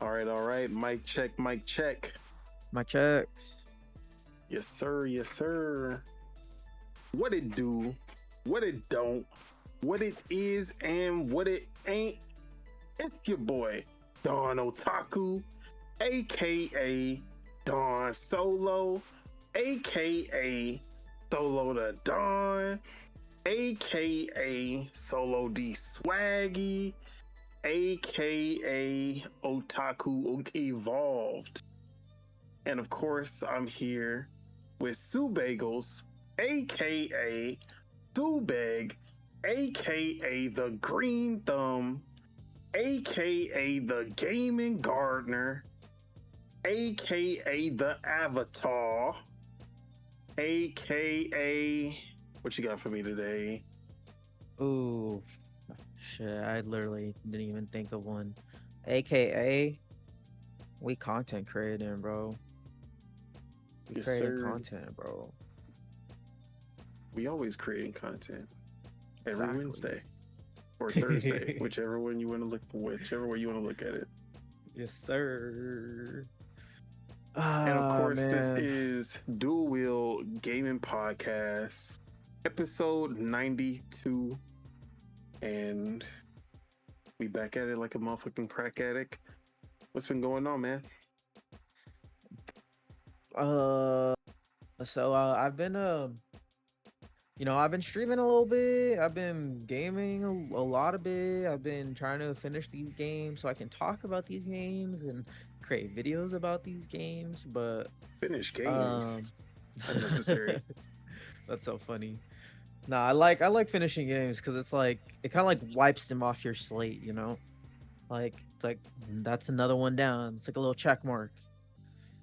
All right. Mic check, mic check. My checks. Yes, sir. Yes, sir. What it do, what it don't, what it is, and what it ain't. It's your boy, Don Otaku, aka Don Solo, aka Solo the Don, aka Solo D Swaggy, aka Otaku Evolved. And of course, I'm here with Subegels, aka Subeg, aka the Green Thumb, aka the Gaming Gardener, aka the Avatar, aka what you got for me today? Ooh, shit, I literally didn't even think of one. AKA, we content creating, bro. We Yes, creating sir. content, bro. We always creating content every Exactly. Wednesday or Thursday, whichever one you want to look, whichever way you want to look at it. Yes, sir. And of course, this man. is Dual-Wield Gaming Podcast, episode 92. And we back at it like a motherfucking crack addict. What's been going on, man? I've been I've been streaming a little bit. I've been gaming a lot of bit. I've been trying to finish these games so I can talk about these games and create videos about these games. But Finish games. um, Unnecessary. That's so funny. Nah, I like finishing games because it's like it kind of like wipes them off your slate, you know. Like it's like that's another one down. It's like a little check mark.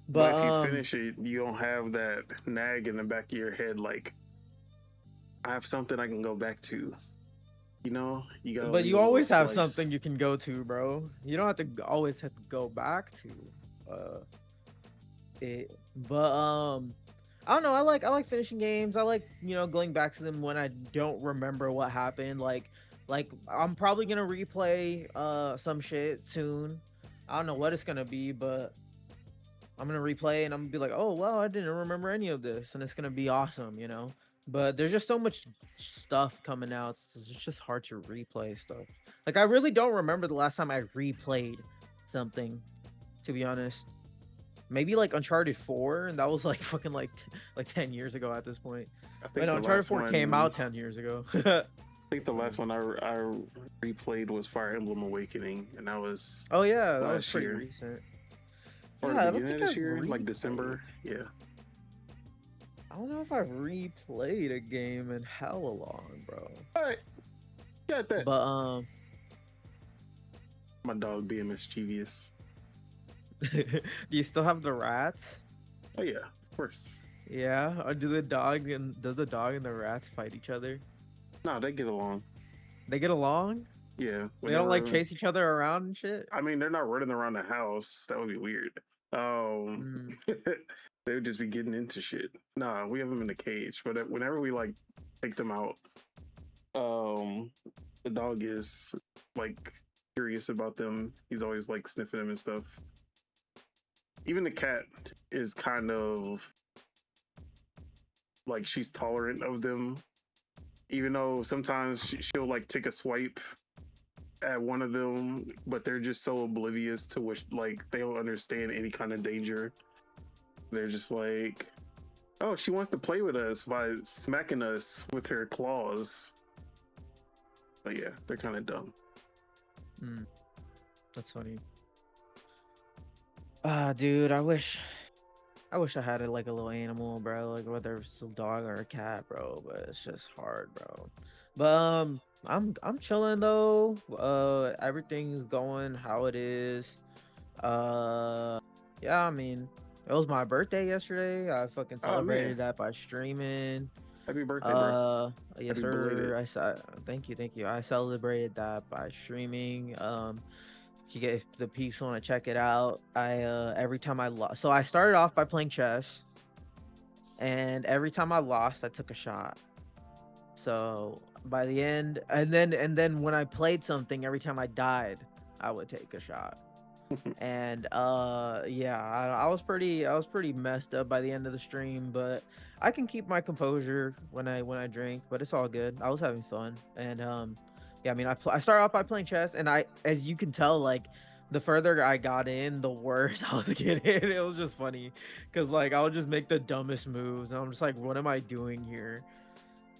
But But if you finish it, you don't have that nag in the back of your head like, I have something I can go back to. You know, you got. But you always have something you can go to, bro. You don't have to always have to go back to it. But I don't know. I like finishing games. I like, going back to them when I don't remember what happened. Like I'm probably gonna replay some shit soon. I don't know what it's gonna be, but I'm gonna replay and I'm gonna be like, oh wow, I didn't remember any of this, and it's gonna be awesome, you know. But there's just so much stuff coming out. It's just hard to replay stuff. Like I really don't remember the last time I replayed something, to be honest. Maybe like Uncharted 4, and that was like fucking like 10 years ago at this point. I Wait, no, Uncharted 4 came out 10 years ago. I think the last one I replayed was Fire Emblem Awakening, and that was Oh yeah, that was last pretty year. recent. Or Yeah, I the don't beginning of think this I've year, like replayed. December. Yeah. I don't know if I've replayed a game in hella long, bro. All right. Got that. But My dog being mischievous. Do you still have the rats? Oh yeah, of course. Yeah. Or does the dog and the rats fight each other? No, they get along. They get along? Yeah, They don't like whenever. chase each other around and shit? I mean, they're not running around the house. That would be weird. Mm. They would just be getting into shit. Nah, we have them in a cage. But whenever we like take them out, um, the dog is like curious about them. He's always like sniffing them and stuff. Even the cat is kind of like she's tolerant of them, even though sometimes she'll like take a swipe at one of them, but they're just so oblivious to which like they don't understand any kind of danger. They're just like, oh, she wants to play with us by smacking us with her claws. But yeah, they're kind of dumb. Mm. That's funny. Ah, dude, I wish I had like a little animal, bro. Like whether it's a dog or a cat, bro. But it's just hard, bro. But I'm chilling though. Everything's going how it is. Yeah. I mean, it was my birthday yesterday. I fucking Oh man, celebrated that by streaming. happy birthday, bro. Yes, Happy sir. belated. Thank you. I celebrated that by streaming. If the peeps want to check it out, I every time I lost, so I started off by playing chess, and every time I lost, I took a shot. So by the end, and then when I played something, every time I died, I would take a shot. And yeah, I was pretty messed up by the end of the stream, but I can keep my composure when I drink, but it's all good. I was having fun, and yeah, I mean, I started off by playing chess, and as you can tell, like the further I got in, the worse I was getting. It was just funny, cause like I would just make the dumbest moves, and I'm just like, what am I doing here?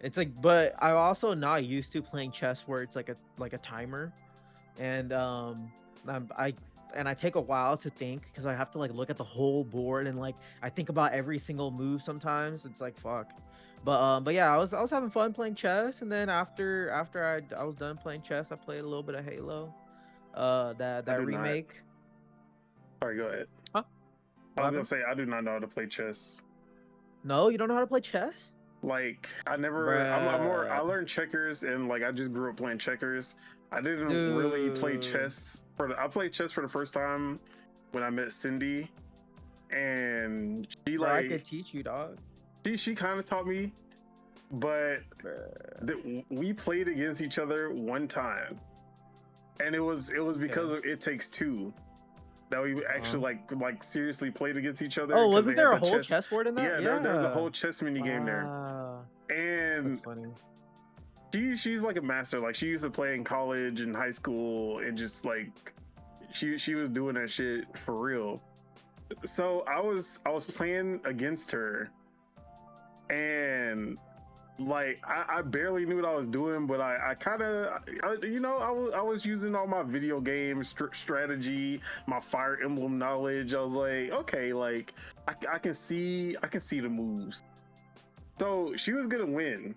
It's like, but I'm also not used to playing chess where it's like a timer, and I and I take a while to think because I have to like look at the whole board and like I think about every single move sometimes. It's like fuck. But yeah, I was having fun playing chess, and then after I was done playing chess, I played a little bit of Halo. That I that do not. remake. Sorry, go ahead. Huh? I What was gonna happened? say I do not know how to play chess. No, you don't know how to play chess, Like I never, I'm more. I bruh. learned checkers, and like I just grew up playing checkers. I didn't really play Dude, chess I played chess for the first time when I met Cindy, and she bro, I like could teach you, dog. she kind of taught me, but Bruh. we played against each other one time, and it was because Okay. of It Takes Two that we Uh-huh. actually like seriously played against each other Oh, because they wasn't had there a the whole chess. chessboard in that? Yeah, there's a Yeah. whole chess mini game there, Wow, that's and funny. she's like a master. Like she used to play in college and high school, and just like she was doing that shit for real. So I was playing against her, and like I barely knew what I was doing, but I kind of I was using all my video game strategy, my Fire Emblem knowledge. I was like, okay, like I can see the moves. So she was gonna win,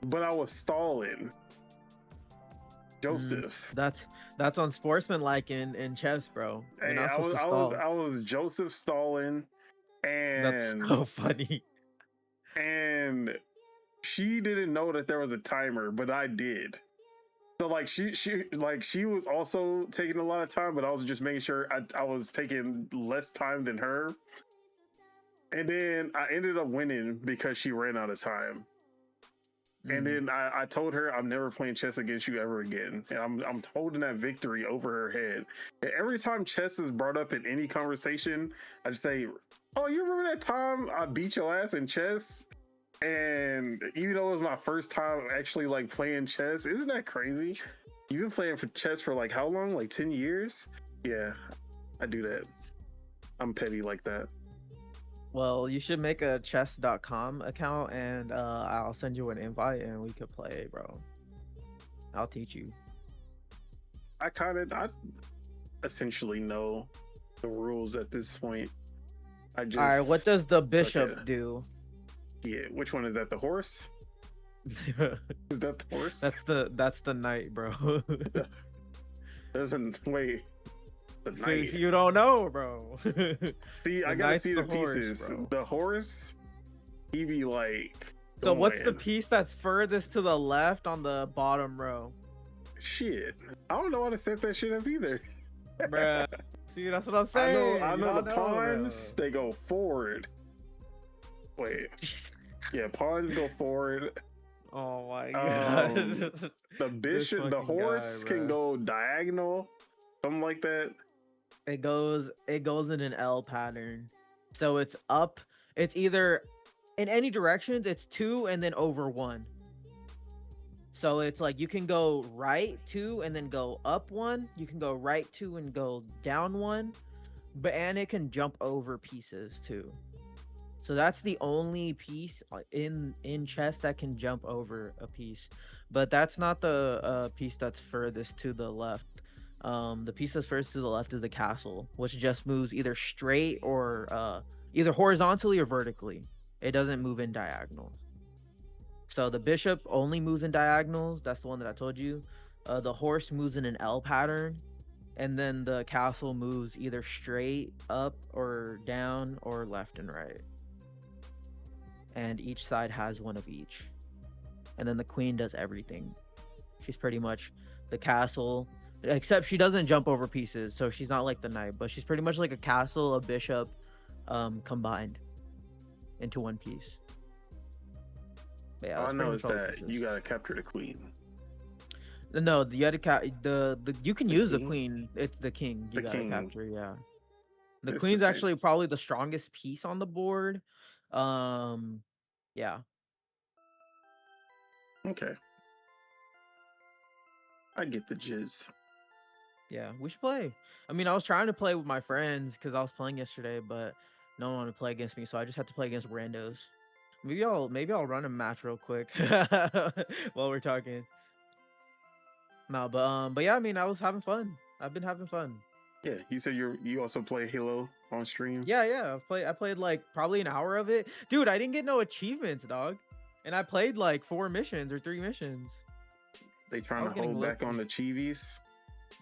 but I was stalling. Mm, Joseph. that's unsportsmanlike in chess, bro. You're Hey, not I supposed was to I was stall. I was Joseph Stalin, That's and so funny. and she didn't know that there was a timer, but I did. So like she was also taking a lot of time, but I was just making sure I was taking less time than her. And then I ended up winning because she ran out of time. And Mm. then I told her I'm never playing chess against you ever again. And I'm holding that victory over her head. And every time chess is brought up in any conversation, I just say, oh, you remember that time I beat your ass in chess? And even though it was my first time actually like playing chess, isn't that crazy? You've been playing for chess for like how long? Like 10 years? Yeah, I do that. I'm petty like that. Well, you should make a chess.com account, and I'll send you an invite and we could play, bro. I'll teach you. I essentially know the rules at this point. I All right, what just does the like bishop do? yeah. Which one is that? The horse? Is that the horse? That's the knight, bro. Doesn't wait. The So knight. you don't know, bro. See, I The gotta knight's see the horse, pieces. bro. The horse, he be like So what's the going. piece that's furthest to the left on the bottom row? Shit. I don't know how to set that shit up either. Bruh. See, that's what I'm saying. I You know don't the know, pawns, bro. they go forward. Wait. Yeah, pawns go forward. Oh my Um, god. The This bishop, the fucking guy, horse can bruh. go diagonal, something like that. It goes in an L pattern. So it's up. It's either in any directions, it's 2 and then over 1. So it's like you can go right 2 and then go up 1. You can go right 2 and go down 1. And it can jump over pieces too. So that's the only piece in chess that can jump over a piece. But that's not the piece that's furthest to the left. The piece that's furthest to the left is the castle, which just moves either straight or either horizontally or vertically. It doesn't move in diagonals. So the bishop only moves in diagonals. That's the one that I told you. The horse moves in an L pattern. And then the castle moves either straight up or down or left and right. And each side has one of each. And then the queen does everything. She's pretty much the castle, except she doesn't jump over pieces, so she's not like the knight, but she's pretty much like a castle, a bishop, combined into one piece. But yeah, All I that's know pretty is much all the that pieces. you gotta capture the queen. No, you had to you can The use the king? queen. It's the king. You The gotta king. capture, yeah. The It's the queen's same. actually probably the strongest piece on the board. Yeah. Okay. I get the jizz. Yeah, we should play. I mean, I was trying to play with my friends because I was playing yesterday, but no one wanted to play against me, so I just had to play against randos. Maybe I'll run a match real quick while we're talking. No, but yeah, I mean, I was having fun. I've been having fun. Yeah, you said you also play Halo on stream. Yeah. I played like probably an hour of it. Dude, I didn't get no achievements, dog. And I played like 4 missions or 3 missions. They I trying was to getting hold back low-key. on the chivies.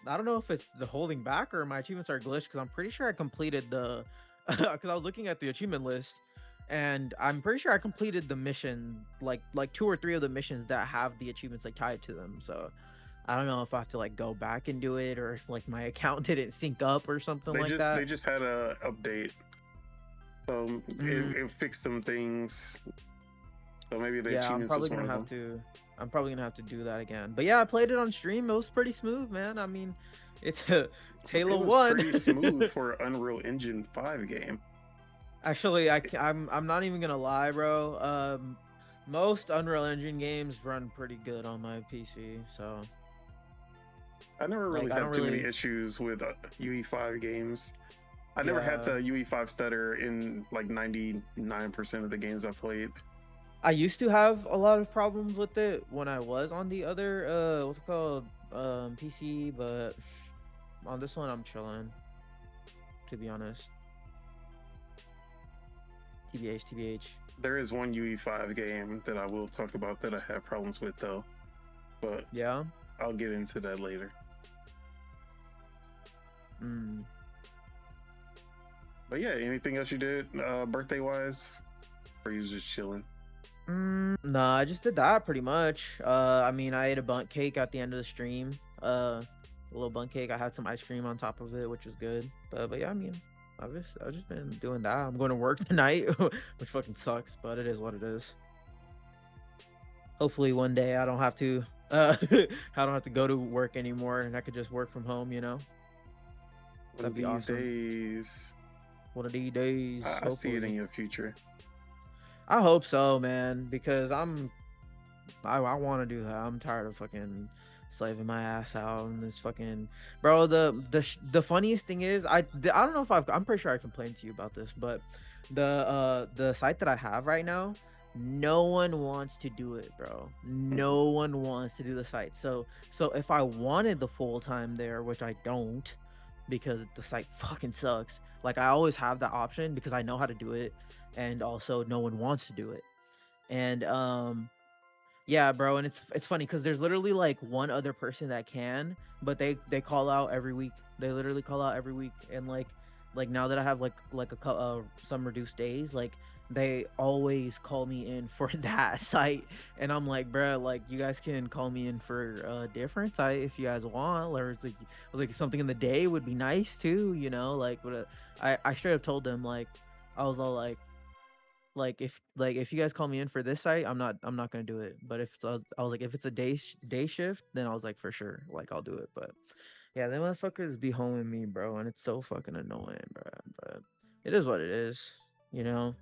I don't know if it's the holding back or my achievements are glitched because I'm pretty sure I completed the because I was looking at the achievement list and I'm pretty sure I completed the mission like 2 or 3 of the missions that have the achievements like tied to them. So I don't know if I have to like go back and do it or if like my account didn't sync up or something like that. They just had a update, so it fixed some things. So maybe the Yeah, achievements is one of them. I'm probably gonna have to do that again. But yeah, I played it on stream. It was pretty smooth, man. I mean, it's Halo It was 1. pretty smooth for an Unreal Engine 5 game. Actually, I'm not even gonna lie, bro. Most Unreal Engine games run pretty good on my PC. So I never really Like, I had don't too many really- issues with UE5 games. I never had the UE5 stutter in like 99% of the games I played. I used to have a lot of problems with it when I was on the other what's it called PC, but on this one I'm chilling. To be honest. TBH. There is one UE5 game that I will talk about that I have problems with though, but Yeah. I'll get into that later. But yeah, anything else you did birthday wise, or you just chilling? Nah, I just did that pretty much. I mean, I ate a bundt cake at the end of the stream. A little bundt cake. I had some ice cream on top of it, which was good. But yeah, I mean, I've just been doing that. I'm going to work tonight, which fucking sucks, but it is what it is. Hopefully one day I don't have to I don't have to go to work anymore and I could just work from home, you know? One of That'd be these awesome. days, One of these days. I see it in hopefully. your future. I hope so, man, because I want to do that. I'm tired of fucking slaving my ass out and this fucking bro. The funniest thing is I don't know if I'm pretty sure I complained to you about this, but the site that I have right now, no one wants to do it, bro. No one wants to do the site. So if I wanted the full time there, which I don't, because the site fucking sucks. Like I always have that option because I know how to do it, and also no one wants to do it. And Yeah, bro, and it's funny because there's literally like one other person that can, but they call out every week. They literally call out every week, and like now that I have some reduced days, like they always call me in for that site, and I'm like, bro, like you guys can call me in for a different site if you guys want, or it's like something in the day would be nice too, like. But I straight up told them like I was all like if you guys call me in for this site, I'm not gonna do it. But I was like if it's a day shift, then I was like for sure, like I'll do it. But yeah, them motherfuckers be homing me, bro, and it's so fucking annoying, bro. But it is what it is, you know.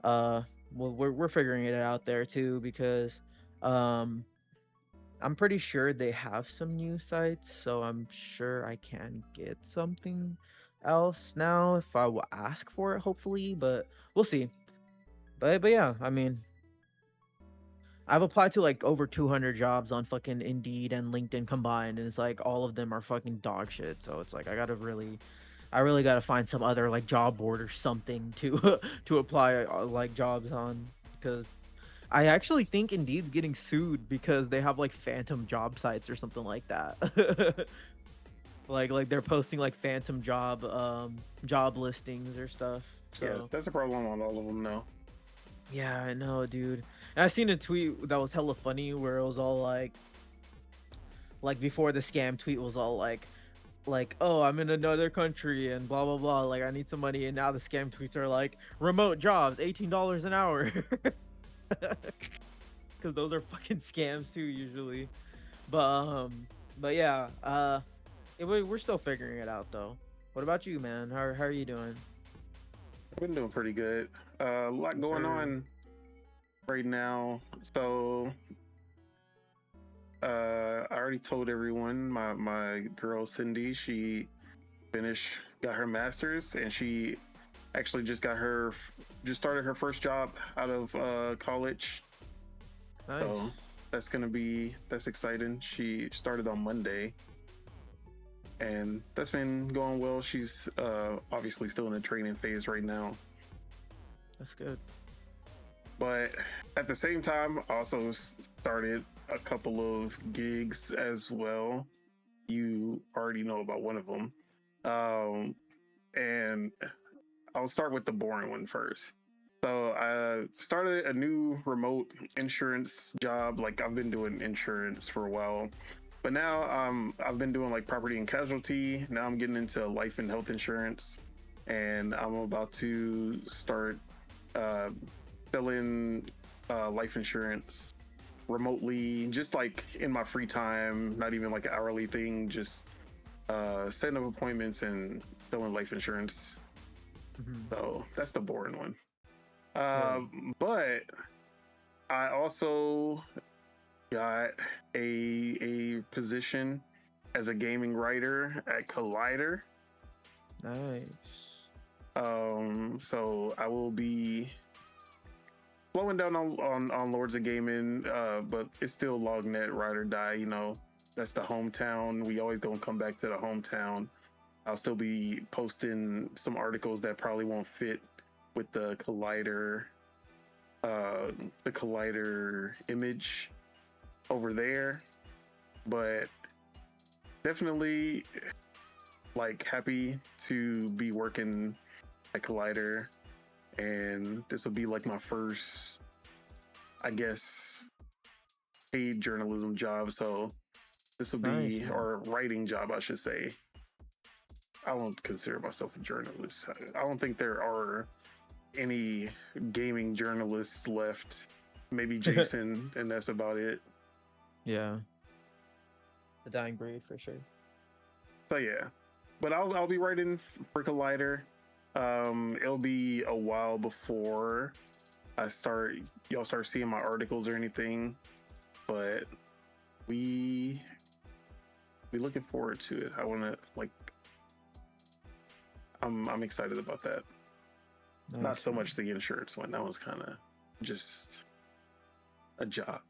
Uh, well, we're figuring it out there too because um I'm pretty sure they have some new sites, so I'm sure I can get something else now if I will ask for it, hopefully. But we'll see. But yeah, I mean, I've applied to like over 200 jobs on fucking Indeed and LinkedIn combined, and it's like all of them are fucking dog shit. So it's like I really gotta find some other like job board or something to to apply like jobs on because I actually think Indeed's getting sued because they have like phantom job sites or something like that. like they're posting like phantom job listings or stuff. Yeah, So that's a problem on all of them now. yeah, I know, dude. And I seen a tweet that was hella funny where it was all like before the scam tweet was all like oh I'm in another country and blah blah blah like I need some money, and now the scam tweets are like remote jobs $18 an hour because those are fucking scams too usually. But yeah, we're still figuring it out though. What about you, man? How are you doing? I've been doing pretty good. A lot Yes, going sir. on right now. So I already told everyone my girl Cindy, she got her master's, and she actually just started her first job out of college. So Nice. that's exciting. She started on Monday, and that's been going well. She's obviously still in the training phase right now, That's good. but at the same time, I also started a couple of gigs as well. You already know about one of them, and I'll start with the boring one first. So I started a new remote insurance job. Like I've been doing insurance for a while, but now I've been doing like property and casualty. Now I'm getting into life and health insurance, and I'm about to start uh, selling life insurance remotely, just like in my free time. Not even like an hourly thing. Just setting up appointments and selling life insurance. Hmm. So that's the boring one. Yeah. But I also got a position as a gaming writer at Collider. Nice. So I will be slowing down on Lords of Gaming, but it's still LogNet Ride or Die. That's the hometown. We always gonna come back to the hometown. I'll still be posting some articles that probably won't fit with the Collider image over there, but definitely like happy to be working at Collider, and this will be like my first, I guess, paid journalism job. So this will Nice, be, man. or writing job, I should say. I don't consider myself a journalist. I don't think there are any gaming journalists left. Maybe Jason, and that's about it. Yeah. The dying breed for sure. So yeah, but I'll be writing for Collider. It'll be a while before y'all start seeing my articles or anything, but we looking forward to it. I want to like I'm excited about that. Not Nice, so man. much the insurance one. That was kind of just a job.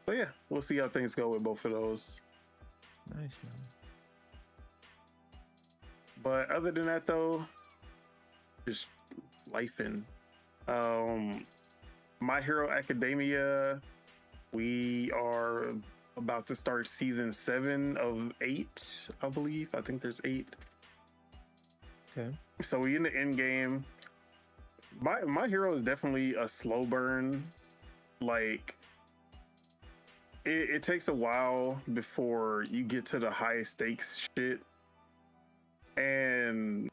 So yeah, we'll see how things go with both of those. Nice, man. But other than that, though, just life. And My Hero Academia. We are about to start season 7 of 8, I believe. I think there's 8. Okay. So we in the end game. My Hero is definitely a slow burn. Like it takes a while before you get to the high stakes shit. And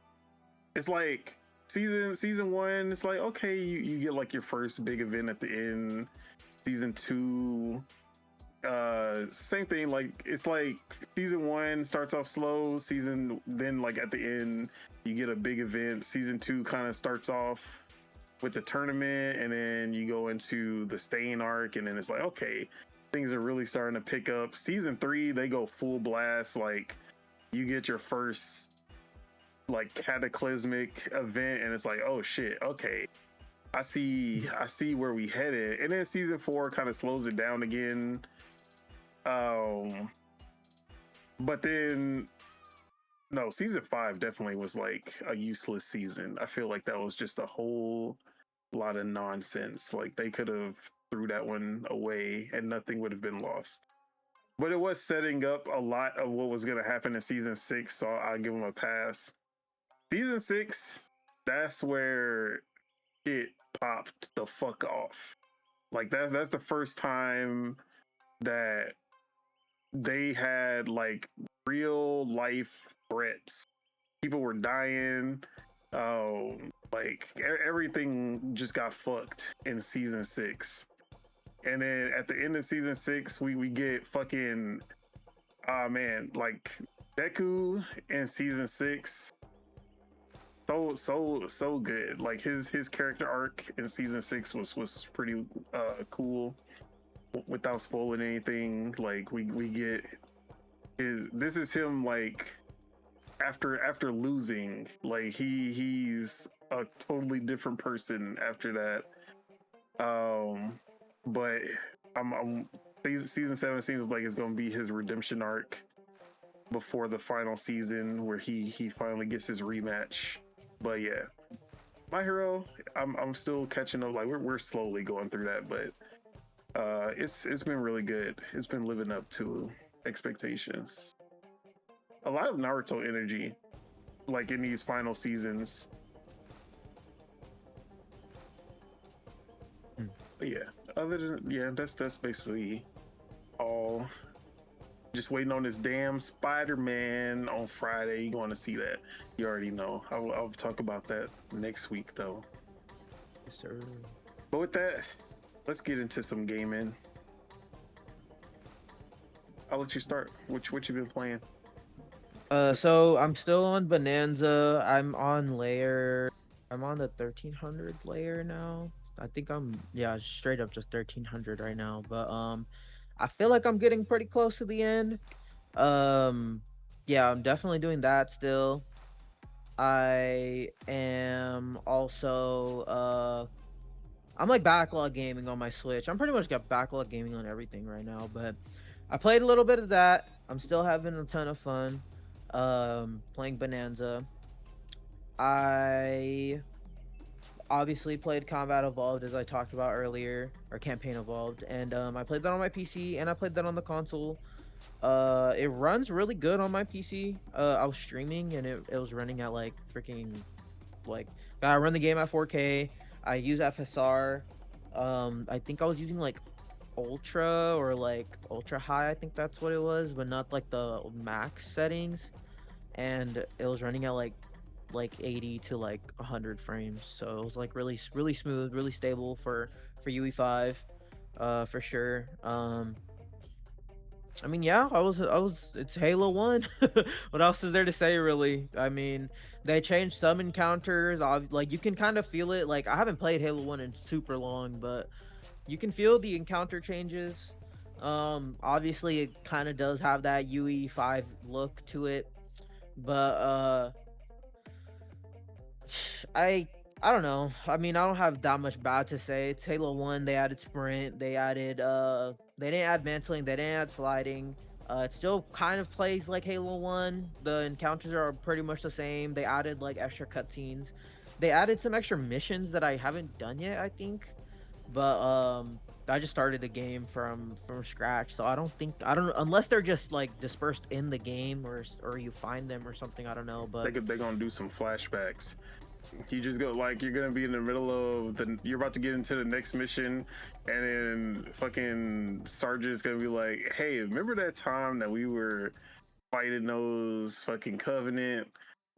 it's like season 1, it's like, okay, you get like your first big event at the end. Season 2, same thing. Like it's like season 1 starts off slow, then like at the end you get a big event. Season 2 kind of starts off with the tournament, and then you go into the staying arc, and then it's like, okay, things are really starting to pick up. Season 3, they go full blast. Like you get your first like cataclysmic event, and it's like, oh shit, okay, I see where we headed. And then season 4 kind of slows it down again. But then no, season 5 definitely was like a useless season. I feel like that was just a whole lot of nonsense. Like they could have threw that one away and nothing would have been lost. But it was setting up a lot of what was going to happen in season 6, so I'll give them a pass. Season 6, that's where it popped the fuck off. Like that's the first time that they had like real life threats. People were dying. Like everything just got fucked in season 6. And then at the end of season 6, we get fucking like Deku in season 6. So good. Like his character arc in season 6 was pretty cool. Without spoiling anything, like we get this is him like after losing. Like he's a totally different person after that. But season 7 seems like it's gonna be his redemption arc before the final season where he finally gets his rematch. But yeah, My Hero, I'm still catching up. Like we're slowly going through that, but it's been really good. It's been living up to expectations. A lot of Naruto energy, like in these final seasons. But yeah, that's basically all. Just waiting on this damn Spider-Man on Friday. You're going to see that. You already know. I'll talk about that next week, though. Yes, sir. But with that, let's get into some gaming. I'll let you start. What you been playing? So I'm still on Bonanza. I'm on the 1300 layer now. I think straight up just 1300 right now. But I feel like I'm getting pretty close to the end. Yeah, I'm definitely doing that still. I am also I'm like backlog gaming on my Switch. I'm pretty much got backlog gaming on everything right now, but I played a little bit of that. I'm still having a ton of fun playing Bonanza. I obviously played Combat Evolved, as I talked about earlier, or Campaign Evolved, and I played that on my PC and I played that on the console. It runs really good on my PC. I was streaming and it was running at like freaking like I run the game at 4K. I use FSR. I think I was using like ultra or like ultra high. I think that's what it was, but not like the max settings. And it was running at like 80 to like 100 frames, so it was like really smooth, really stable for UE5, for sure. I mean, yeah, I was it's Halo 1. What else is there to say, really? I mean, they changed some encounters. Like you can kind of feel it. Like I haven't played Halo 1 in super long, but you can feel the encounter changes. Obviously it kind of does have that UE5 look to it, but I don't know. I mean, I don't have that much bad to say. It's Halo 1. They added sprint. They added they didn't add mantling. They didn't add sliding. It still kind of plays like Halo 1. The encounters are pretty much the same. They added like extra cutscenes. They added some extra missions that I haven't done yet, I think. but I just started the game from scratch, so I don't unless they're just like dispersed in the game or you find them or something. I don't know, but They're gonna do some flashbacks. You just go like you're gonna be in the middle of you're about to get into the next mission, and then fucking Sergeant's gonna be like, "Hey, remember that time that we were fighting those fucking Covenant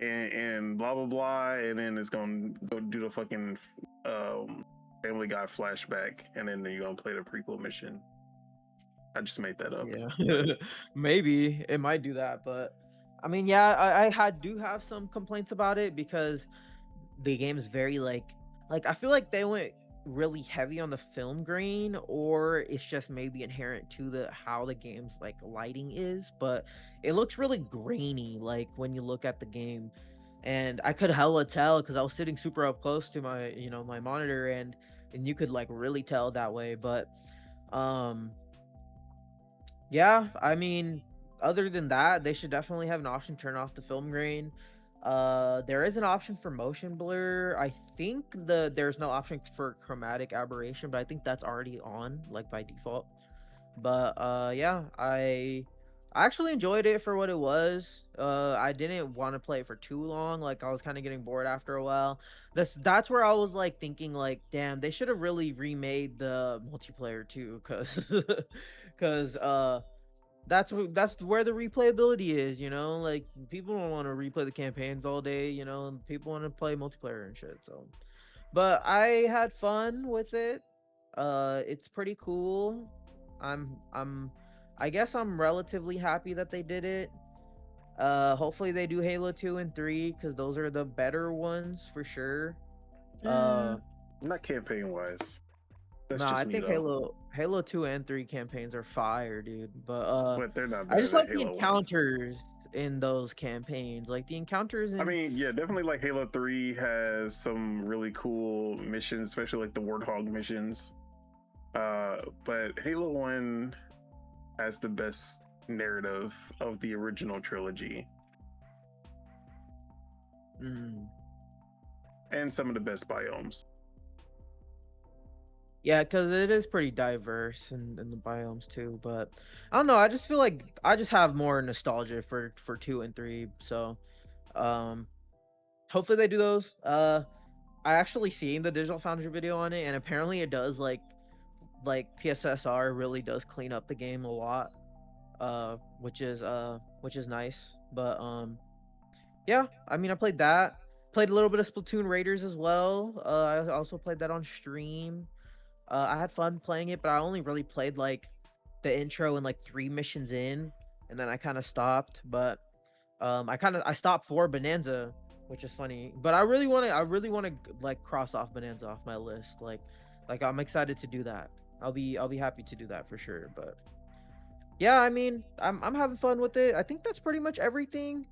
and blah blah blah," and then it's gonna go do the fucking Family Guy flashback, and then you're gonna play the prequel mission. I just made that up. yeah, maybe it might do that. But I mean, yeah, I do have some complaints about it because the game is very like I feel like they went really heavy on the film grain, or it's just maybe inherent to the how the game's like lighting is, but it looks really grainy like when you look at the game. And I could hella tell because I was sitting super up close to my my monitor, and you could like really tell that way. But um yeah, I mean, other than that, they should definitely have an option to turn off the film grain. There is an option for motion blur. I think there's no option for chromatic aberration, but I think that's already on like by default. But yeah, I actually enjoyed it for what it was. I didn't want to play it for too long. Like I was kind of getting bored after a while. That's where I was like thinking like, damn, they should have really remade the multiplayer too, cause cause that's where the replayability is, like people don't want to replay the campaigns all day, and people want to play multiplayer and shit. So but I had fun with it. It's pretty cool. I'm I guess I'm relatively happy that they did it. Hopefully they do Halo 2 and 3 because those are the better ones for sure. Not campaign wise. That's Nah, just I me think though. Halo 2 and 3 campaigns are fire, dude. But But they're not I better just than like the Halo 1. encounters in those campaigns. Like the encounters I in mean, yeah, definitely like Halo 3 has some really cool missions, especially like the Warthog missions. But Halo 1 has the best narrative of the original trilogy mm, and some of the best biomes. yeah, because it is pretty diverse in the biomes too. But I don't know. I just feel like I just have more nostalgia for 2 and 3. So um, hopefully they do those. I actually seen the Digital Foundry video on it, and apparently it does like PSSR really does clean up the game a lot. Which is nice. But yeah, I mean I played that. Played a little bit of Splatoon Raiders as well. I also played that on stream. I had fun playing it, but I only really played like the intro and like 3 missions in, and then I kind of stopped. But I stopped for Bonanza, which is funny. But I really want to like cross off Bonanza off my list. Like I'm excited to do that. I'll be happy to do that for sure. But yeah, I mean I'm having fun with it. I think that's pretty much everything.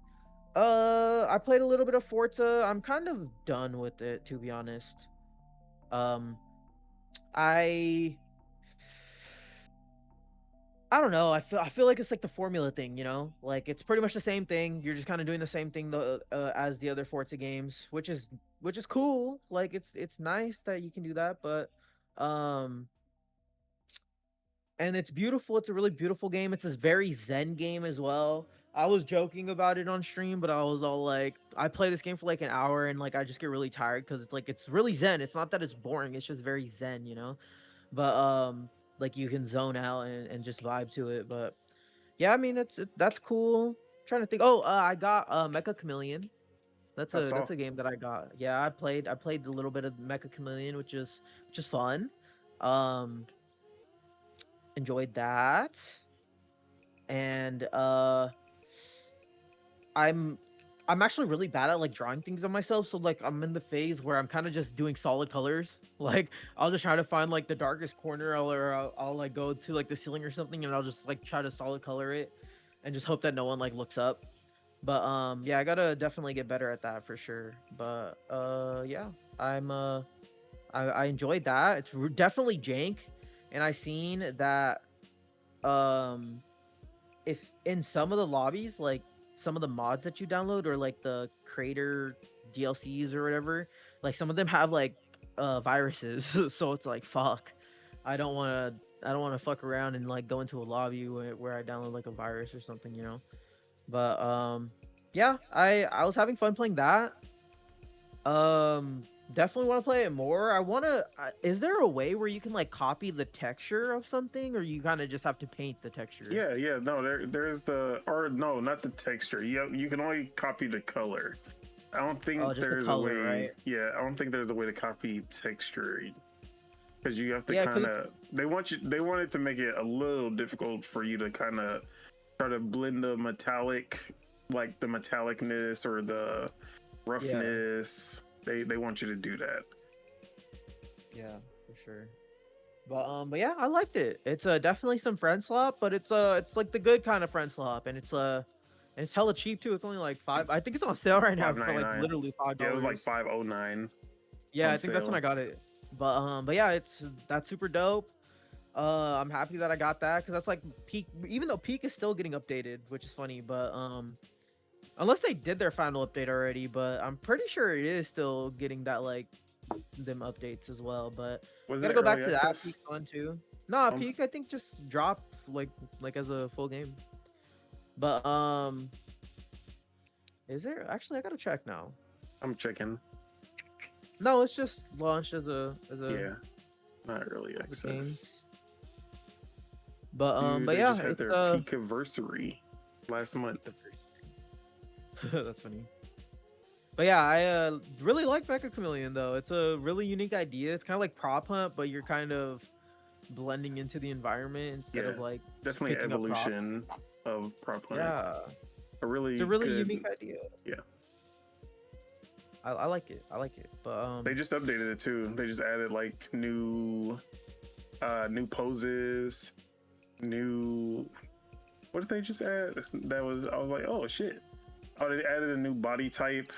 I played a little bit of Forza. I'm kind of done with it, to be honest. Um, I I don't know. I feel like it's like the formula thing, Like it's pretty much the same thing. You're just kind of doing the same thing as the other Forza games, which is cool. Like it's nice that you can do that, but um and it's beautiful. It's a really beautiful game. It's a very zen game as well. I was joking about it on stream, but I was all like, I play this game for like an hour and like I just get really tired because it's like it's really zen. It's not that it's boring. It's just very zen. But like you can zone out and just vibe to it. But yeah, I mean that's cool. Trying to think. Oh, I got Mecha Chameleon. That's I a saw. that's a game that I got. Yeah, I played a little bit of Mecha Chameleon, which is fun. Um, enjoyed that. And I'm I'm actually really bad at like drawing things on myself. So like I'm in the phase where I'm kind of just doing solid colors. Like I'll just try to find like the darkest corner, I'll like go to like the ceiling or something, and I'll just like try to solid color it, and just hope that no one like looks up. But yeah, I gotta definitely get better at that for sure. But yeah, I enjoyed that. It's definitely jank, and I seen that um if in some of the lobbies, like some of the mods that you download or like the creator DLCs or whatever, like some of them have like viruses, so it's like fuck. I don't want to fuck around and like go into a lobby where I download like a virus or something, you know. But yeah, I was having fun playing that. Um, definitely want to play it more. I want to. Is there a way where you can like copy the texture of something, or you kind of just have to paint the texture? Yeah. No, there's the, or no, not the texture. You can only copy the color. I don't think Oh, just the there's a color, way. right? Yeah, I don't think there's a way to copy texture because you have to Yeah, kind of. They want it to make it a little difficult for you to kind of try to blend the metallic, like the metallicness or the roughness. They want you to do that. Yeah, for sure. But yeah, I liked it. It's definitely some friend slop, but it's like the good kind of friend slop, and it's hella cheap too. It's only like five. I think it's on sale right now for like literally $5. Yeah, it was like $5.09. Yeah, I think that's when I got it. But yeah, that's super dope. I'm happy that I got that because that's like Peak. Even though Peak is still getting updated, which is funny, but unless they did their final update already, but I'm pretty sure it is still getting that like them updates as well. But gotta go back to that Peak one too. Nah, Peak I think just dropped like as a full game. But is there actually? I gotta check now. I'm checking. No, it's just launched as a yeah, not early access. Game. But yeah, just had their peak anniversary last month. That's funny. But yeah, I really like Mecha Chameleon though. It's a really unique idea. It's kind of like Prop Hunt, but you're kind of blending into the environment instead of like definitely evolution of Prop Hunt. Yeah, it's a really unique idea. Yeah, I like it. I like it. But they just updated it too. They just added like new poses, what did they just add? I was like, oh shit. Oh, they added a new body type.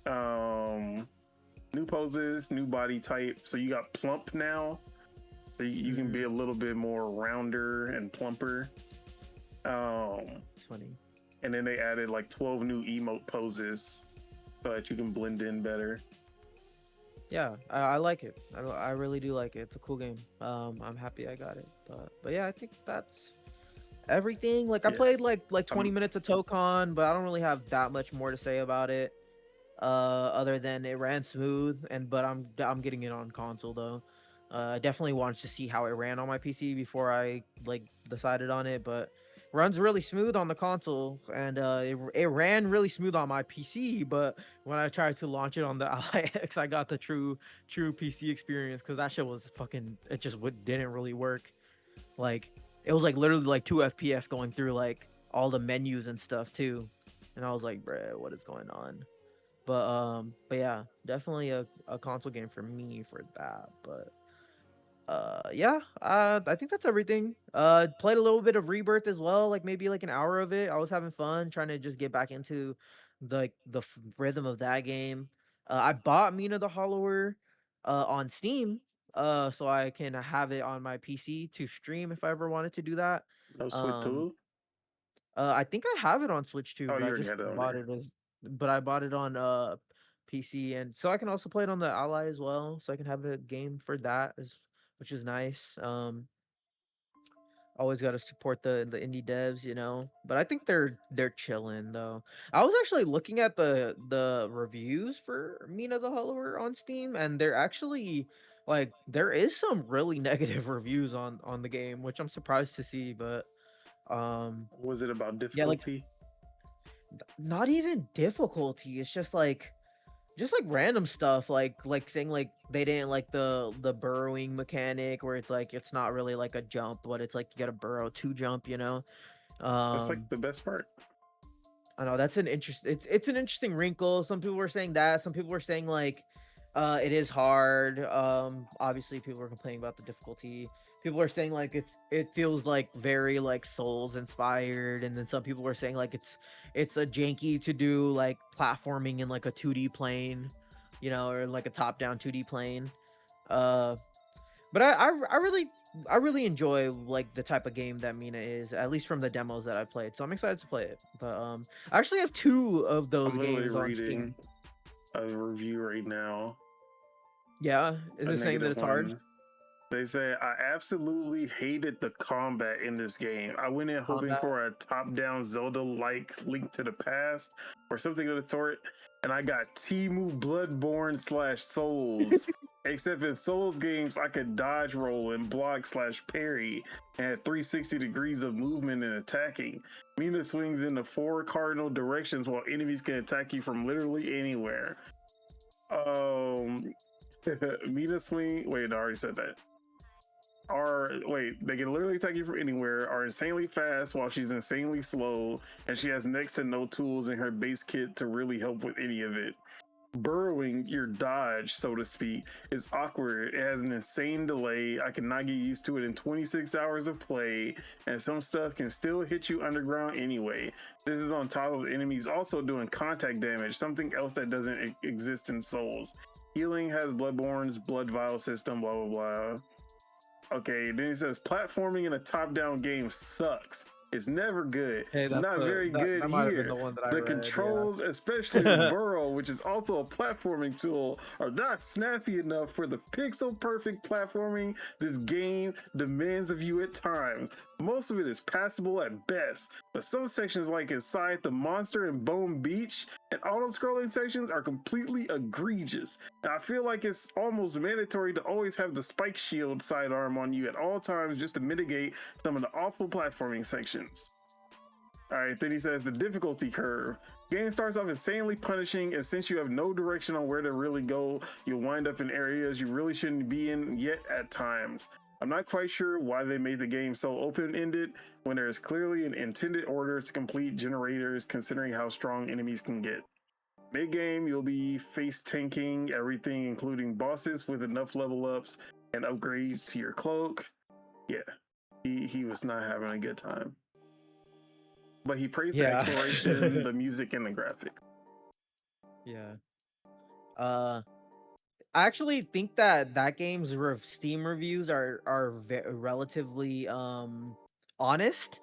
New poses, new body type. So you got plump now. So you can be a little bit more rounder and plumper. It's funny. And then they added like 12 new emote poses so that you can blend in better. Yeah, I like it. I really do like it. It's a cool game. I'm happy I got it. But yeah, I think that's everything. Like I played like 20 minutes of Tokon, but I don't really have that much more to say about it. Other than it ran smooth, but I'm getting it on console though. I definitely wanted to see how it ran on my PC before I like decided on it, but runs really smooth on the console, and it ran really smooth on my PC. But when I tried to launch it on the LIX, I got the true PC experience because that shit was fucking. It just didn't really work. Like it was like literally like 2 FPS going through like all the menus and stuff too, and I was like, bruh, what is going on? But yeah, definitely a console game for me for that. But yeah, I think that's everything. Played a little bit of Rebirth as well, like maybe like an hour of it. I was having fun trying to just get back into the rhythm of that game. I bought Mina the Hollower on Steam so I can have it on my PC to stream if I ever wanted to do that. No Switch too? I think I have it on Switch too, Oh, but you I already just had it on bought there. it I bought it on PC, and so I can also play it on the Ally as well, so I can have a game for that which is nice. Always got to support the indie devs, you know. But I think they're chilling though. I was actually looking at the reviews for Mina the Hollower on Steam, and they're actually like there is some really negative reviews on the game, which I'm surprised to see. But was it about Yeah, difficulty? not even difficulty. It's just like random stuff like saying like they didn't like the burrowing mechanic where it's like it's not really like a jump, but it's like you gotta burrow to jump, you know. That's like the best part. I know that's an it's an interesting wrinkle. Some people were saying that, some people were saying like it is hard. Obviously people were complaining about the difficulty. People are saying like it feels like very like Souls inspired, and then some people were saying like it's a janky to do like platforming in like a 2D plane, you know, or like a top down 2D plane. But I really enjoy like the type of game that Mina is, at least from the demos that I played. So I'm excited to play it. But I actually have 2 of those games on Steam. A review right now. Yeah, is A it saying that negative it's hard? one. They say I absolutely hated the combat in this game. I went in hoping Combat? for a top-down Zelda-like Link to the Past or something of the sort, and I got Timu Bloodborne / Souls. Except in Souls games, I could dodge roll and block / parry, and had 360 degrees of movement and attacking. Mina swings in the 4 cardinal directions while enemies can attack you from literally anywhere. Mina swing. Wait, I already said that. They can literally attack you from anywhere, are insanely fast while she's insanely slow, and she has next to no tools in her base kit to really help with any of it. Burrowing your dodge, so to speak, is awkward. It has an insane delay. I cannot get used to it in 26 hours of play, and some stuff can still hit you underground anyway. This is on top of enemies also doing contact damage, something else that doesn't exist in Souls. Healing has Bloodborne's blood vial system, blah blah blah. Okay, then he says platforming in a top-down game sucks. It's never good. Hey, It's not very good that might have been here. the one that I The read, controls, especially Burrow, which is also a platforming tool, are not snappy enough for the pixel-perfect platforming this game demands of you at times. Most of it is passable at best, but some sections like inside the Monster and Bone Beach and auto-scrolling sections are completely egregious. And I feel like it's almost mandatory to always have the spike shield sidearm on you at all times just to mitigate some of the awful platforming sections. Alright, then he says the difficulty curve. Game starts off insanely punishing, and since you have no direction on where to really go, you'll wind up in areas you really shouldn't be in yet at times. I'm not quite sure why they made the game so open-ended when there is clearly an intended order to complete generators considering how strong enemies can get. Mid-game, you'll be face tanking everything, including bosses with enough level ups and upgrades to your cloak. Yeah, he was not having a good time. But he praised the exploration, the music, and the graphics. Yeah. I actually think that game's Steam reviews are relatively honest.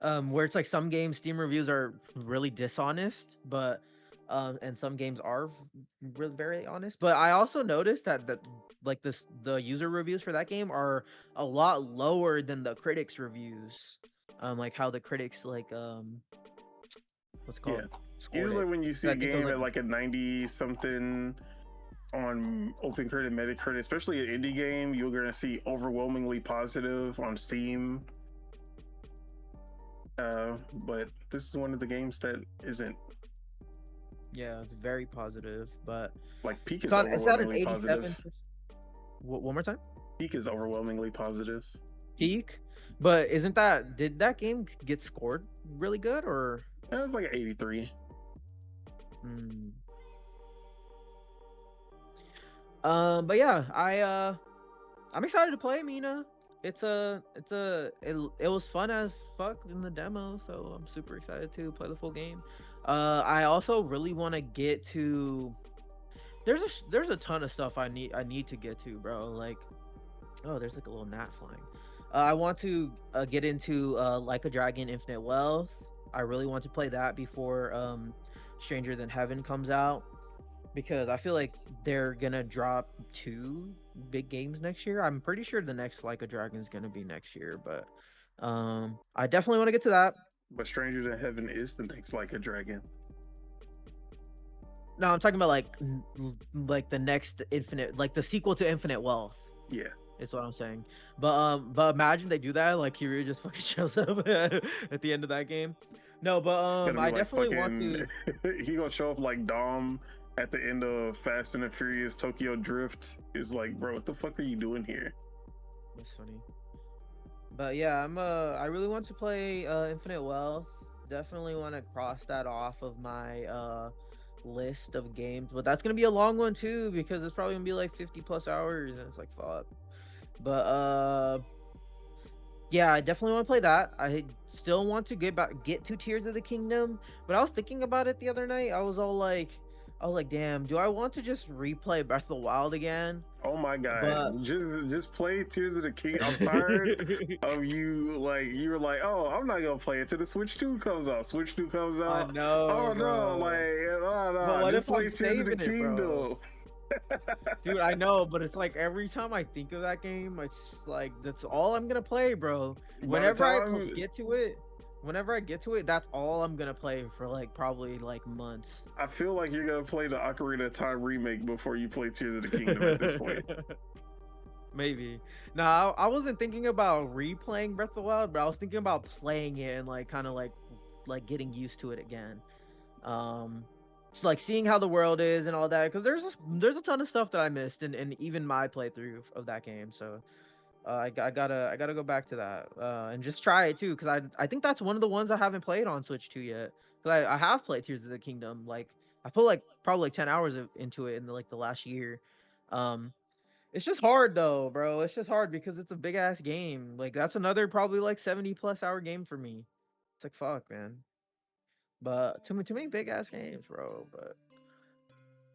Where it's like some games Steam reviews are really dishonest, but and some games are really very honest. But I also noticed that like the user reviews for that game are a lot lower than the critics reviews. Like how the critics like what's it called? Yeah. Usually when you see a game at like a 90 something on OpenCritic and Metacritic, especially an indie game, you're gonna see overwhelmingly positive on Steam. But this is one of the games that isn't. Yeah, it's very positive, but like Peak is overwhelmingly positive. One more time. Peak is overwhelmingly positive. Peak, but did that game get scored really good or? It was like an 83. But yeah, I'm excited to play Mina. It was fun as fuck in the demo, so I'm super excited to play the full game. I also really want to get to. There's a ton of stuff I need to get to, bro. Like, oh, there's like a little gnat flying. I want to get into Like a Dragon Infinite Wealth. I really want to play that before Stranger Than Heaven comes out, because I feel like they're gonna drop 2 big games next year. I'm pretty sure the next Like a Dragon is gonna be next year, but I definitely want to get to that. But Stranger Than Heaven is the next Like a Dragon. No, I'm talking about like the next Infinite, like the sequel to Infinite Wealth. Yeah. Is what I'm saying. But imagine they do that, like Kiryu just fucking shows up at the end of that game. No, but I definitely want to. He gonna show up like Dom at the end of Fast and the Furious Tokyo Drift. Is like, bro, what the fuck are you doing here? That's funny. But yeah, I really want to play Infinite Wealth. Definitely want to cross that off of my list of games, but that's gonna be a long one too, because it's probably gonna be like 50+ hours, and it's like fuck. But yeah, I definitely want to play that. I still want to get to Tears of the Kingdom, but I was thinking about it the other night. I was like, damn, do I want to just replay Breath of the Wild again? Oh my god, just play Tears of the Kingdom. I'm tired of you. Like, you were like, oh, I'm not gonna play it till the Switch 2 comes out. Switch 2 comes out. I know. Oh bro. no, like, no, just play Tears of the Kingdom. Dude, I know, but it's like every time I think of that game, it's just like that's all I'm gonna play, bro. By the time Whenever I get to it, that's all I'm gonna play for like probably like months. I feel like you're gonna play the Ocarina of Time remake before you play Tears of the Kingdom at this point. Maybe. No, I wasn't thinking about replaying Breath of the Wild, but I was thinking about playing it and like kind of like getting used to it again. Just like seeing how the world is and all that, because there's a ton of stuff that I missed and even my playthrough of that game. So I gotta go back to that and just try it too, because I think that's one of the ones I haven't played on Switch 2 yet. Because I have played Tears of the Kingdom, like I put like probably like 10 hours into it in like the last year. Um, it's just hard though, bro. It's just hard because it's a big ass game. Like that's another probably like 70+ hour game for me. It's like fuck, man. But too many big ass games, bro.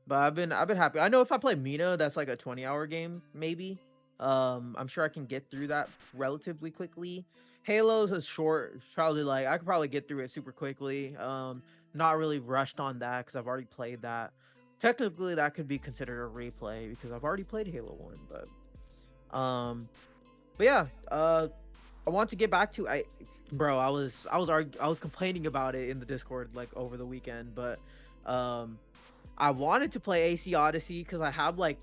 But I've been happy. I know if I play Mina, that's like a 20-hour game, maybe. I'm sure I can get through that relatively quickly. Halo's a short, probably like I could probably get through it super quickly. Not really rushed on that because I've already played that. Technically, that could be considered a replay because I've already played Halo 1. But yeah, I want to get back to bro. I was complaining about it in the Discord like over the weekend, but I wanted to play AC Odyssey because I have like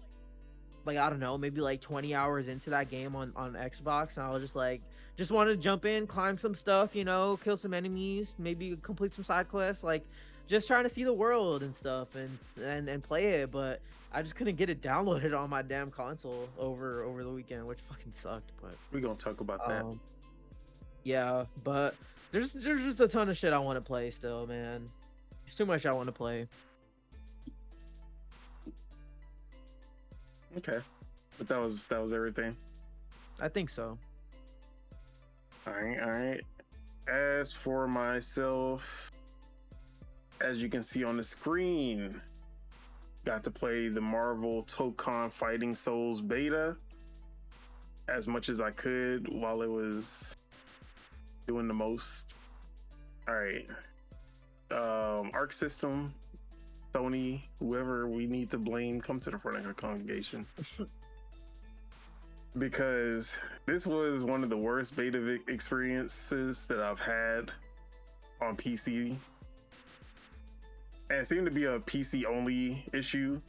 I don't know, maybe like 20 hours into that game on Xbox, and I was just like just wanted to jump in, climb some stuff, you know, kill some enemies, maybe complete some side quests, like just trying to see the world and stuff and play it, but I just couldn't get it downloaded on my damn console over the weekend, which fucking sucked. But We're gonna talk about that. yeah, but there's just a ton of shit I want to play still, man. There's too much I want to play. Okay, but that was everything. I think so. All right. As for myself, as you can see on the screen, got to play the Marvel Tokon Fighting Souls beta as much as I could while it was doing the most. All right. Arc System, Sony, whoever we need to blame, come to the front of the congregation. Because this was one of the worst beta experiences that I've had on PC. And it seemed to be a PC only issue,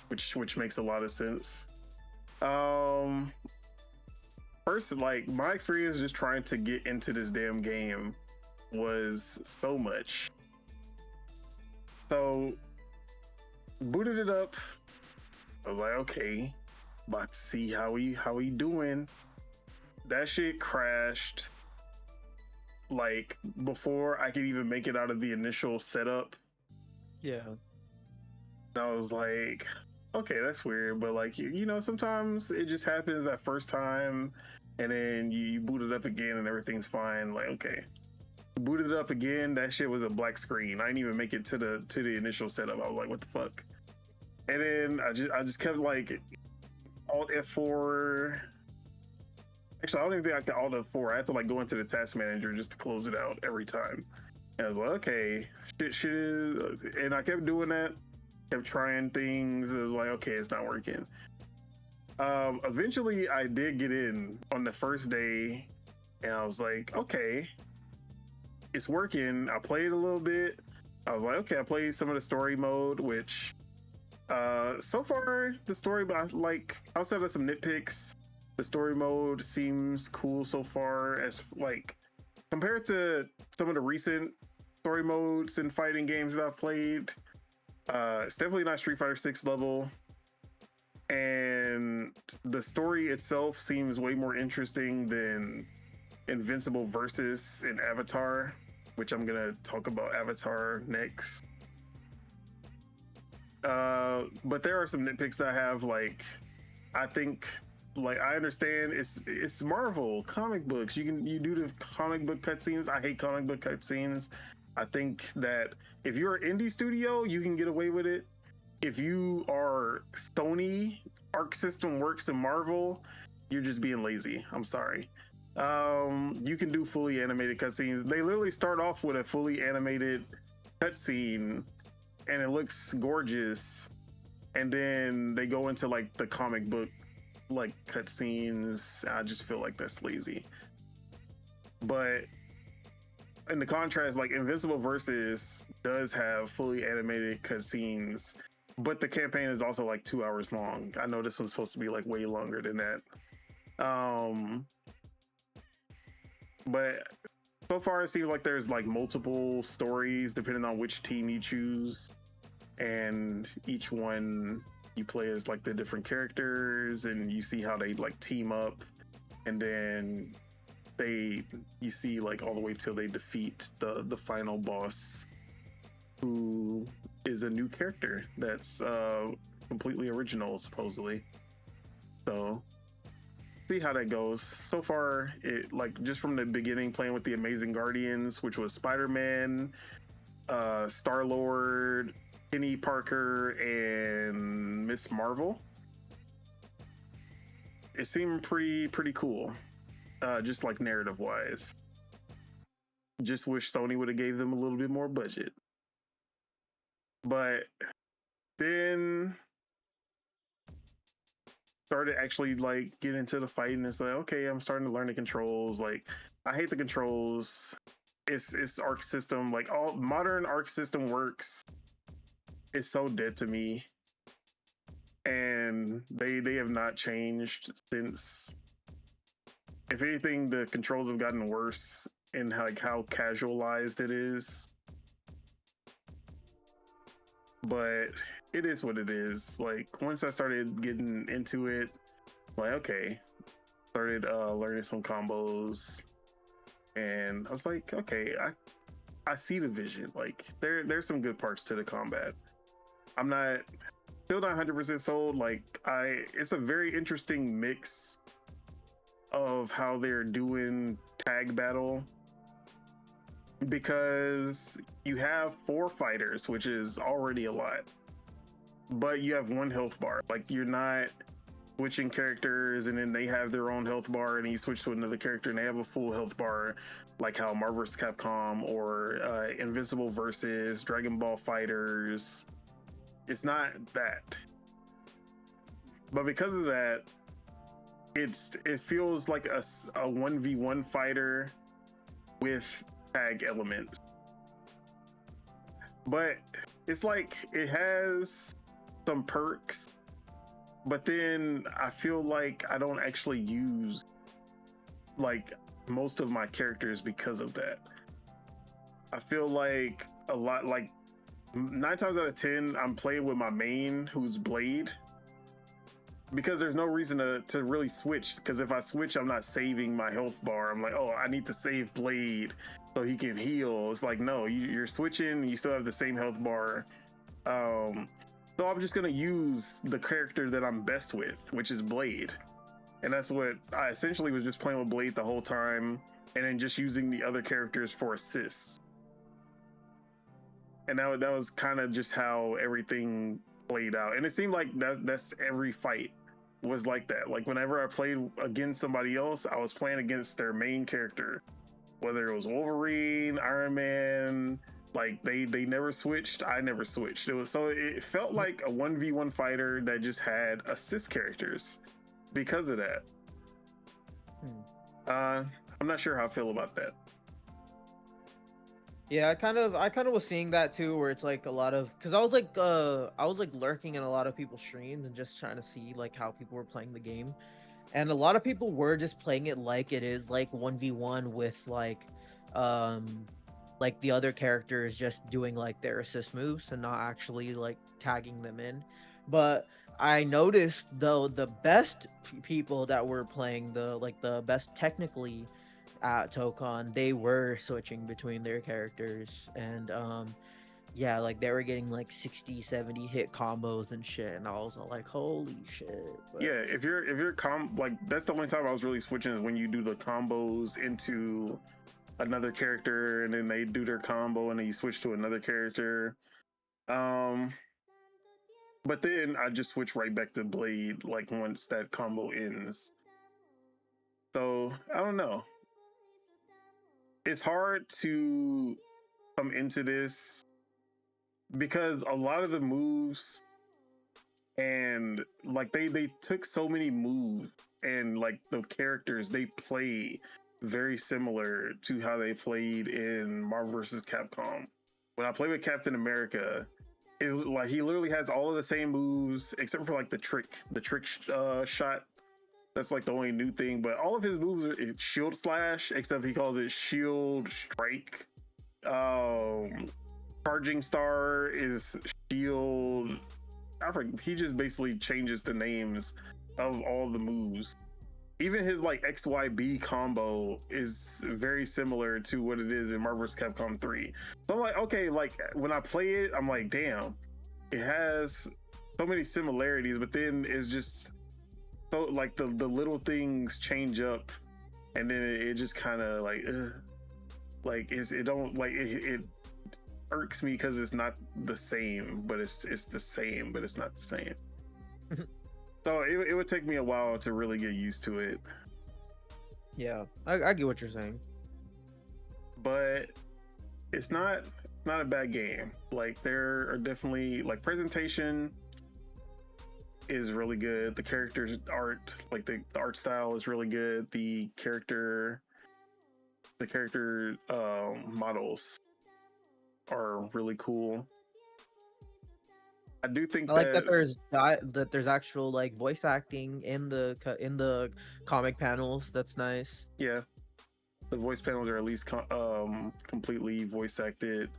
which makes a lot of sense. First, like my experience just trying to get into this damn game was so much. So booted it up. I was like, okay, about to see how he doing. That shit crashed like before I could even make it out of the initial setup. Yeah. And I was like, okay, that's weird, but like you know, sometimes it just happens that first time, and then you boot it up again and everything's fine. Like, okay. Booted it up again, that shit was a black screen. I didn't even make it to the initial setup. I was like, what the fuck? And then I just kept like Alt F4. Actually, I don't even think I could Alt F4. I had to like go into the task manager just to close it out every time. And I was like, okay, shit is, and I kept doing that, kept trying things. It was like, okay, it's not working. Eventually I did get in on the first day, and I was like, okay, it's working. I played a little bit. I was like, okay, I played some of the story mode, which so far the story, like outside of some nitpicks, the story mode seems cool so far, as like compared to some of the recent story modes and fighting games that I've played. It's definitely not Street Fighter 6 level, and the story itself seems way more interesting than Invincible Versus in Avatar, which I'm gonna talk about Avatar next. But there are some nitpicks that I have. Like, I think, like, I understand it's Marvel comic books. You do the comic book cutscenes. I hate comic book cutscenes. I think that if you're an indie studio, you can get away with it. If you are Sony, Arc System Works, and Marvel, you're just being lazy. I'm sorry. You can do fully animated cutscenes. They literally start off with a fully animated cutscene, and it looks gorgeous. and then they go into like the comic book like cutscenes. I just feel like that's lazy. But in the contrast, like Invincible Versus does have fully animated cutscenes, but the campaign is also like 2 hours long. I know this one's supposed to be like way longer than that. But so far it seems like there's like multiple stories depending on which team you choose, and each one you play as like the different characters, and you see how they like team up, and then you see like all the way till they defeat the final boss, who is a new character that's completely original supposedly. So see how that goes. So far, it like just from the beginning, playing with the Amazing Guardians, which was Spider-Man, Star-Lord, Penny Parker, and Miss Marvel. It seemed pretty cool. Just like narrative wise. Just wish Sony would have gave them a little bit more budget. But then started actually like get into the fight, and it's like, okay, I'm starting to learn the controls. Like, I hate the controls. It's Arc System. Like, all modern Arc System works is so dead to me. And they have not changed since. If anything, the controls have gotten worse in like how casualized it is. But it is what it is. Like, once I started getting into it, like, okay, started learning some combos, and I was like, okay, I see the vision. Like, there's some good parts to the combat. I'm still not 100% sold. Like, it's a very interesting mix of how they're doing tag battle, because you have 4 fighters, which is already a lot, but you have 1 health bar. Like, you're not switching characters and then they have their own health bar, and then you switch to another character and they have a full health bar, like how Marvel vs. Capcom or Invincible versus Dragon Ball Fighters. It's not that. But because of that, it feels like a 1v1 fighter with tag elements. But it's like it has some perks, but then I feel like I don't actually use like most of my characters because of that. I feel like a lot, like 9 times out of 10, I'm playing with my main, who's Blade, because there's no reason to really switch. Because if I switch, I'm not saving my health bar. I'm like, oh, I need to save Blade so he can heal. It's like, no, you're switching, you still have the same health bar. So I'm just gonna use the character that I'm best with, which is Blade. And that's what I essentially was, just playing with Blade the whole time, and then just using the other characters for assists. And that was kind of just how everything played out. And it seemed like that's every fight was like that. Like, whenever I played against somebody else, I was playing against their main character, whether it was Wolverine, Iron Man. Like, they never switched. I never switched. It felt like a 1v1 fighter that just had assist characters because of that. I'm not sure how I feel about that. Yeah, I kind of was seeing that too, where it's like a lot of, because I was like lurking in a lot of people's streams and just trying to see like how people were playing the game, and a lot of people were just playing it like it is like 1v1 with like the other characters just doing like their assist moves and not actually like tagging them in. But I noticed though the best people that were playing the best technically at Tokon, they were switching between their characters, and yeah, like they were getting like 60-70 hit combos and shit, and I was all like, holy shit. But yeah, if you're like, that's the only time I was really switching, is when you do the combos into another character and then they do their combo and then you switch to another character. But then I just switch right back to Blade like once that combo ends. So I don't know. It's hard to come into this because a lot of the moves and like they took so many moves, and like the characters they play very similar to how they played in Marvel vs. Capcom. When I play with Captain America, it like he literally has all of the same moves except for like the trick shot. That's like the only new thing, but all of his moves are shield slash, except he calls it shield strike. Charging star is shield. I forget, he just basically changes the names of all the moves. Even his like XYB combo is very similar to what it is in Marvel vs. Capcom 3. So I'm like, okay, like when I play it, I'm like, damn, it has so many similarities, but then it's just so like the little things change up, and then it just kind of like it irks me because it's not the same, but it's the same, but it's not the same. So it would take me a while to really get used to it. Yeah, I get what you're saying. But it's not a bad game. Like there are definitely like presentation is really good. The characters art, like the art style is really good. The character models are really cool. I do think I like that there's actual like voice acting in the comic panels. That's nice. Yeah, the voice panels are at least completely voice acted.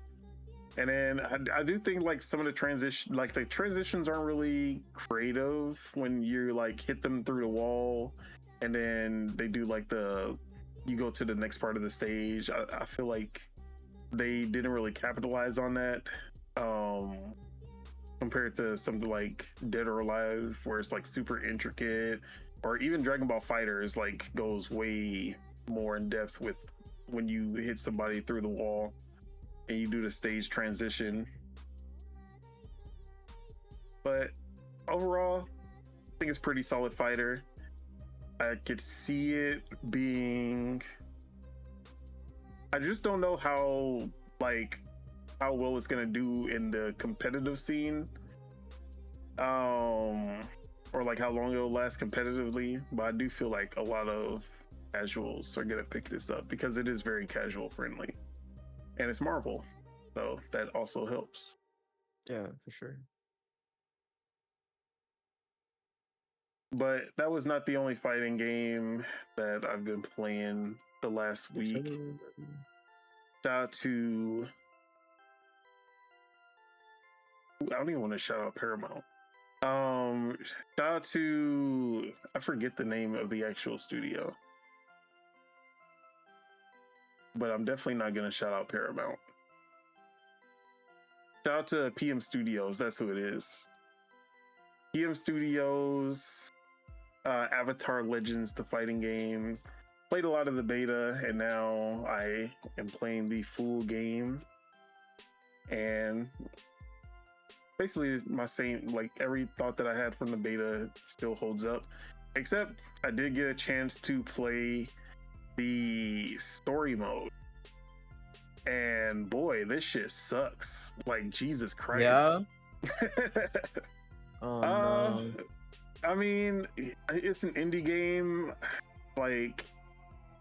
And then I do think like some of the transitions aren't really creative when you like hit them through the wall, and then they do like you go to the next part of the stage. I feel like they didn't really capitalize on that compared to something like Dead or Alive, where it's like super intricate, or even Dragon Ball FighterZ like goes way more in depth with when you hit somebody through the wall and you do the stage transition. But overall, I think it's pretty solid fighter. I could see it being, I just don't know how well it's gonna do in the competitive scene, or like how long it'll last competitively. But I do feel like a lot of casuals are gonna pick this up because it is very casual friendly. And it's Marvel, so that also helps. Yeah, for sure. But that was not the only fighting game that I've been playing the last week. Shout out to... I don't even want to shout out Paramount. Shout out to... I forget the name of the actual studio. But I'm definitely not going to shout out Paramount. Shout out to PM Studios. That's who it is. PM Studios, Avatar Legends, the fighting game. Played a lot of the beta, and now I am playing the full game. And basically, my same, like every thought that I had from the beta still holds up. Except I did get a chance to play the story mode, and boy, this shit sucks. Like Jesus Christ. Yeah. Oh no. I mean, it's an indie game. Like,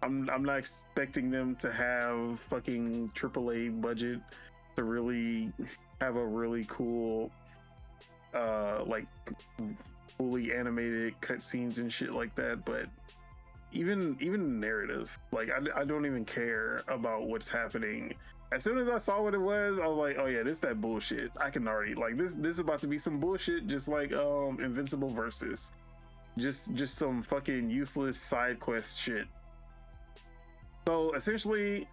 I'm not expecting them to have fucking AAA budget to really have a really cool, like fully animated cutscenes and shit like that. But even narrative, like I don't even care about what's happening. As soon as I saw what it was, I was like, oh yeah, this that bullshit. I can already, like, this is about to be some bullshit, just like Invincible Versus. Just some fucking useless side quest shit. So essentially,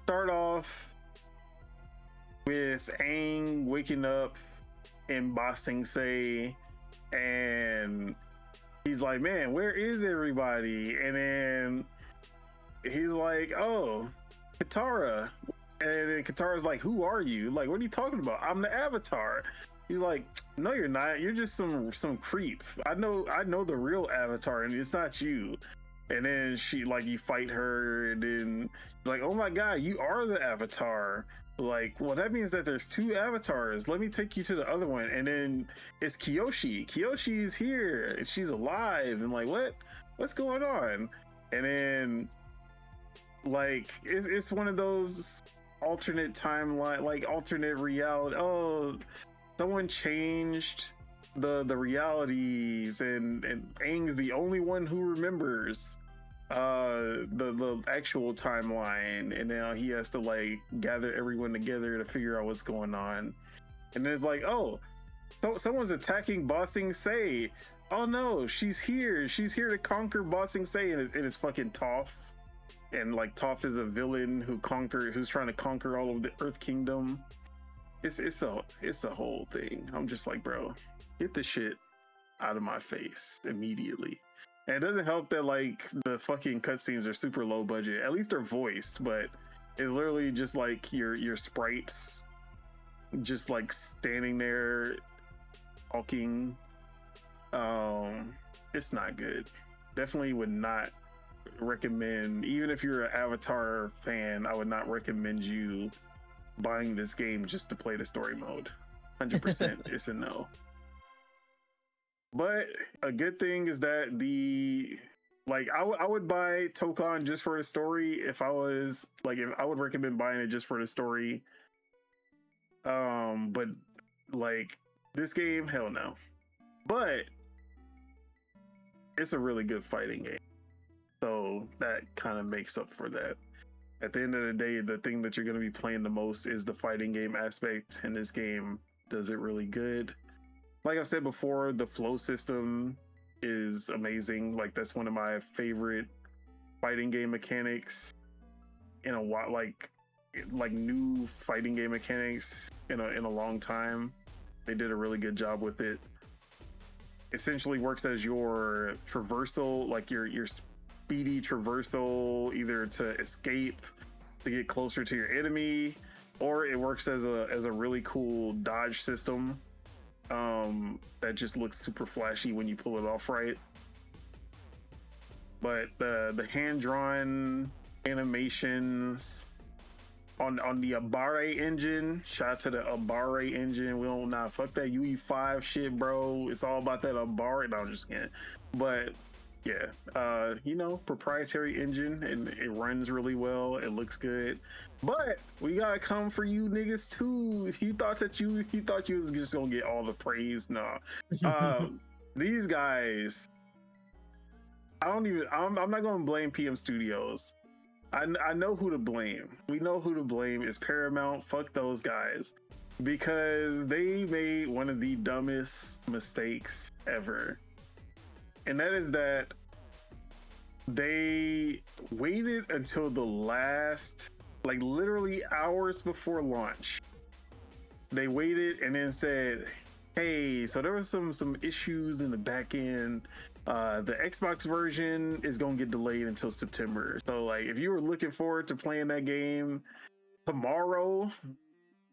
start off with Aang waking up in Ba Sing Se, and he's like, man, where is everybody? And then he's like, oh, Katara. And then Katara's like, who are you? Like, what are you talking about? I'm the Avatar. He's like, no, you're not. You're just some creep. I know the real Avatar, and it's not you. And then she like you fight her, and then like, oh my god, you are the Avatar. Like, well, that means that there's two avatars. Let me take you to the other one. And then it's Kiyoshi. Kiyoshi is here and she's alive. And like, what's going on? And then like it's one of those alternate timeline, like alternate reality. Oh, someone changed the realities, and Aang's the only one who remembers the actual timeline, and now he has to like gather everyone together to figure out what's going on. And then it's like, oh, so someone's attacking Ba Sing Se. Oh no, she's here to conquer Ba Sing Se, and it's fucking Toph. And like Toph is a villain who's trying to conquer all of the Earth Kingdom. It's a whole thing. I'm just like, bro, get the shit out of my face immediately. And it doesn't help that like the fucking cutscenes are super low budget. At least they're voiced, but it's literally just like your sprites just like standing there talking. It's not good. Definitely would not recommend, even if you're an Avatar fan, I would not recommend you buying this game just to play the story mode. 100% it's a no. But a good thing is that I would buy Tokon just for the story. If I would recommend buying it just for the story. But like this game, hell no. But it's a really good fighting game, so that kind of makes up for that. At the end of the day, the thing that you're going to be playing the most is the fighting game aspect, and this game does it really good. Like I've said before, the flow system is amazing. Like that's one of my favorite fighting game mechanics in a while, like new fighting game mechanics in a long time. They did a really good job with it. Essentially works as your traversal, like your speedy traversal, either to escape, to get closer to your enemy, or it works as a really cool dodge system that just looks super flashy when you pull it off right. But the hand-drawn animations on the Abare engine, shout out to the Abare engine. We don't fuck that UE5 shit, bro. It's all about that Abare. No, I'm just kidding. But yeah, proprietary engine, and it runs really well. It looks good. But we gotta come for you niggas too. You thought you was just gonna get all the praise. No. These guys, I'm not gonna blame PM Studios. I know who to blame. We know who to blame. Is Paramount. Fuck those guys, because they made one of the dumbest mistakes ever. And that is that they waited until the last, like literally hours before launch. They waited and then said, hey, so there was some issues in the back end. The Xbox version is going to get delayed until September. So like if you were looking forward to playing that game tomorrow,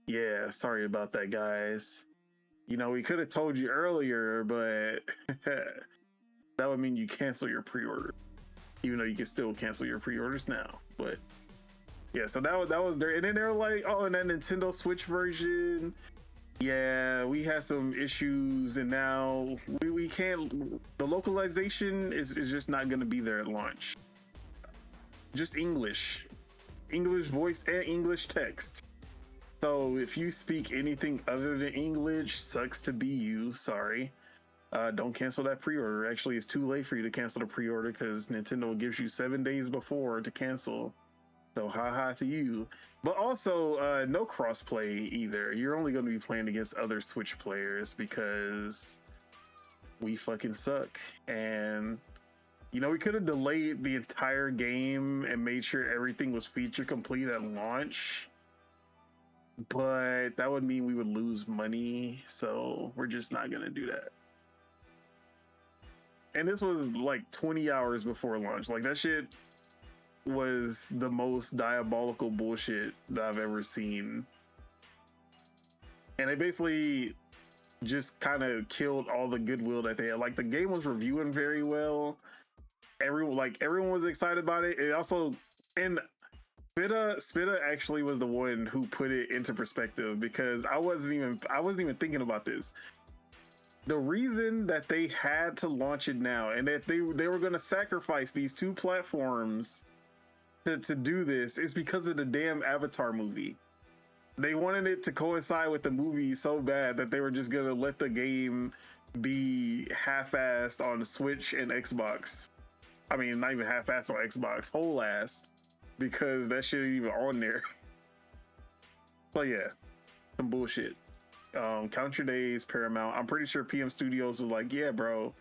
yeah, sorry about that, guys. We could have told you earlier, but that would mean you cancel your pre-order, even though you can still cancel your pre-orders now. But yeah, so that was there. And then they're like, oh, and that Nintendo Switch version, yeah, we had some issues, and now we can't, the localization is just not going to be there at launch. Just English voice and English text. So if you speak anything other than English, sucks to be you. Sorry. Don't cancel that pre-order. Actually, it's too late for you to cancel the pre-order because Nintendo gives you 7 days before to cancel. So haha to you. But also no crossplay either. You're only going to be playing against other Switch players because we fucking suck. And we could have delayed the entire game and made sure everything was feature complete at launch, but that would mean we would lose money, so we're just not gonna do that. And this was like 20 hours before launch. Like that shit was the most diabolical bullshit that I've ever seen. And they basically just kind of killed all the goodwill that they had. Like the game was reviewing very well, everyone was excited about it. It also, and Spitta actually was the one who put it into perspective, because I wasn't even thinking about this. The reason that they had to launch it now, and that they were going to sacrifice these two platforms to do this, is because of the damn Avatar movie. They wanted it to coincide with the movie so bad that they were just going to let the game be half-assed on the Switch and Xbox. I mean, not even half-assed on Xbox, whole-assed, because that shit ain't even on there. So yeah, some bullshit. Count your days, Paramount. I'm pretty sure PM Studios was like, yeah, bro,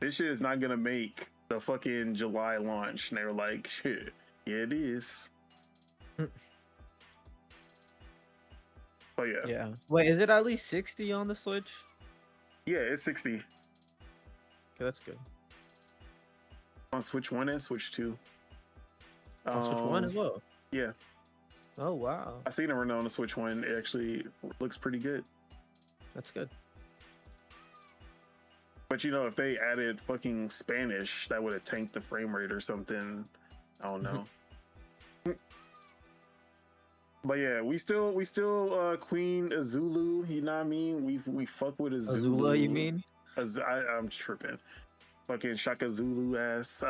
this shit is not gonna make the fucking July launch. And they were like, shit, yeah, it is. So yeah. Yeah. Wait, is it at least 60 on the Switch? Yeah, it's 60. Okay, that's good. On Switch 1 and Switch 2. On Switch 1 as well? Yeah. Oh, wow. I seen it run on the Switch 1. It actually looks pretty good. That's good. But if they added fucking Spanish, that would have tanked the frame rate or something. I don't know. But yeah, we still Queen Azulu. You know what I mean? We fuck with Azulu. Azula, you mean? I'm tripping. Fucking Shaka Zulu ass.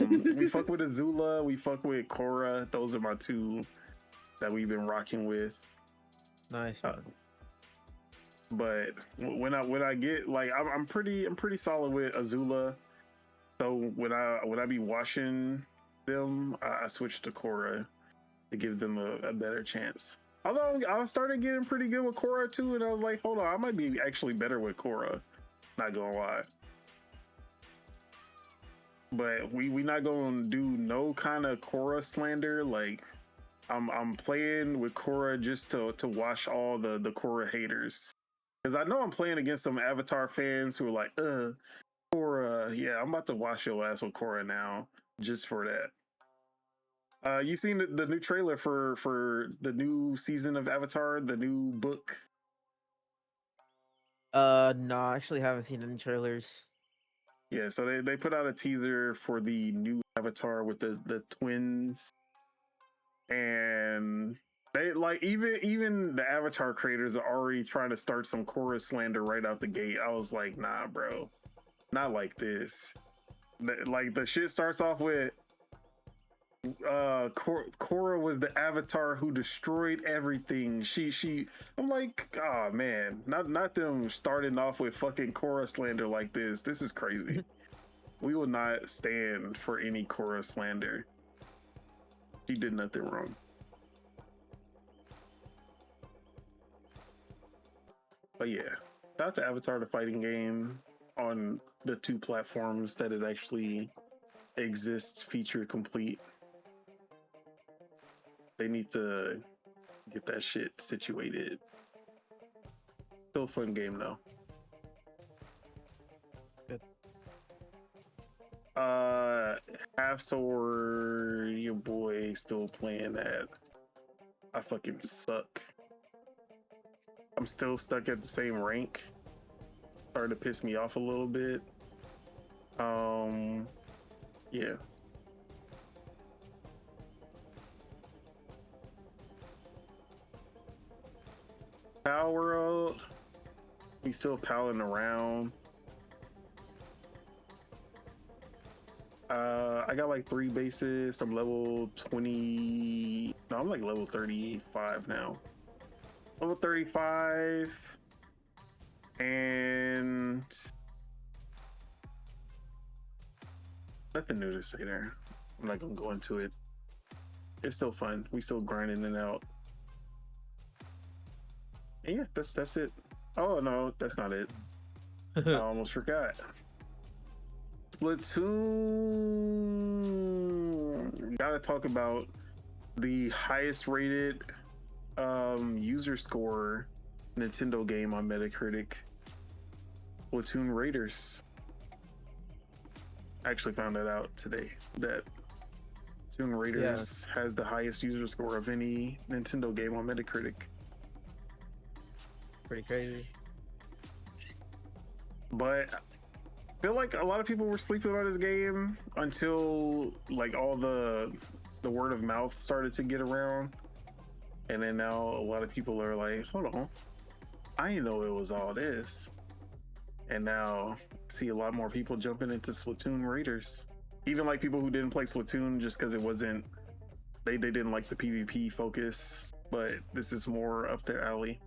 We fuck with Azula. We fuck with Korra. Those are my two that we've been rocking with. Nice. But when I get I'm pretty solid with Azula. So when I be watching them, I switch to Korra to give them a better chance. Although I started getting pretty good with Korra too, and I was like, hold on, I might be actually better with Korra. Not gonna lie. But we not gonna do no kind of Korra slander. Like I'm playing with Korra just to wash all the Korra haters. Because I know I'm playing against some Avatar fans who are like, Korra, yeah, I'm about to wash your ass with Korra now, just for that. You seen the new trailer for the new season of Avatar, the new book? No, I actually haven't seen any trailers. Yeah, so they put out a teaser for the new Avatar with the twins, and they even the Avatar creators are already trying to start some Korra slander right out the gate. I was like, nah, bro, not like this. The shit starts off with Korra was the Avatar who destroyed everything. I'm like, oh man, not them starting off with fucking Korra slander like this. This is crazy. We will not stand for any Korra slander. She did nothing wrong. But yeah, shout out to Avatar the fighting game on the two platforms that it actually exists, feature complete. They need to get that shit situated. Still a fun game though. Good. Half Sword, your boy still playing that. I fucking suck. I'm still stuck at the same rank. Starting to piss me off a little bit. Yeah. Pal World, we still palling around. I got like 3 bases. I'm level 20. No, I'm like level 35 now. Level 35. And nothing new to say there. I'm not gonna go into it. It's still fun. We still grinding it out. And yeah, that's it. Oh no, that's not it. I almost forgot. Splatoon. Gotta talk about the highest rated user score Nintendo game on Metacritic. Splatoon Raiders. I actually found that out today, that Splatoon Raiders has the highest user score of any Nintendo game on Metacritic. Pretty crazy. But feel like a lot of people were sleeping on this game until like all the word of mouth started to get around, and then now a lot of people are like, hold on, I didn't know it was all this. And now I see a lot more people jumping into Splatoon Raiders, even like people who didn't play Splatoon just because it wasn't, they didn't like the PvP focus, but this is more up their alley.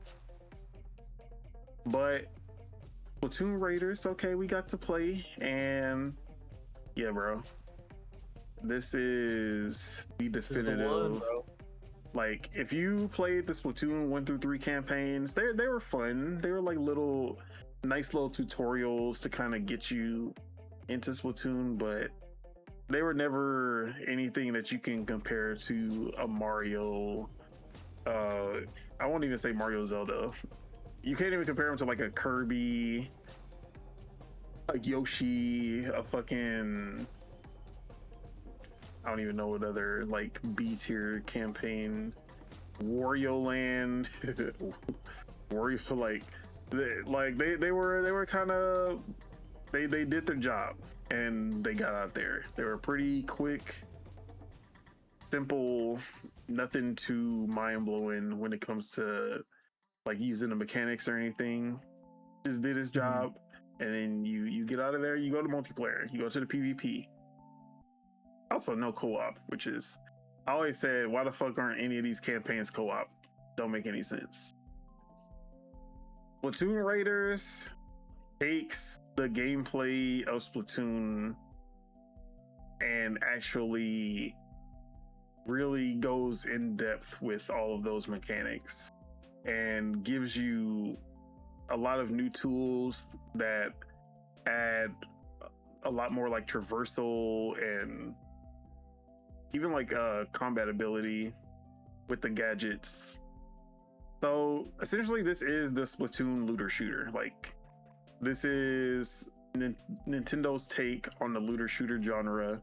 But Splatoon Raiders, okay, we got to play, and yeah, bro, this is the definitive. Like, if you played the Splatoon 1 through 3 campaigns, they were fun. They were like nice little tutorials to kind of get you into Splatoon, but they were never anything that you can compare to a Mario. I won't even say Mario Zelda. You can't even compare them to like a Kirby, a Yoshi, a fucking, I don't even know what other like B tier campaign, Wario Land, Wario, they were kind of, they did their job and they got out there. They were pretty quick, simple, nothing too mind blowing when it comes to like using the mechanics or anything. Just did his job, and then you get out of there. You go to multiplayer. You go to the PvP. Also, no co-op, which is, I always said, why the fuck aren't any of these campaigns co-op? Don't make any sense. Splatoon Raiders takes the gameplay of Splatoon and actually really goes in depth with all of those mechanics and gives you a lot of new tools that add a lot more like traversal and even like combat ability with the gadgets. So essentially this is the Splatoon looter shooter. Like, this is Nintendo's take on the looter shooter genre,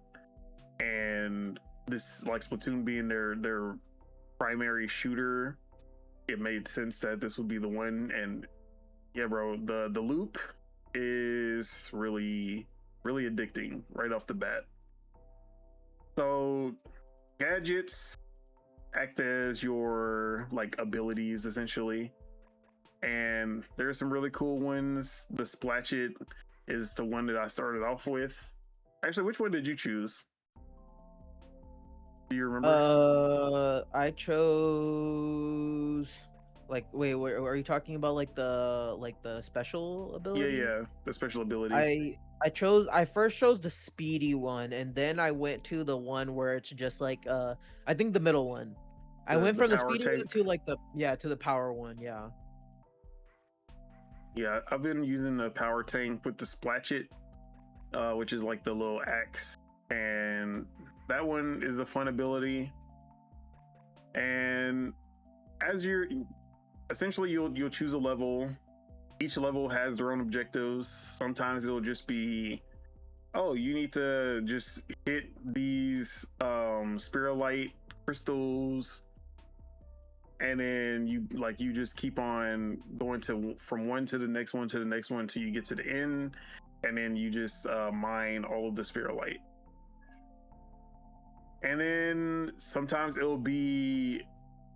and this, like, Splatoon being their primary shooter, it made sense that this would be the one. And yeah, bro, the loop is really addicting right off the bat. So gadgets act as your like abilities essentially, and there's some really cool ones. The Splatchet is the one that I started off with. Actually, which one did you choose? Do you remember? I chose like, wait, are you talking about like the special ability? Yeah, the special ability. I first chose the speedy one, and then I went to the one where it's just like I think the middle one. I went from the speedy one to like to the power one. Yeah, I've been using the power tank with the Splatchet, which is like the little axe, and that one is a fun ability. And as you're essentially, you'll choose a level. Each level has their own objectives. Sometimes it'll just be, oh, you need to just hit these spiralite crystals, and then you just keep on going from one to the next one to the next one until you get to the end, and then you just mine all of the spiralite. And then sometimes it'll be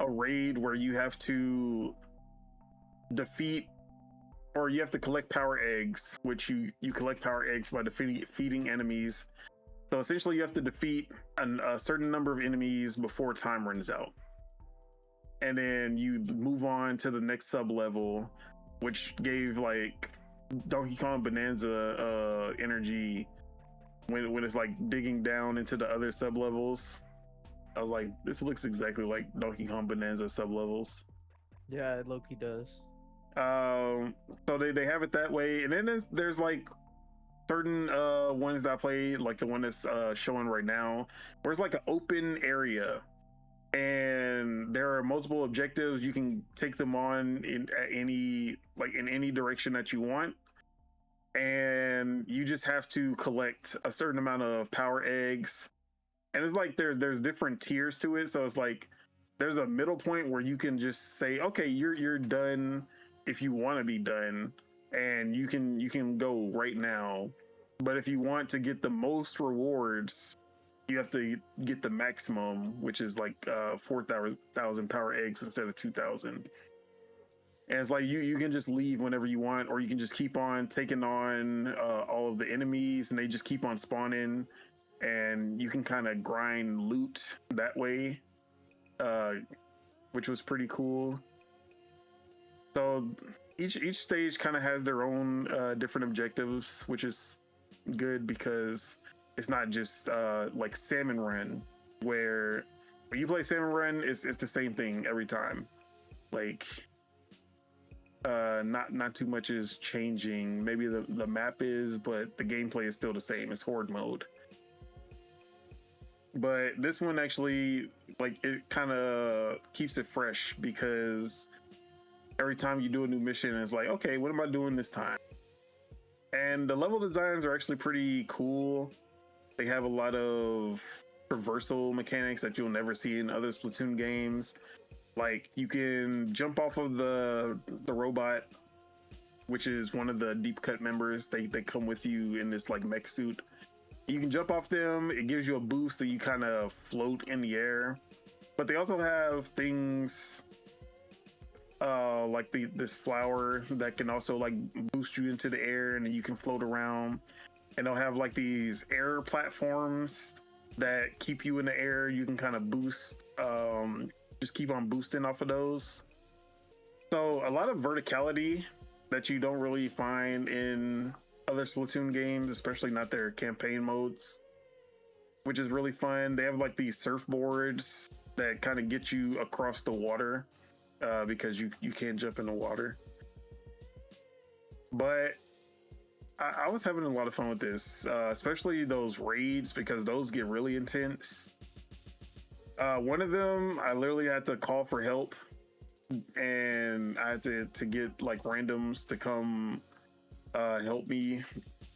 a raid where you have to defeat, or you have to collect power eggs, which you collect power eggs by defeating enemies. So essentially you have to defeat a certain number of enemies before time runs out. And then you move on to the next sub level, which gave like Donkey Kong Bonanza energy when it's like digging down into the other sub levels. I was like, this looks exactly like Donkey Kong Bonanza sub levels. Yeah, it low-key does. So they have it that way, and then there's like certain ones that I played, like the one that's showing right now, where it's like an open area, and there are multiple objectives. You can take them on in any direction that you want, and you just have to collect a certain amount of power eggs. And it's like there's different tiers to it, so it's like there's a middle point where you can just say, okay, you're done if you want to be done, and you can go right now. But if you want to get the most rewards, you have to get the maximum, which is like 4,000 power eggs instead of 2,000. And it's like you can just leave whenever you want, or you can just keep on taking on all of the enemies, and they just keep on spawning, and you can kind of grind loot that way, which was pretty cool. So each stage kind of has their own different objectives, which is good because it's not just like Salmon Run, where when you play Salmon Run, it's the same thing every time. Like not too much is changing. Maybe the map is, but the gameplay is still the same. It's horde mode. But this one actually, like, it kind of keeps it fresh because every time you do a new mission, it's like, okay, what am I doing this time? And the level designs are actually pretty cool. They have a lot of traversal mechanics that you'll never see in other Splatoon games. Like, you can jump off of the robot, which is one of the deep cut members. They come with you in this like mech suit. You can jump off them. It gives you a boost that you kind of float in the air. But they also have things like this flower that can also like boost you into the air, and then you can float around. And they'll have like these air platforms that keep you in the air. You can kind of boost, just keep on boosting off of those. So a lot of verticality that you don't really find in other Splatoon games, especially not their campaign modes, which is really fun. They have like these surfboards that kind of get you across the water because you can't jump in the water. But I was having a lot of fun with this, especially those raids, because those get really intense. One of them, I literally had to call for help, and I had to get like randoms to come help me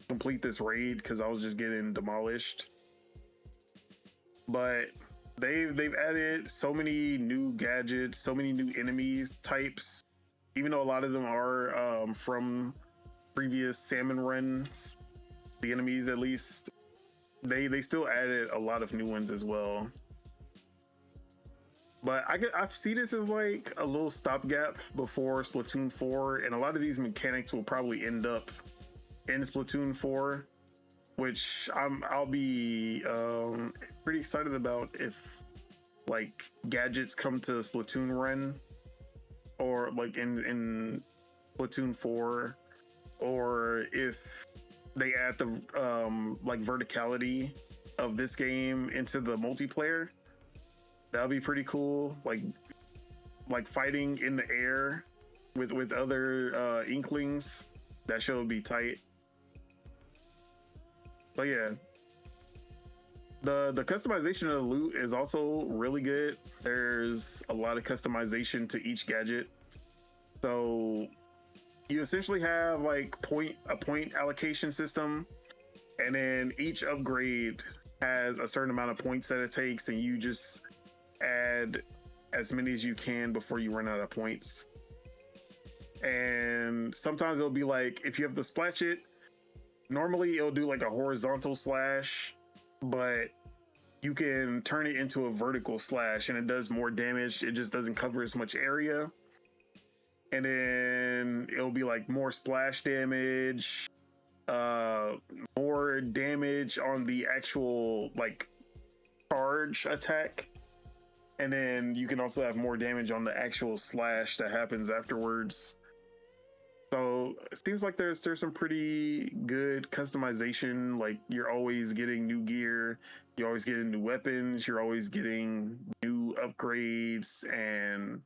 complete this raid because I was just getting demolished. But they've added so many new gadgets, so many new enemies types, even though a lot of them are from previous Salmon runs. The enemies, at least, they still added a lot of new ones as well. But I see this as like a little stopgap before Splatoon 4, and a lot of these mechanics will probably end up in Splatoon 4, which I'll be pretty excited about if like gadgets come to Splatoon Run, or like in Splatoon 4, or if they add the like verticality of this game into the multiplayer. That'll be pretty cool. Like fighting in the air with other Inklings. That show would be tight. But yeah, the customization of the loot is also really good. There's a lot of customization to each gadget. So you essentially have like a point allocation system, and then each upgrade has a certain amount of points that it takes, and you just add as many as you can before you run out of points. And sometimes it'll be like, if you have the splash it, normally it'll do like a horizontal slash, but you can turn it into a vertical slash and it does more damage. It just doesn't cover as much area. And then it'll be like more splash damage, more damage on the actual like charge attack. And then you can also have more damage on the actual slash that happens afterwards. So it seems like there's some pretty good customization. Like, you're always getting new gear, you're always getting new weapons, you're always getting new upgrades and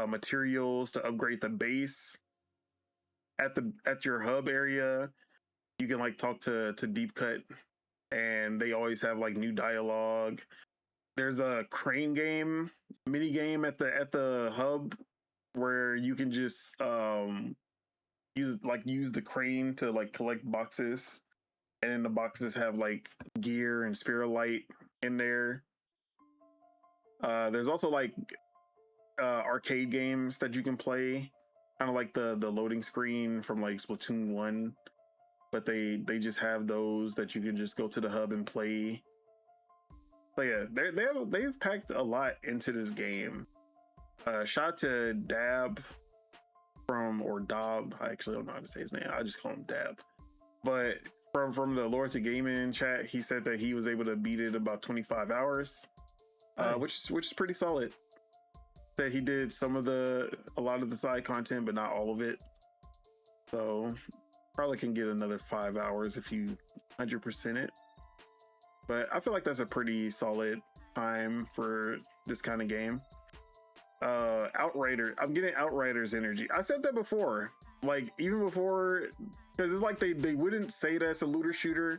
materials to upgrade the base. At your hub area, you can like talk to Deep Cut, and they always have like new dialogue. There's a crane game mini game at the hub where you can just use the crane to like collect boxes, and then the boxes have like gear and Spirulite in there. There's also like arcade games that you can play, kind of like the loading screen from like Splatoon 1. but they just have those that you can just go to the hub and play. So yeah, they've packed a lot into this game. Shout out to Dab or Dob. I actually don't know how to say his name. I just call him Dab. But from the Lord to Gaming chat, he said that he was able to beat it about 25 hours, which is pretty solid. That he did a lot of the side content, but not all of it. So probably can get another 5 hours if you 100% it. But I feel like that's a pretty solid time for this kind of game. Outrider, I'm getting Outriders energy. I said that before, like even before, because it's like they wouldn't say that's a looter shooter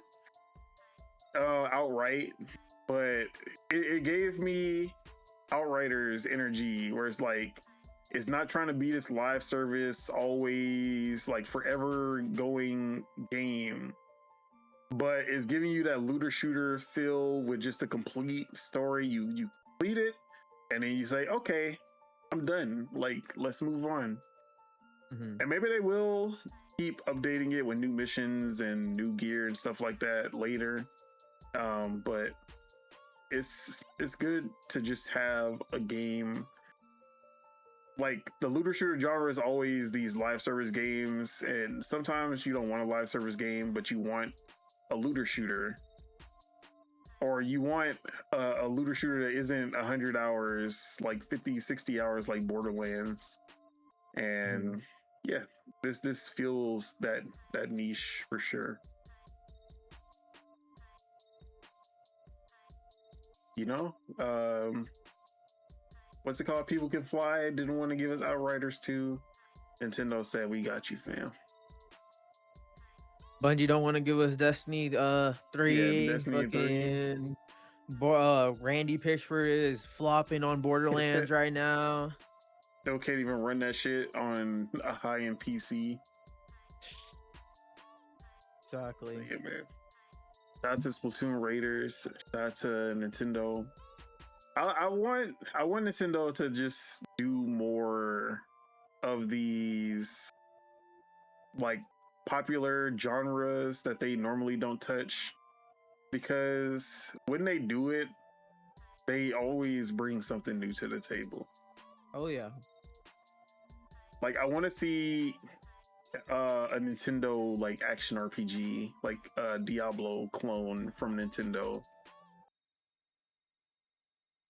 outright, but it gave me Outriders energy, where it's like it's not trying to be this live service, always like forever going game, but it's giving you that looter shooter feel with just a complete story. You complete it, and then you say, okay, I'm done. Like, let's move on. Mm-hmm. And maybe they will keep updating it with new missions and new gear and stuff like that later. But it's good to just have a game. Like, the looter shooter genre is always these live service games, and sometimes you don't want a live service game, but you want a looter shooter, or you want a looter shooter that isn't 100 hours, like 50, 60 hours like Borderlands. And yeah, this feels that niche for sure. You know, what's it called? People Can Fly didn't want to give us Outriders 2. Nintendo said, we got you, fam. Bungie don't want to give us Destiny 3. Yeah, Destiny 3. Randy Pitchford is flopping on Borderlands right now. Still can't even run that shit on a high-end PC. Exactly. Yeah, man. Shout out to Splatoon Raiders. Shout out to Nintendo. I want Nintendo to just do more of these like popular genres that they normally don't touch, because when they do it, they always bring something new to the table. Oh yeah. Like, I want to see a Nintendo like action RPG, like a Diablo clone from Nintendo.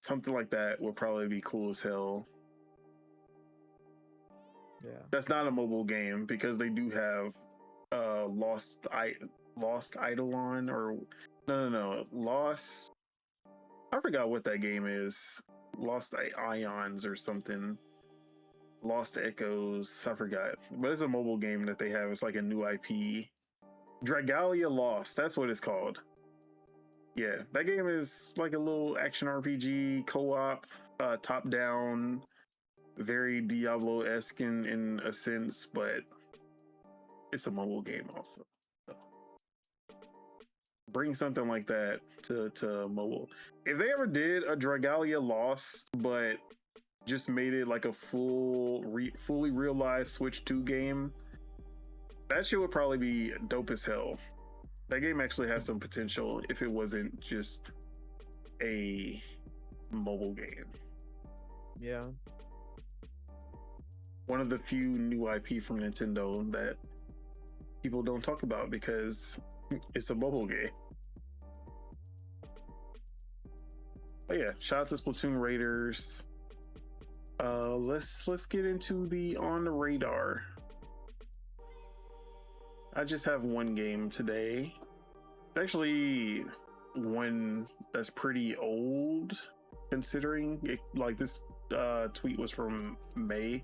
Something like that would probably be cool as hell. Yeah. That's not a mobile game, because they do have Lost Eidolon, or no, Lost. I forgot what that game is. Lost Ions or something. Lost Echoes. I forgot, but it's a mobile game that they have. It's like a new IP. Dragalia Lost. That's what it's called. Yeah, that game is like a little action RPG co-op, top down, very Diablo-esque in a sense, but it's a mobile game also. So bring something like that to mobile. If they ever did a Dragalia Lost, but just made it like a fully realized Switch 2 game, that shit would probably be dope as hell. That game actually has some potential if it wasn't just a mobile game. Yeah. One of the few new IP from Nintendo that people don't talk about because it's a mobile game. But yeah, shout out to Splatoon Raiders. Let's get into the on the radar. I just have one game today. It's actually one that's pretty old, considering it, like this tweet was from May.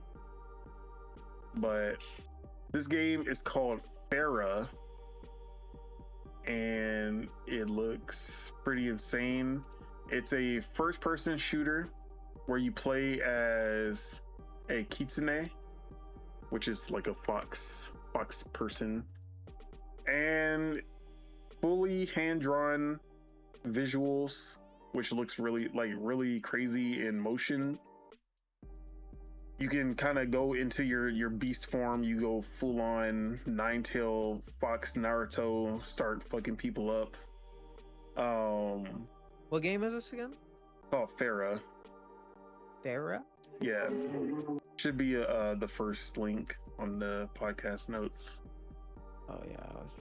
But this game is called Farah, and it looks pretty insane. It's a first-person shooter where you play as a kitsune, which is like a fox person, and fully hand-drawn visuals, which looks really crazy in motion. you can kind of go into your beast form. You go full on nine-tail fox Naruto, start fucking people up. What game is this again? Called Farah. Farah? Yeah, should be the first link on the podcast notes. Oh yeah,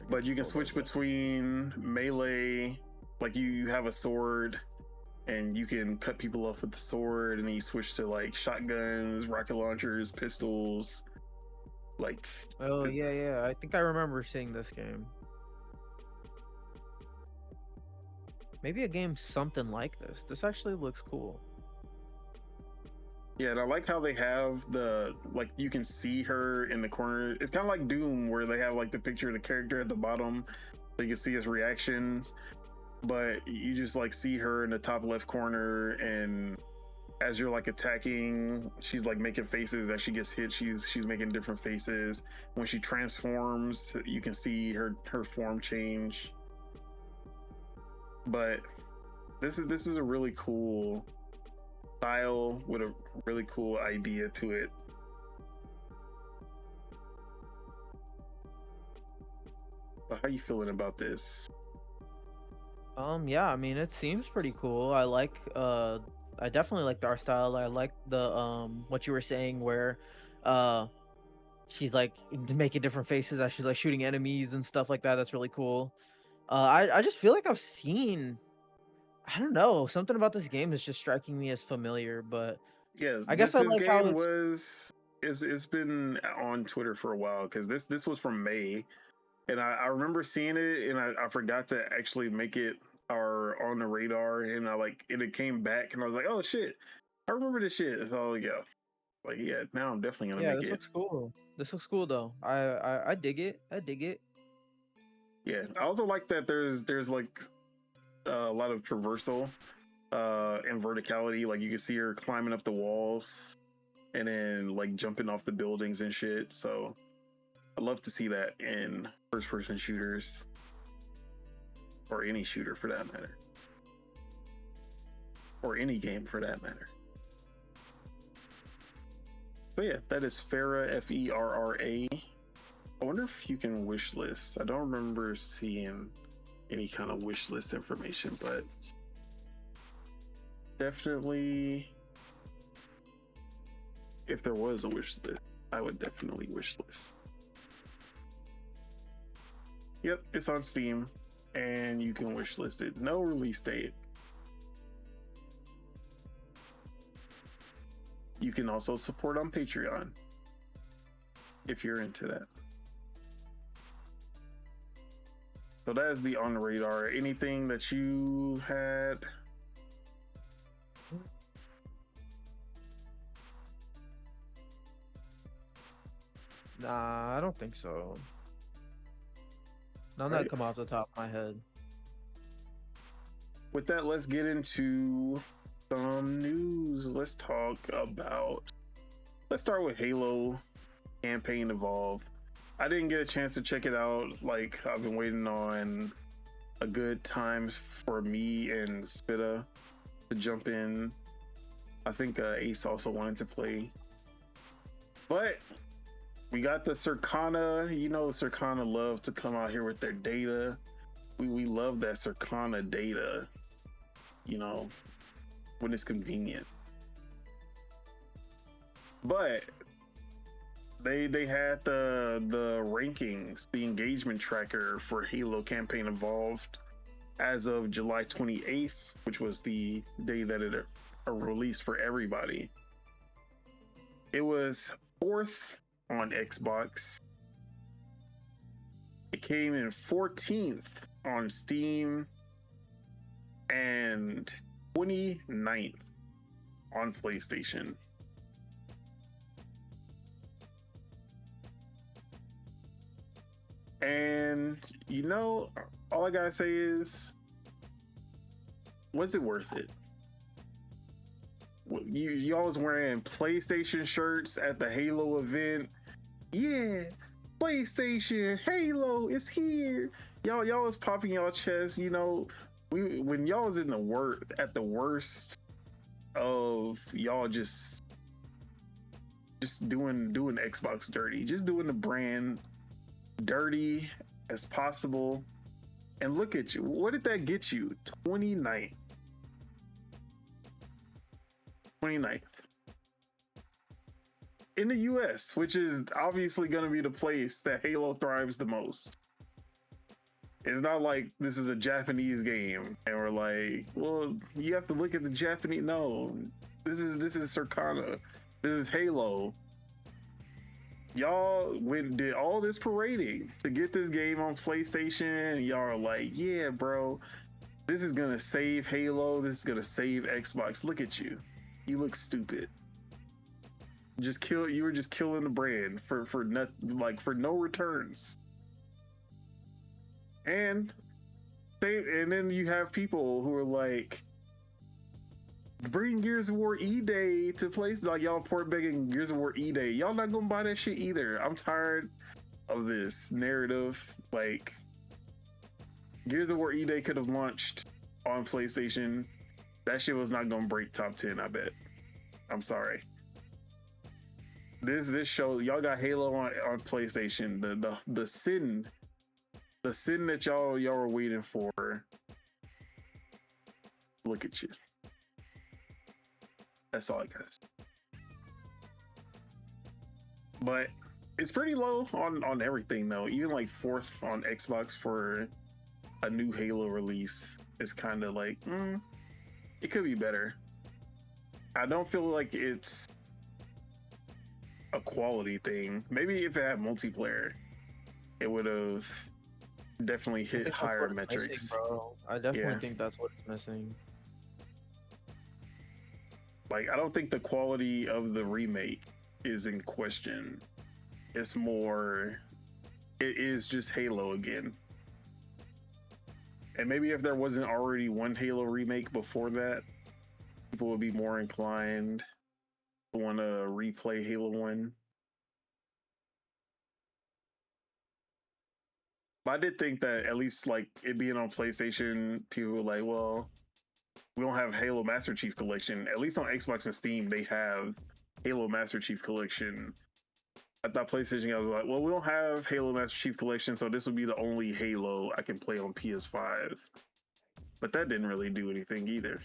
but you can switch between melee, like you have a sword and you can cut people off with the sword, and then you switch to like shotguns, rocket launchers, pistols. Like, oh yeah, I think I remember seeing this game. Maybe a game something like this. This actually looks cool. Yeah, and I like how they have the, like, you can see her in the corner. It's kind of like Doom, where they have like the picture of the character at the bottom, so you can see his reactions. But you just like see her in the top left corner, and as you're like attacking, she's like making faces. As she gets hit, she's making different faces. When she transforms, you can see her form change. But this is a really cool style with a really cool idea to it. But how you feeling about this? Yeah, I mean it seems pretty cool. I definitely like the art style. I like the what you were saying where she's like making different faces as she's like shooting enemies and stuff like that. That's really cool. I just feel like I've seen, I don't know, something about this game is just striking me as familiar, but Yes, I guess I this like how game it's been on Twitter for a while, because this was from May, and I remember seeing it, and I forgot to actually make it on the radar, and it came back, and I was like, oh shit, I remember this shit. So yeah, like yeah, now I'm definitely gonna make it. This looks cool. This looks cool though. I dig it. I dig it. Yeah, I also like that there's like a lot of traversal and verticality. Like you can see her climbing up the walls and then like jumping off the buildings and shit. So I love to see that in first person shooters, or any shooter for that matter, or any game for that matter. So yeah, that is Farah, Ferra. I wonder if you can wish list. I don't remember seeing any kind of wish list information, but definitely if there was a wish list, I would definitely wish list. Yep, it's on Steam and you can wish list it. No release date. You can also support on Patreon if you're into that. So that is the on the radar. Anything that you had? Nah, I don't think so. None Right. that come off the top of my head. With that, let's get into some news. Let's start with Halo Campaign Evolved. I didn't get a chance to check it out. Like, I've been waiting on a good time for me and Spitta to jump in. I think Ace also wanted to play. But we got the Circana. You know, Circana love to come out here with their data. We love that Circana data, you know, when it's convenient. But they had the rankings, the engagement tracker for Halo Campaign Evolved as of July 28th, which was the day that it released for everybody. It was 4th on Xbox. It came in 14th on Steam and 29th on PlayStation. And you know, all I gotta say is, was it worth it? Y'all was wearing PlayStation shirts at the Halo event. Yeah, PlayStation, Halo is here. Y'all was popping y'all chest. You know, when y'all was at the worst of y'all just just doing Xbox dirty, just doing the brand dirty as possible. And look at you. What did that get you? 29th. 29th. In the US, which is obviously going to be the place that Halo thrives the most. It's not like this is a Japanese game and we're like, well, you have to look at the Japanese. No, this is Circana. This is Halo. Y'all did all this parading to get this game on PlayStation. Y'all are like, yeah, bro, this is gonna save Halo. This is gonna save Xbox. Look at you. You look stupid. You were just killing the brand for no returns. And then you have people who are like, bring Gears of War E-Day to place, like y'all port begging Gears of War E-Day. Y'all not gonna buy that shit either. I'm tired of this narrative. Like, Gears of War E-Day could have launched on PlayStation. That shit was not gonna break top 10, I bet. I'm sorry. This show, y'all got Halo on PlayStation. The sin that y'all were waiting for. Look at you. That's all I got. But it's pretty low on everything though. Even like 4th on Xbox for a new Halo release is kind of like, it could be better. I don't feel like it's a quality thing. Maybe if it had multiplayer, it would have definitely hit higher metrics. Missing, bro. I definitely think that's what's missing. Like, I don't think the quality of the remake is in question. It's more, it is just Halo again. And maybe if there wasn't already one Halo remake before that, people would be more inclined to want to replay Halo 1. But I did think that at least like it being on PlayStation, people were like, well, we don't have Halo Master Chief Collection. At least on Xbox and Steam, they have Halo Master Chief Collection. I thought PlayStation guys were like, well, we don't have Halo Master Chief Collection, so this will be the only Halo I can play on PS5. But that didn't really do anything either.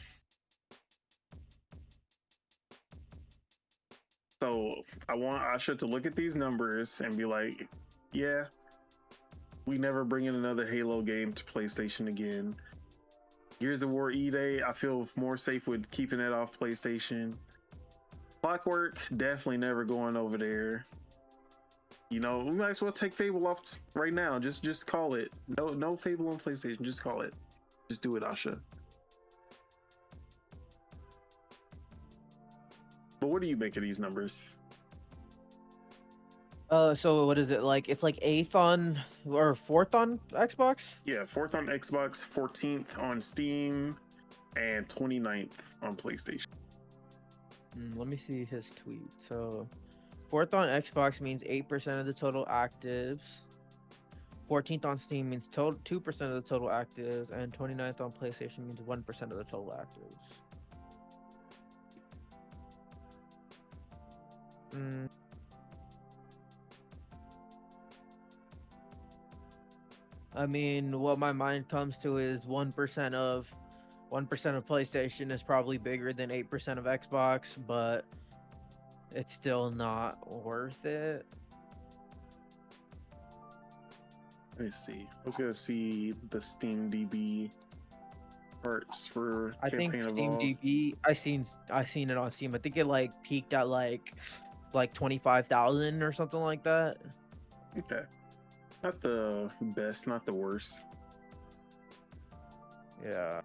So I want Asha to look at these numbers and be like, yeah, we never bring in another Halo game to PlayStation again. Gears of War E-Day, I feel more safe with keeping it off PlayStation. Clockwork, definitely never going over there. You know, we might as well take Fable off right now. Just call it. No Fable on PlayStation. Just call it. Just do it, Asha. But what do you make of these numbers? So what is it like? It's like 8th on or 4th on Xbox? Yeah, 4th on Xbox, 14th on Steam, and 29th on PlayStation. Let me see his tweet. So 4th on Xbox means 8% of the total actives. 14th on Steam means 2% of the total actives, and 29th on PlayStation means 1% of the total actives. I mean, what my mind comes to is 1% of PlayStation is probably bigger than 8% of Xbox, but it's still not worth it. Let me see. I was gonna see the Steam DB parts for I think Campaign Steam Evolve. DB. I seen it on Steam. I think it like peaked at like 25,000 or something like that. Okay. Not the best, not the worst. Yeah.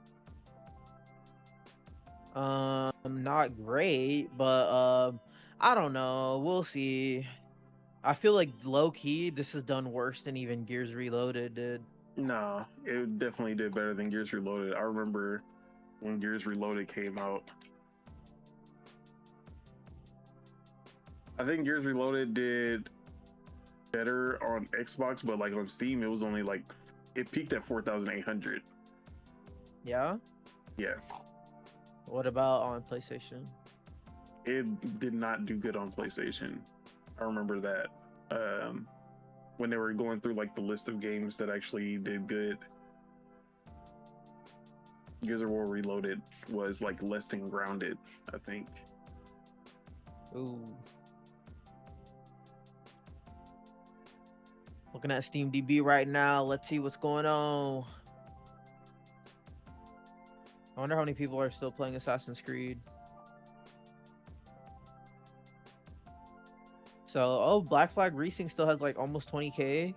Not great, but I don't know. We'll see. I feel like low key, this is done worse than even Gears Reloaded did. No, it definitely did better than Gears Reloaded. I remember when Gears Reloaded came out. I think Gears Reloaded did better on Xbox, but like on Steam, it was only like, it peaked at 4,800. Yeah? Yeah. What about on PlayStation? it did not do good on PlayStation. I remember that. When they were going through like the list of games that actually did good, Gears of War Reloaded was like less than Grounded, I think. Ooh. Looking at Steam DB right now. Let's see what's going on. I wonder how many people are still playing Assassin's Creed. So, Black Flag Racing still has like almost 20K.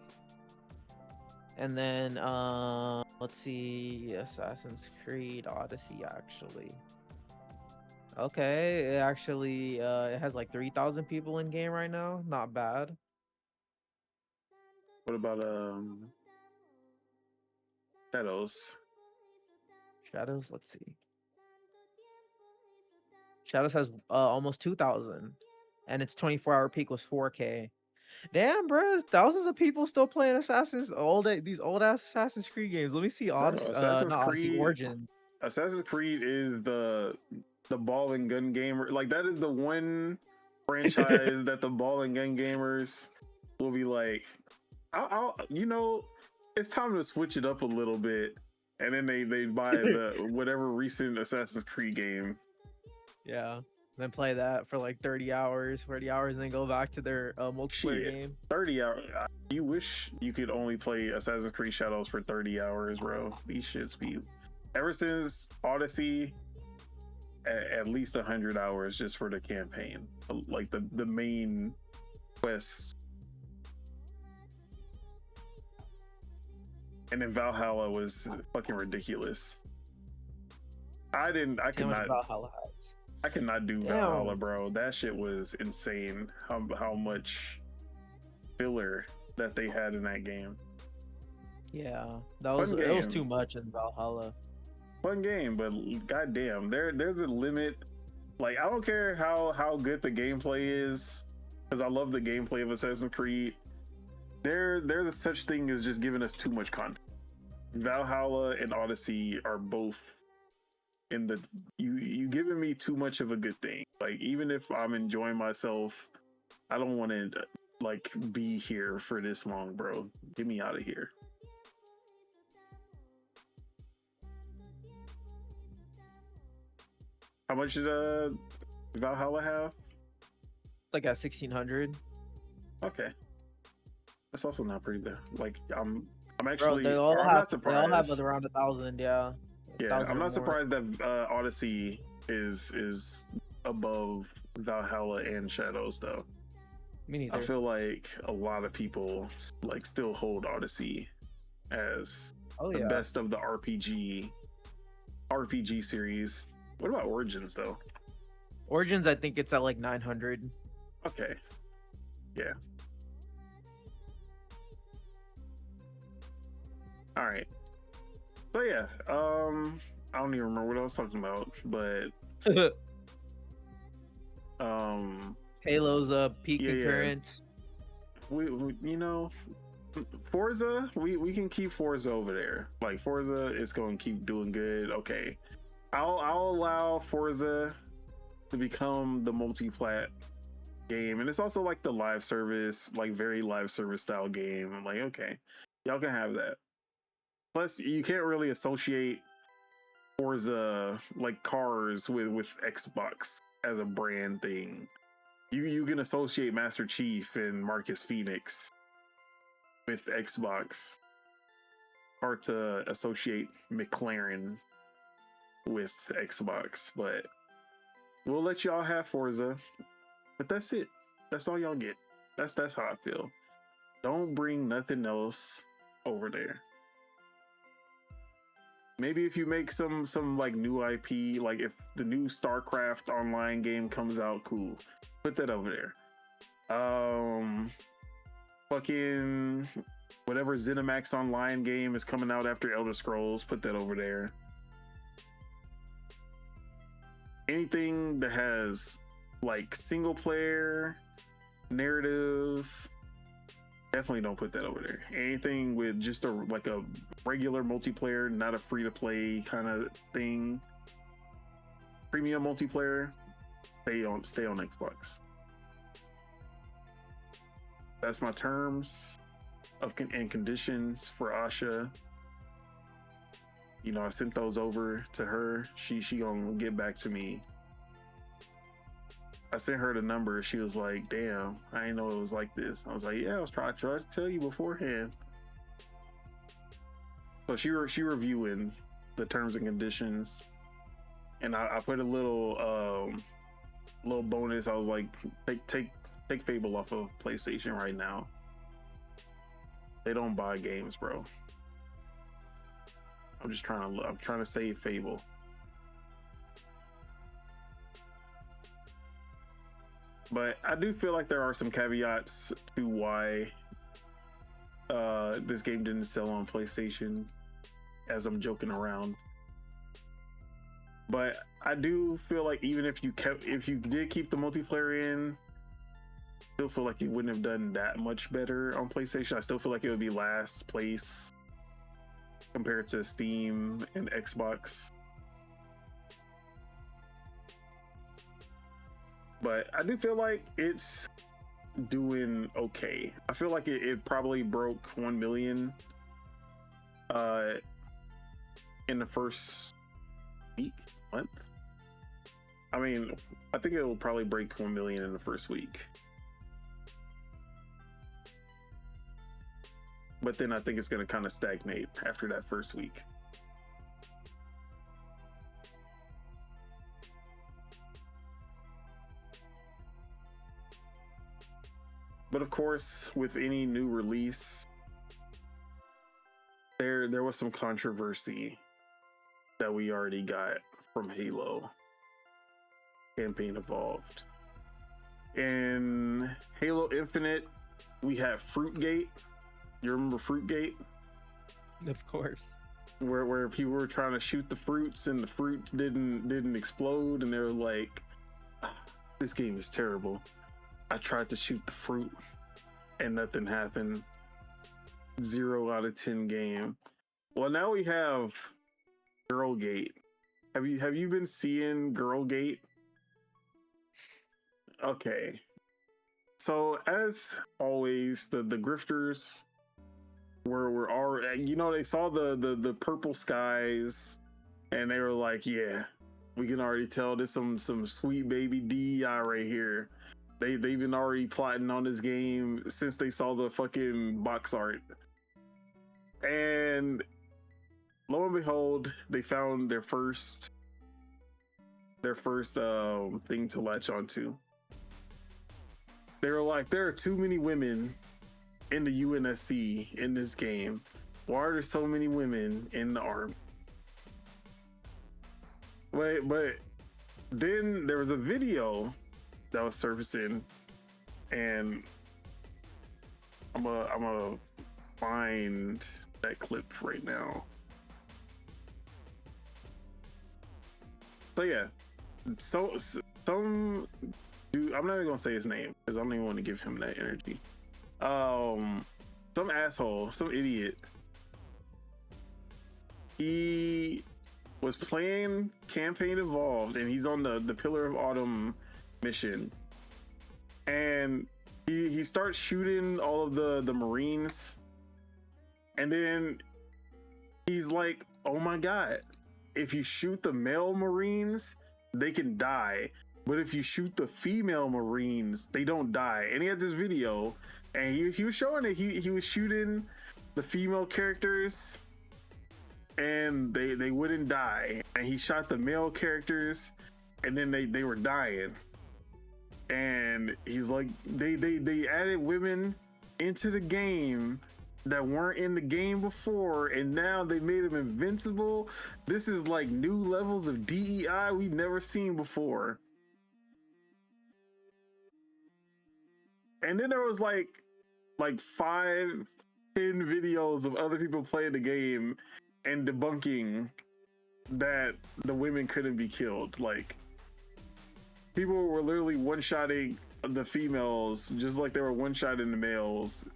And then, let's see, Assassin's Creed Odyssey actually. Okay, it actually it has like 3,000 people in game right now. Not bad. What about Shadows? Shadows, let's see. Shadows has almost 2,000, and its 24-hour peak was 4K. Damn, bro, thousands of people still playing these old ass Assassin's Creed games. Let me see Bro, not Odyssey, Origins. Assassin's Creed is the ball and gun gamer. Like that is the one franchise that the ball and gun gamers will be like, I'll it's time to switch it up a little bit, and then they buy the whatever recent Assassin's Creed game. Yeah. Then play that for like 30 hours, 40 hours, and then go back to their multiplayer game. 30 hours. You wish you could only play Assassin's Creed Shadows for 30 hours, bro. These shits be ever since Odyssey, at least 100 hours just for the campaign, like the main quests. And then Valhalla was fucking ridiculous. I could not. I could not do Valhalla, bro. That shit was insane. How much filler that they had in that game. Yeah, it was too much in Valhalla. Fun game, but goddamn, there's a limit. Like I don't care how good the gameplay is, because I love the gameplay of Assassin's Creed. There's a such thing as just giving us too much content. Valhalla and Odyssey are both in the you giving me too much of a good thing. Like even if I'm enjoying myself, I don't want to like be here for this long, bro. Get me out of here. How much did Valhalla have? Like at 1,600. Okay, that's also not pretty bad. Like I'm actually bro, I'm not surprised. They all have around 1,000. Yeah. Yeah, I'm not surprised that Odyssey is above Valhalla and Shadows though. Me neither. I feel like a lot of people like still hold Odyssey as the best of the RPG series. What about Origins though? Origins, I think it's at like 900. Okay. Yeah. All right. So yeah, I don't even remember what I was talking about, but Halo's peak concurrence. We Forza, we can keep Forza over there. Like Forza is going to keep doing good. Okay, I'll allow Forza to become the multi-plat game, and it's also like the live service, like very live service style game. I'm like, okay, y'all can have that. Plus, you can't really associate Forza like cars with Xbox as a brand thing. You can associate Master Chief and Marcus Phoenix with Xbox. Hard to associate McLaren with Xbox, but we'll let y'all have Forza. But that's it. That's all y'all get. That's how I feel. Don't bring nothing else over there. Maybe if you make some like new IP, like if the new StarCraft online game comes out, cool. Put that over there. Fucking whatever ZeniMax Online game is coming out after Elder Scrolls, put that over there. Anything that has like single player narrative, definitely don't put that over there. Anything with just a regular multiplayer, not a free to play kind of thing, premium multiplayer, stay on Xbox. That's my terms and conditions for Asha. You know, I sent those over to her. She gonna get back to me. I sent her the number. She was like, damn, I didn't know it was like this. I was like, yeah, I was trying to tell you beforehand. So she reviewing the terms and conditions, and I put a little bonus. I was like, take Fable off of PlayStation right now. They don't buy games, bro. I'm trying to save Fable. But I do feel like there are some caveats to why this game didn't sell on PlayStation, as I'm joking around. But I do feel like even if you did keep the multiplayer in, I still feel like you wouldn't have done that much better on PlayStation. I still feel like it would be last place compared to Steam and Xbox. But I do feel like it's doing okay. I feel like it probably broke 1 million in the first month. I mean, I think it will probably break 1 million in the first week. But then I think it's going to kind of stagnate after that first week. But of course, with any new release, there was some controversy that we already got from Halo Campaign Evolved. In Halo Infinite, we have Fruitgate. You remember Fruitgate? Of course. Where people were trying to shoot the fruits and the fruits didn't explode, and they were like, this game is terrible. I tried to shoot the fruit and nothing happened. 0 out of 10 game. Well, now we have Girlgate. Have you been seeing Girlgate? Okay. So as always, the grifters were already, you know, they saw the purple skies and they were like, yeah, we can already tell there's some sweet baby DEI right here. They've been already plotting on this game since they saw the fucking box art. And lo and behold, they found their first thing to latch onto. They were like, there are too many women in the UNSC in this game. Why are there so many women in the army? But then there was a video that was surfacing, and I'm gonna find that clip right now. So yeah, some dude, I'm not even gonna say his name because I don't even want to give him that energy. Some asshole, some idiot. He was playing Campaign Evolved, and he's on the Pillar of Autumn mission, and he starts shooting all of the Marines, and then he's like, oh my god, if you shoot the male Marines, they can die, but if you shoot the female Marines, they don't die. And he had this video, and he was showing it. He was shooting the female characters and they wouldn't die, and he shot the male characters and then they were dying. And he's like, they added women into the game that weren't in the game before, and now they made them invincible. This is like new levels of DEI we've never seen before. And then there was like 5-10 videos of other people playing the game and debunking that the women couldn't be killed. Like, people were literally one-shotting the females just like they were one-shotting the males,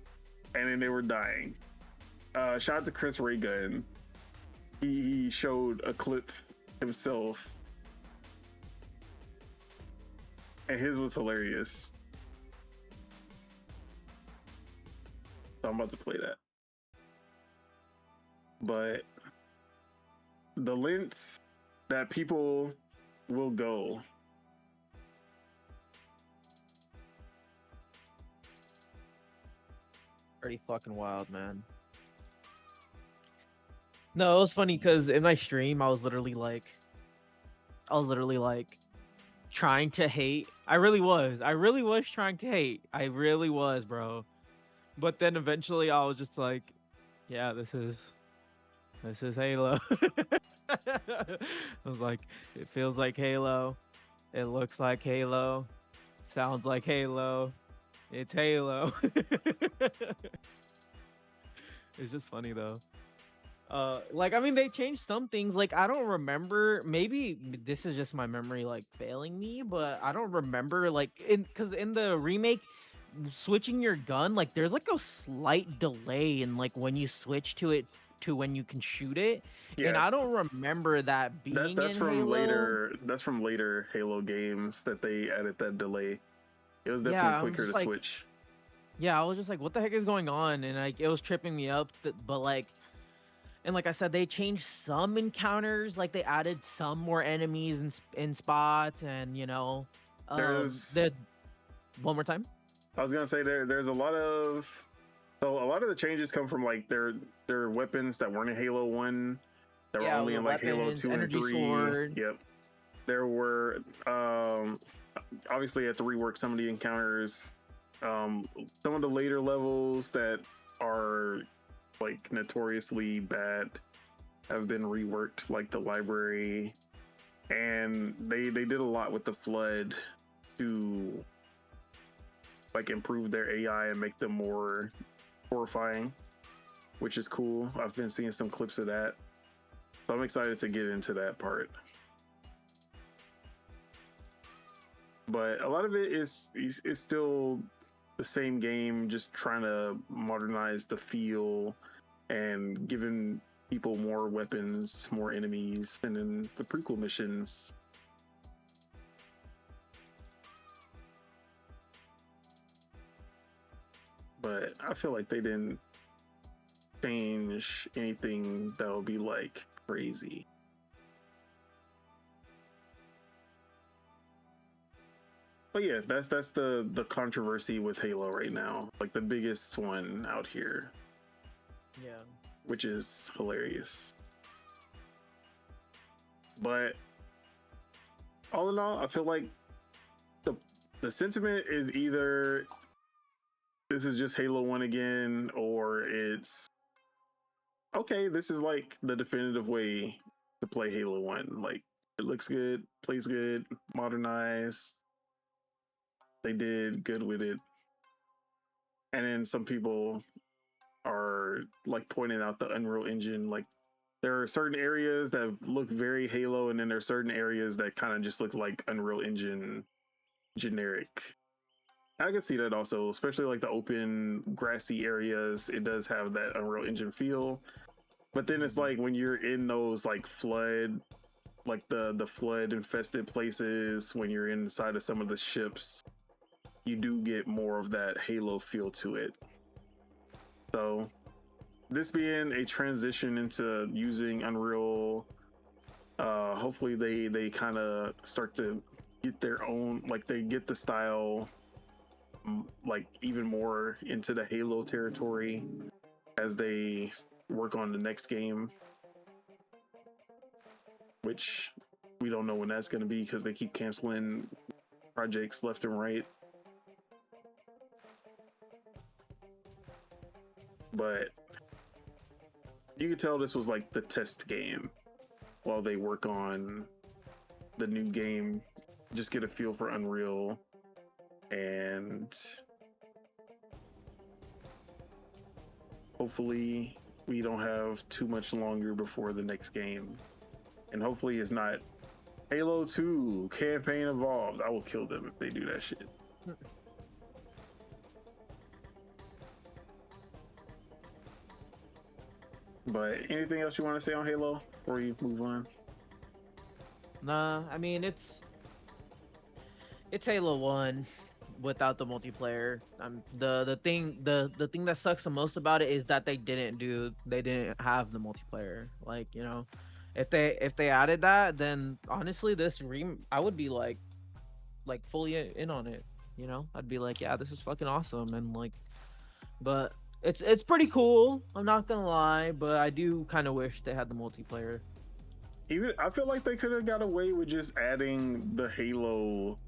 and then they were dying. Shout out to Chris Raygun. He showed a clip himself. and his was hilarious. So I'm about to play that. But the lengths that people will go. Pretty fucking wild, man. No, it was funny because in my stream, I was literally like trying to hate. I really was. I really was trying to hate. I really was, bro. But then eventually, I was just like, yeah, this is Halo. I was like, it feels like Halo. It looks like Halo. Sounds like Halo. It's Halo. It's just funny though. Like I mean, they changed some things. Like I don't remember. Maybe this is just my memory like failing me, but I don't remember like because in the remake, switching your gun like there's like a slight delay in like when you switch to it to when you can shoot it, and Yeah, I don't remember that being that's in from Halo. later. That's from later Halo games that they added that delay. It was definitely Yeah, quicker to switch. Yeah, I was just like, what the heck is going on? And like it was tripping me up, but like. And like I said, they changed some encounters. Like they added some more enemies in spots, and you know, There's one more time. I was gonna say there's a lot of the changes come from like their weapons that weren't in Halo 1 that were only in like Halo 2 and 3. Sword. Yep. There were obviously had to rework some of the encounters. Some of the later levels that are like notoriously bad have been reworked, like the library, and they did a lot with the Flood to like improve their AI and make them more horrifying, which is cool. I've been seeing some clips of that, so I'm excited to get into that part. But a lot of it is still the same game, just trying to modernize the feel and giving people more weapons, more enemies, and then the prequel missions. But I feel like they didn't change anything that would be like crazy. But yeah, that's the controversy with Halo right now, like the biggest one out here. Yeah. Which is hilarious. But all in all, I feel like the sentiment is either this is just Halo 1 again, or it's okay, this is like the definitive way to play Halo 1. Like it looks good, plays good, modernized. They did good with it. And then some people are like pointing out the Unreal Engine. Like there are certain areas that look very Halo, and then there are certain areas that kind of just look like Unreal Engine generic. I can see that also, especially like the open grassy areas. It does have that Unreal Engine feel. But then it's like when you're in those like flood, like the flood infested places, when you're inside of some of the ships, you do get more of that Halo feel to it. So this being a transition into using Unreal, hopefully they kind of start to get their own, like they get the style like even more into the Halo territory as they work on the next game, which we don't know when that's going to be because they keep canceling projects left and right. But you could tell this was like the test game while they work on the new game, just get a feel for Unreal, and hopefully we don't have too much longer before the next game. And hopefully it's not Halo 2 campaign evolved. I will kill them if they do that shit. But anything else you want to say on Halo before you move on? Nah, I mean It's Halo 1 without the multiplayer. The thing that sucks the most about it is that they didn't have the multiplayer. Like, if they added that, then honestly I would be like fully in on it. I'd be like, yeah, this is fucking awesome, and like, but it's pretty cool. I'm not gonna lie, but I do kind of wish they had the multiplayer. Even I feel like they could have got away with just adding the Halo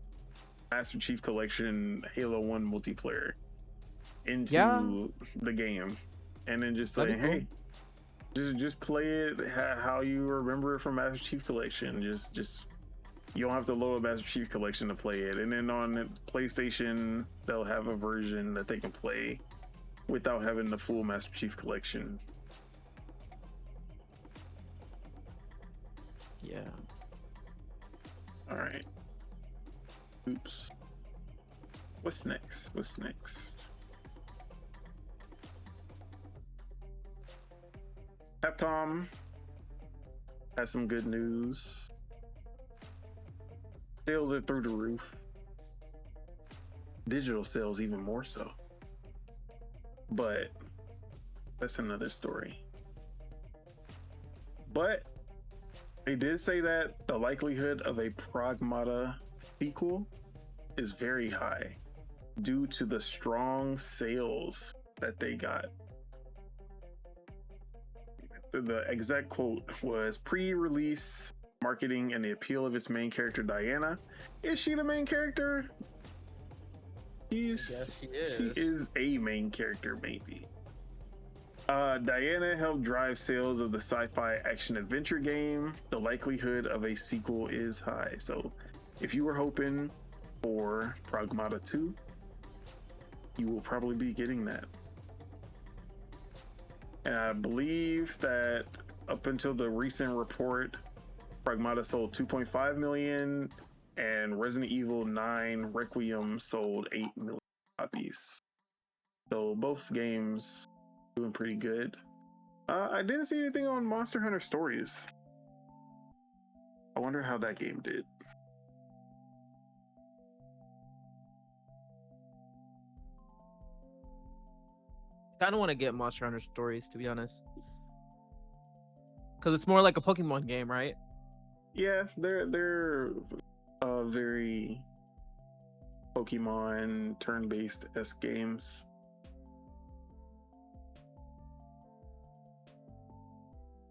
Master Chief Collection Halo 1 multiplayer into the game, and then just saying, Cool. hey, just play it how you remember it from Master Chief Collection. Just you don't have to load Master Chief Collection to play it, and then on the PlayStation they'll have a version that they can play without having the full Master Chief Collection. Yeah. All right. Oops. What's next? Capcom has some good news. Sales are through the roof. Digital sales even more so. But that's another story. But they did say that the likelihood of a Pragmata sequel is very high due to the strong sales that they got. The exact quote was, pre-release marketing and the appeal of its main character Diana. Is she the main character? Yes, she is. She is a main character, maybe. Diana helped drive sales of the sci-fi action adventure game. The likelihood of a sequel is high. So if you were hoping for Pragmata 2, you will probably be getting that. And I believe that up until the recent report, Pragmata sold 2.5 million and Resident Evil 9 Requiem sold 8 million copies. So both games doing pretty good. I didn't see anything on Monster Hunter Stories. I wonder how that game did. Kind of want to get Monster Hunter Stories, to be honest, because it's more like a Pokemon game, right? Yeah, they're very Pokemon turn-based esque games.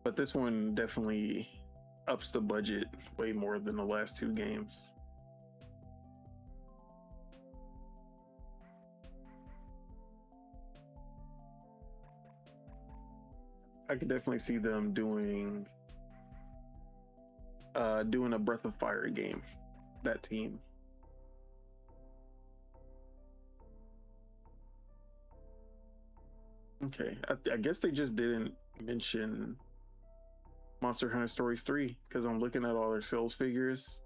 But this one definitely ups the budget way more than the last two games. I could definitely see them doing a Breath of Fire game. That team. Okay, I guess they just didn't mention Monster Hunter Stories 3 because I'm looking at all their sales figures.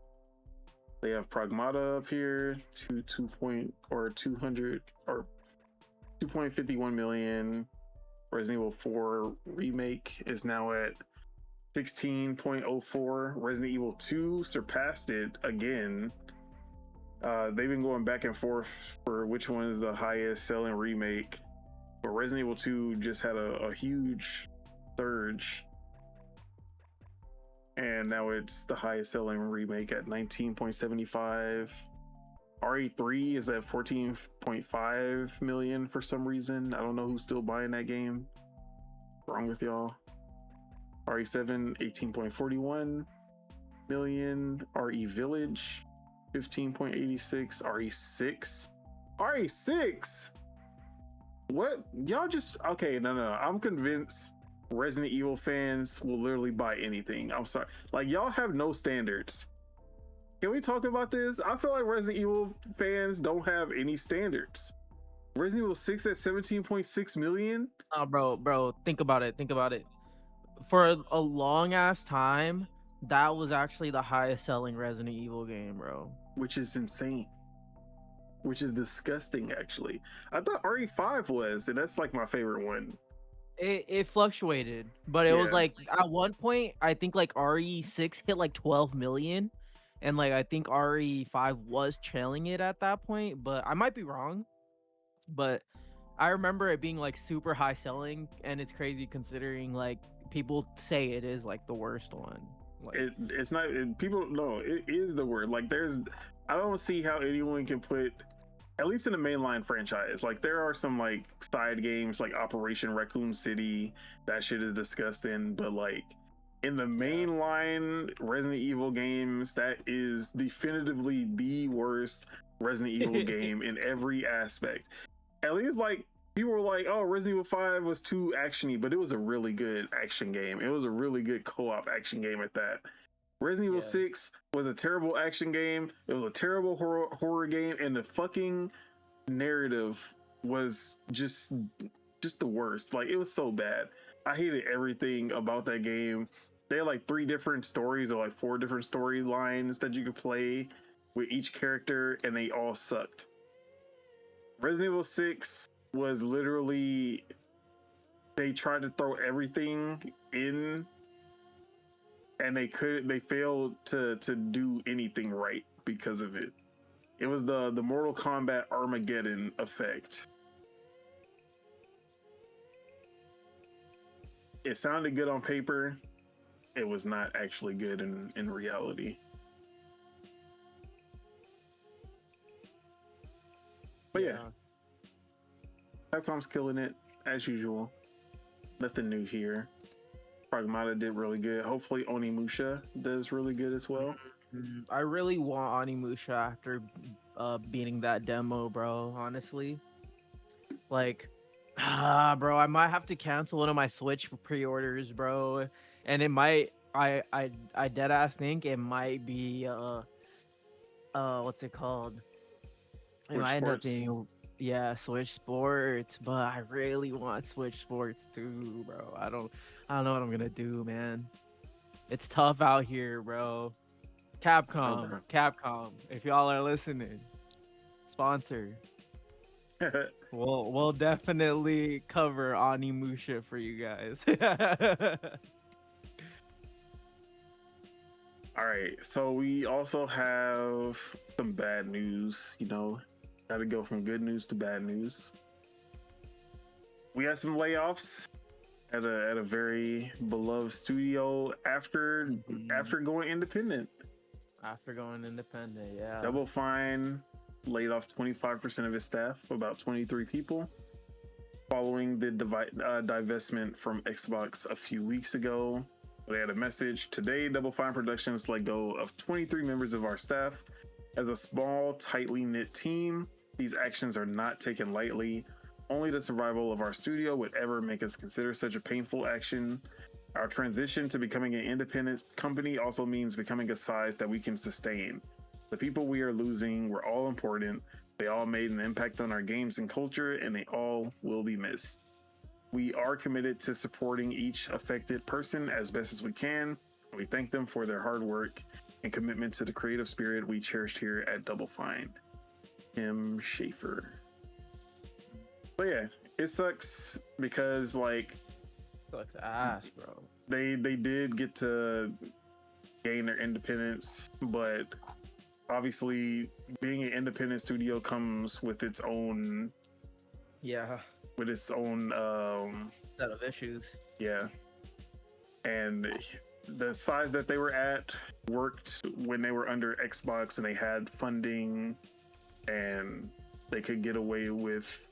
They have Pragmata up here to 2.51 million. Resident Evil 4 remake is now at 16.04. Resident Evil 2 surpassed it again. They've been going back and forth for which one is the highest selling remake, but Resident Evil 2 just had a huge surge, and now it's the highest selling remake at 19.75. RE3 is at 14.5 million for some reason. I don't know who's still buying that game. What's wrong with y'all? RE7, 18.41 million. RE Village, 15.86. RE6. RE6? What? Y'all just... Okay, no. I'm convinced Resident Evil fans will literally buy anything. I'm sorry. Like, y'all have no standards. Can we talk about this? I feel like Resident Evil fans don't have any standards. Resident Evil 6 at 17.6 million? Oh, bro, think about it. For a long ass time, that was actually the highest selling Resident Evil game, bro. Which is insane. Which is disgusting, actually. I thought RE5 was, and that's like my favorite one. It fluctuated, but it was like at one point, I think like RE6 hit like 12 million. and like I think RE5 was trailing it at that point, but I might be wrong. But I remember it being like super high selling, and it's crazy considering like people say it is like the worst one. Like, It's not. People no, it is the word. Like I don't see how anyone can put, at least in the mainline franchise. Like there are some like side games like Operation Raccoon City. That shit is disgusting. But like in the mainline Resident Evil games, that is definitively the worst Resident Evil game in every aspect. At least like people were like, oh, Resident Evil 5 was too actiony, but it was a really good action game. It was a really good co-op action game at that. Resident Evil 6 was a terrible action game. It was a terrible horror game, and the fucking narrative was just the worst. Like it was so bad. I hated everything about that game. They had like 3 different stories or like 4 different storylines that you could play with each character, and they all sucked. Resident Evil 6 was literally, they tried to throw everything in, and they failed to do anything right because of it. It was the Mortal Kombat Armageddon effect. It sounded good on paper. It was not actually good in reality. But yeah, Capcom's killing it as usual. Nothing new here. Pragmata did really good. Hopefully Onimusha does really good as well. I really want Onimusha after beating that demo, bro. Honestly, like, bro, I might have to cancel one of my Switch pre-orders, bro. And it might, I dead ass think it might be what's it called? It might end up being Switch Sports, but I really want Switch Sports too, bro. I don't know what I'm gonna do, man. It's tough out here, bro. Capcom, if y'all are listening, sponsor. we'll definitely cover Onimusha for you guys. All right, so we also have some bad news. You know, got to go from good news to bad news. We had some layoffs at a very beloved studio after going independent. After going independent, yeah. Double Fine laid off 25% of its staff, about 23 people, following the divestment from Xbox a few weeks ago. They had a message today. Double Fine Productions let go of 23 members of our staff. As a small, tightly knit team, these actions are not taken lightly. Only the survival of our studio would ever make us consider such a painful action. Our transition to becoming an independent company also means becoming a size that we can sustain. The people we are losing were all important. They all made an impact on our games and culture, and they all will be missed. We are committed to supporting each affected person as best as we can. We thank them for their hard work and commitment to the creative spirit we cherished here at Double Fine. Tim Schafer. But yeah, it sucks because like sucks ass, bro. They did get to gain their independence, but obviously being an independent studio comes with its own set of issues. Yeah. And the size that they were at worked when they were under Xbox and they had funding and they could get away with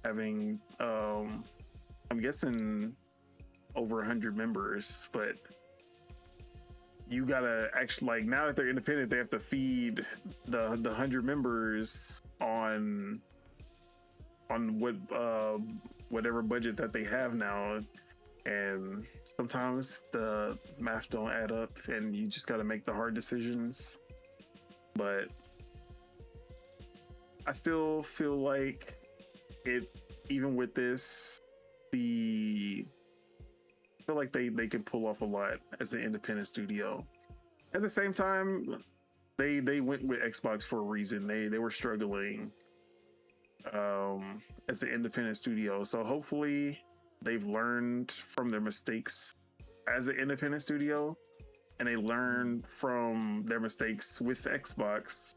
having I'm guessing over 100 members, but you gotta actually, like, now that they're independent, they have to feed the 100 members on whatever budget that they have now, and sometimes the math don't add up and you just gotta make the hard decisions. But I still feel like it, even with this, I feel like they can pull off a lot as an independent studio. At the same time, they went with Xbox for a reason. They were struggling as an independent studio, so hopefully they've learned from their mistakes as an independent studio and they learn from their mistakes with Xbox,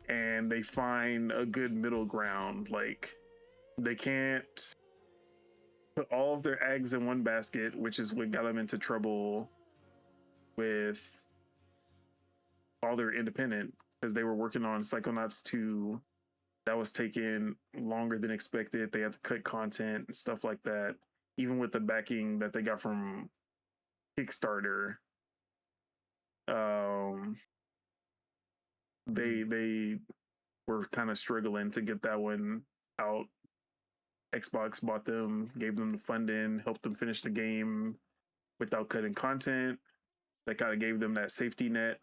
and they find a good middle ground. Like, they can't put all of their eggs in one basket, which is what got them into trouble with all their independent, because they were working on Psychonauts 2. That was taking longer than expected. They had to cut content and stuff like that. Even with the backing that they got from Kickstarter, they were kind of struggling to get that one out. Xbox bought them, gave them the funding, helped them finish the game without cutting content. That kind of gave them that safety net.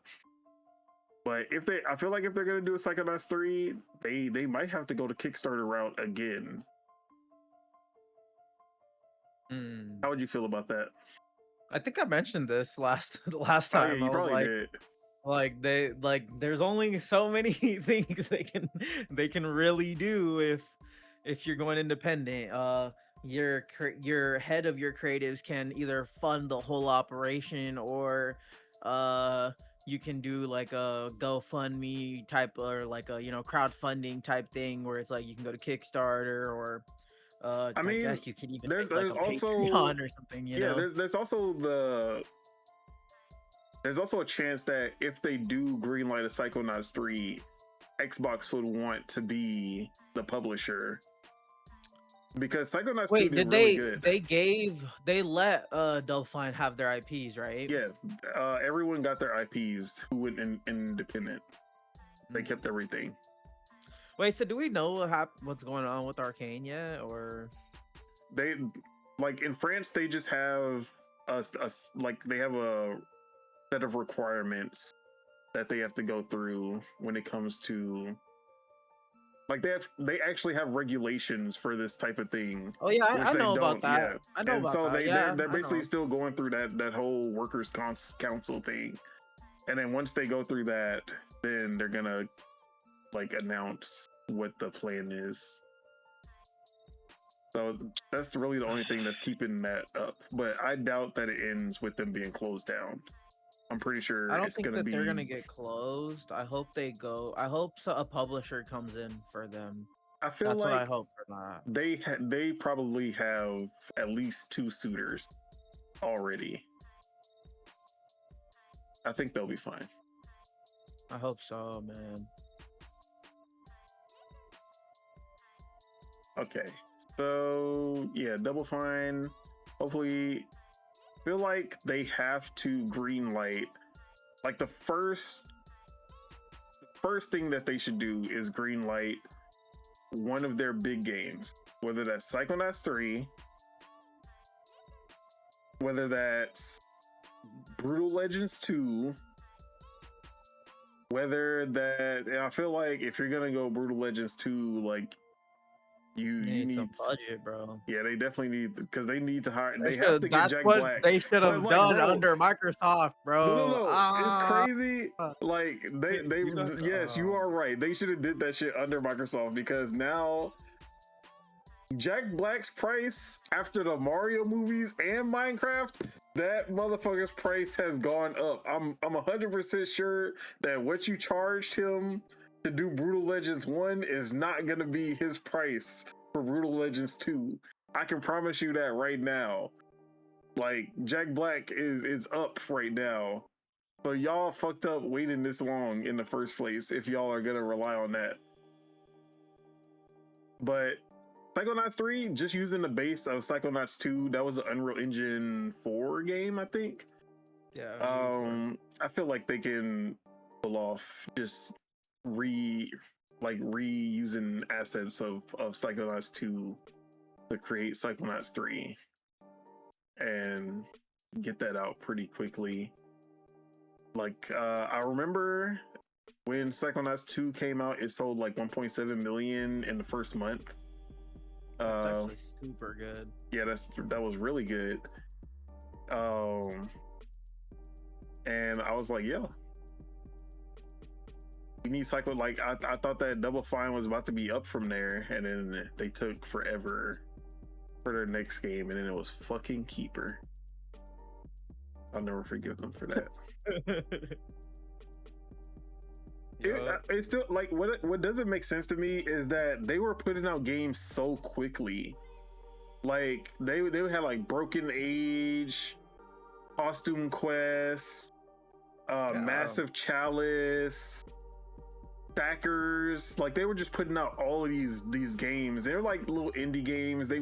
But I feel like if they're gonna do a Psychonauts 3, they might have to go the Kickstarter route again. How would you feel about that? I think I mentioned this last time. Oh, yeah, you I was probably like, did. there's only so many things they can really do if you're going independent. Your head of your creatives can either fund the whole operation, or you can do like a GoFundMe type, or like a crowdfunding type thing where it's like you can go to Kickstarter, or I mean, guess you can even there's make like a also Patreon or something. There's also a chance that if they do greenlight a Psychonauts 3, Xbox would want to be the publisher, because Psychonauts 2 did really good. They let Delphine have their IPs, right? Yeah, everyone got their IPs who went independent. They kept everything. Wait, so do we know what's going on with Arcane yet, or they, like, in France they just have they have a set of requirements that they have to go through when it comes to, like, they actually have regulations for this type of thing. Oh yeah, I know about that. Yeah. I know and about so that. they're basically still going through that whole workers council thing, and then once they go through that, then they're gonna like announce what the plan is. So that's really the only thing that's keeping that up. But I doubt that it ends with them being closed down. I'm pretty sure I don't it's think gonna that be. they're gonna get closed. I hope a publisher comes in for them. I feel That's like what I hope for that. they probably have at least 2 suitors already. I think they'll be fine. I hope so, man. Okay, so yeah, Double Fine. Hopefully, feel like they have to greenlight. Like the first thing that they should do is greenlight one of their big games, whether that's Psychonauts 3, whether that's Brutal Legends 2, whether that. And I feel like if you're gonna go Brutal Legends 2, like. You need some budget, bro. Yeah, they definitely need, because they need to hire. They have to get That's Jack what Black. they should have done, bro, under Microsoft, bro. No, it's crazy. Like they yes, you are right. They should have did that shit under Microsoft, because now Jack Black's price after the Mario movies and Minecraft, that motherfucker's price has gone up. I'm 100% sure that what you charged him to do Brutal Legends 1 is not gonna be his price for Brutal Legends 2. I can promise you that right now. Like, Jack Black is up right now. So y'all fucked up waiting this long in the first place if y'all are gonna rely on that. But Psychonauts 3, just using the base of Psychonauts 2, that was an Unreal Engine 4 game, I think. Yeah. I feel like they can pull off just reusing assets of Psychonauts 2 to create Psychonauts 3 and get that out pretty quickly. Like, I remember when Psychonauts 2 came out, it sold like 1.7 million in the first month. That's actually super good. Yeah, that was really good. And I was like, yeah, we need Psycho. Like, I thought that Double Fine was about to be up from there, and then they took forever for their next game, and then it was fucking Keeper. I'll never forgive them for that. Yup. It's still like what doesn't make sense to me is that they were putting out games so quickly. Like they would have like Broken Age, Costume Quest, Massive Chalice, Stackers. Like they were just putting out all of these games. They're like little indie games. They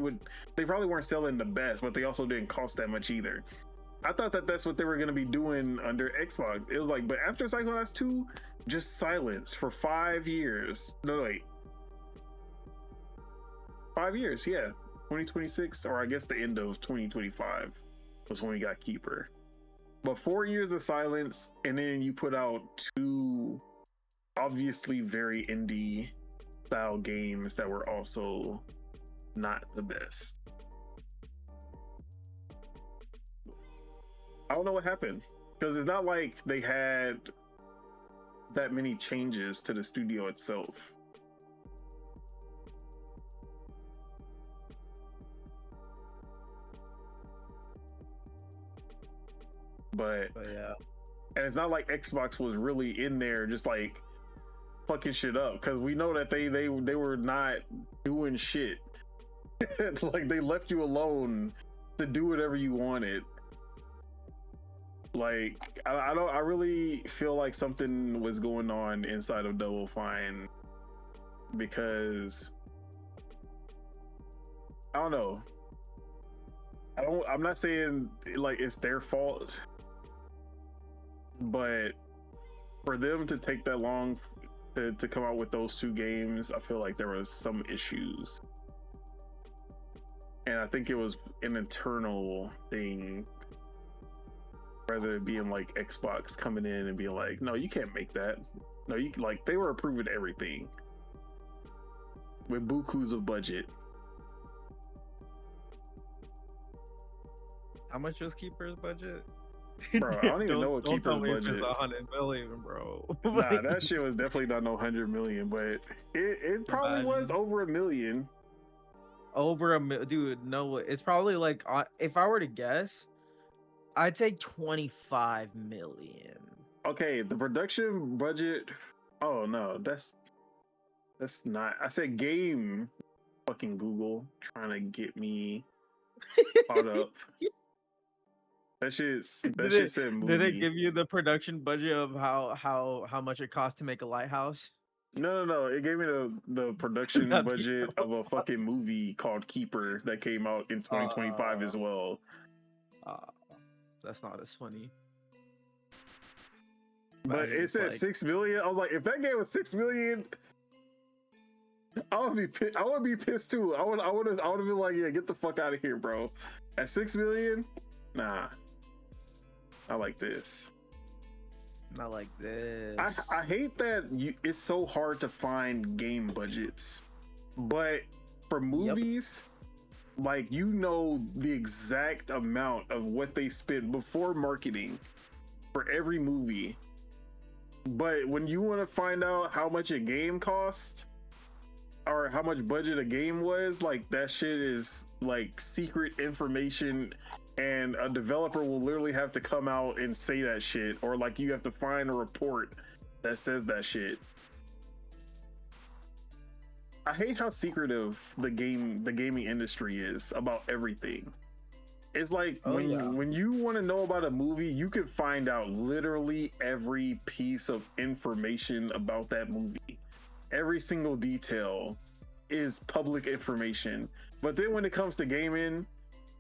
probably weren't selling the best, but they also didn't cost that much either. I thought that's what they were going to be doing under Xbox. It was like, but after Psychonauts 2, just silence for 5 years. No, wait. 5 years, yeah. 2026, or I guess the end of 2025 was when we got Keeper. But 4 years of silence, and then you put out 2 obviously very indie style games that were also not the best. I don't know what happened, because it's not like they had that many changes to the studio itself. But yeah, and it's not like Xbox was really in there just like fucking shit up, because we know that they were not doing shit. Like they left you alone to do whatever you wanted. Like I really feel like something was going on inside of Double Fine, because I don't know. I'm not saying like it's their fault, but for them to take that long to come out with those 2 games, I feel like there was some issues. And I think it was an internal thing, rather than being like Xbox coming in and being like, no, you can't make that. No, you like, they were approving everything with bukus of budget. How much was Keeper's budget? Bro, I don't even know what don't Keeper's tell me budget it's 100 million, bro. Nah, that shit was definitely not no 100 million, but it probably was over $1 million. Over dude, no, it's probably like, if I were to guess, I'd say 25 million. Okay, the production budget. Oh no, that's not. I said game. Fucking Google trying to get me caught up. That shit said movie. Did it give you the production budget of how much it cost to make a lighthouse? No. It gave me the production budget of a fucking movie called Keeper that came out in 2025 as well. That's not as funny. But it said like 6 million. I was like, if that game was 6 million, I would be pissed too. I would have been like, yeah, get the fuck out of here, bro. At 6 million, nah. I like this. Not like this. I hate that it's so hard to find game budgets, but for movies, like, you know the exact amount of what they spent before marketing for every movie. But when you want to find out how much a game cost or how much budget a game was, like, that shit is like secret information, and a developer will literally have to come out and say that shit, or like you have to find a report that says that shit. I hate how secretive the gaming industry is about everything. It's like when you want to know about a movie, you can find out literally every piece of information about that movie. Every single detail is public information. But then when it comes to gaming,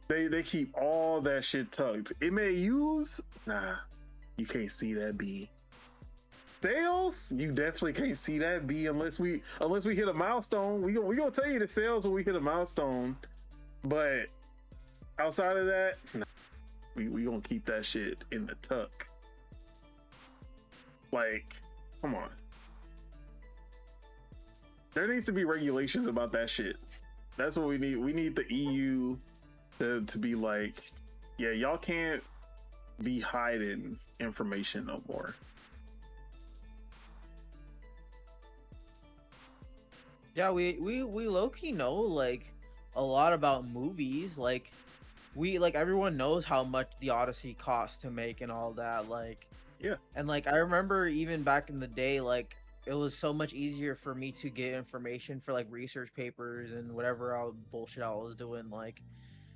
they keep all that shit tucked. It may use, nah, you can't see that B. Sales, you definitely can't see that B unless we hit a milestone. We gonna tell you the sales when we hit a milestone. But outside of that, nah, we gonna keep that shit in the tuck. Like, come on. There needs to be regulations about that shit. That's what we need. We need the EU to be like, yeah, y'all can't be hiding information no more. Yeah, we low-key know like a lot about movies. Like we like everyone knows how much the Odyssey cost to make and all that. Like, Yeah. and like I remember even back in the day, like it was so much easier for me to get information for like research papers and whatever all bullshit I was doing, like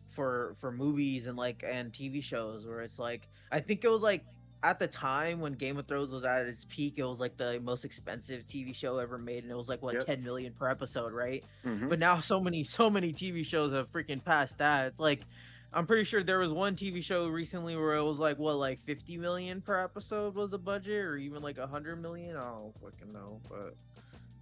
for movies and like and TV shows, where it's like I think it was like at the time when Game of Thrones was at its peak, it was like the most expensive TV show ever made, and it was like what Yep. 10 million per episode, right? Hmm. But now so many TV shows have freaking passed that. It's like I'm pretty sure there was one TV show recently where it was like what, like 50 million per episode was the budget, or even like 100 million. I don't fucking know, but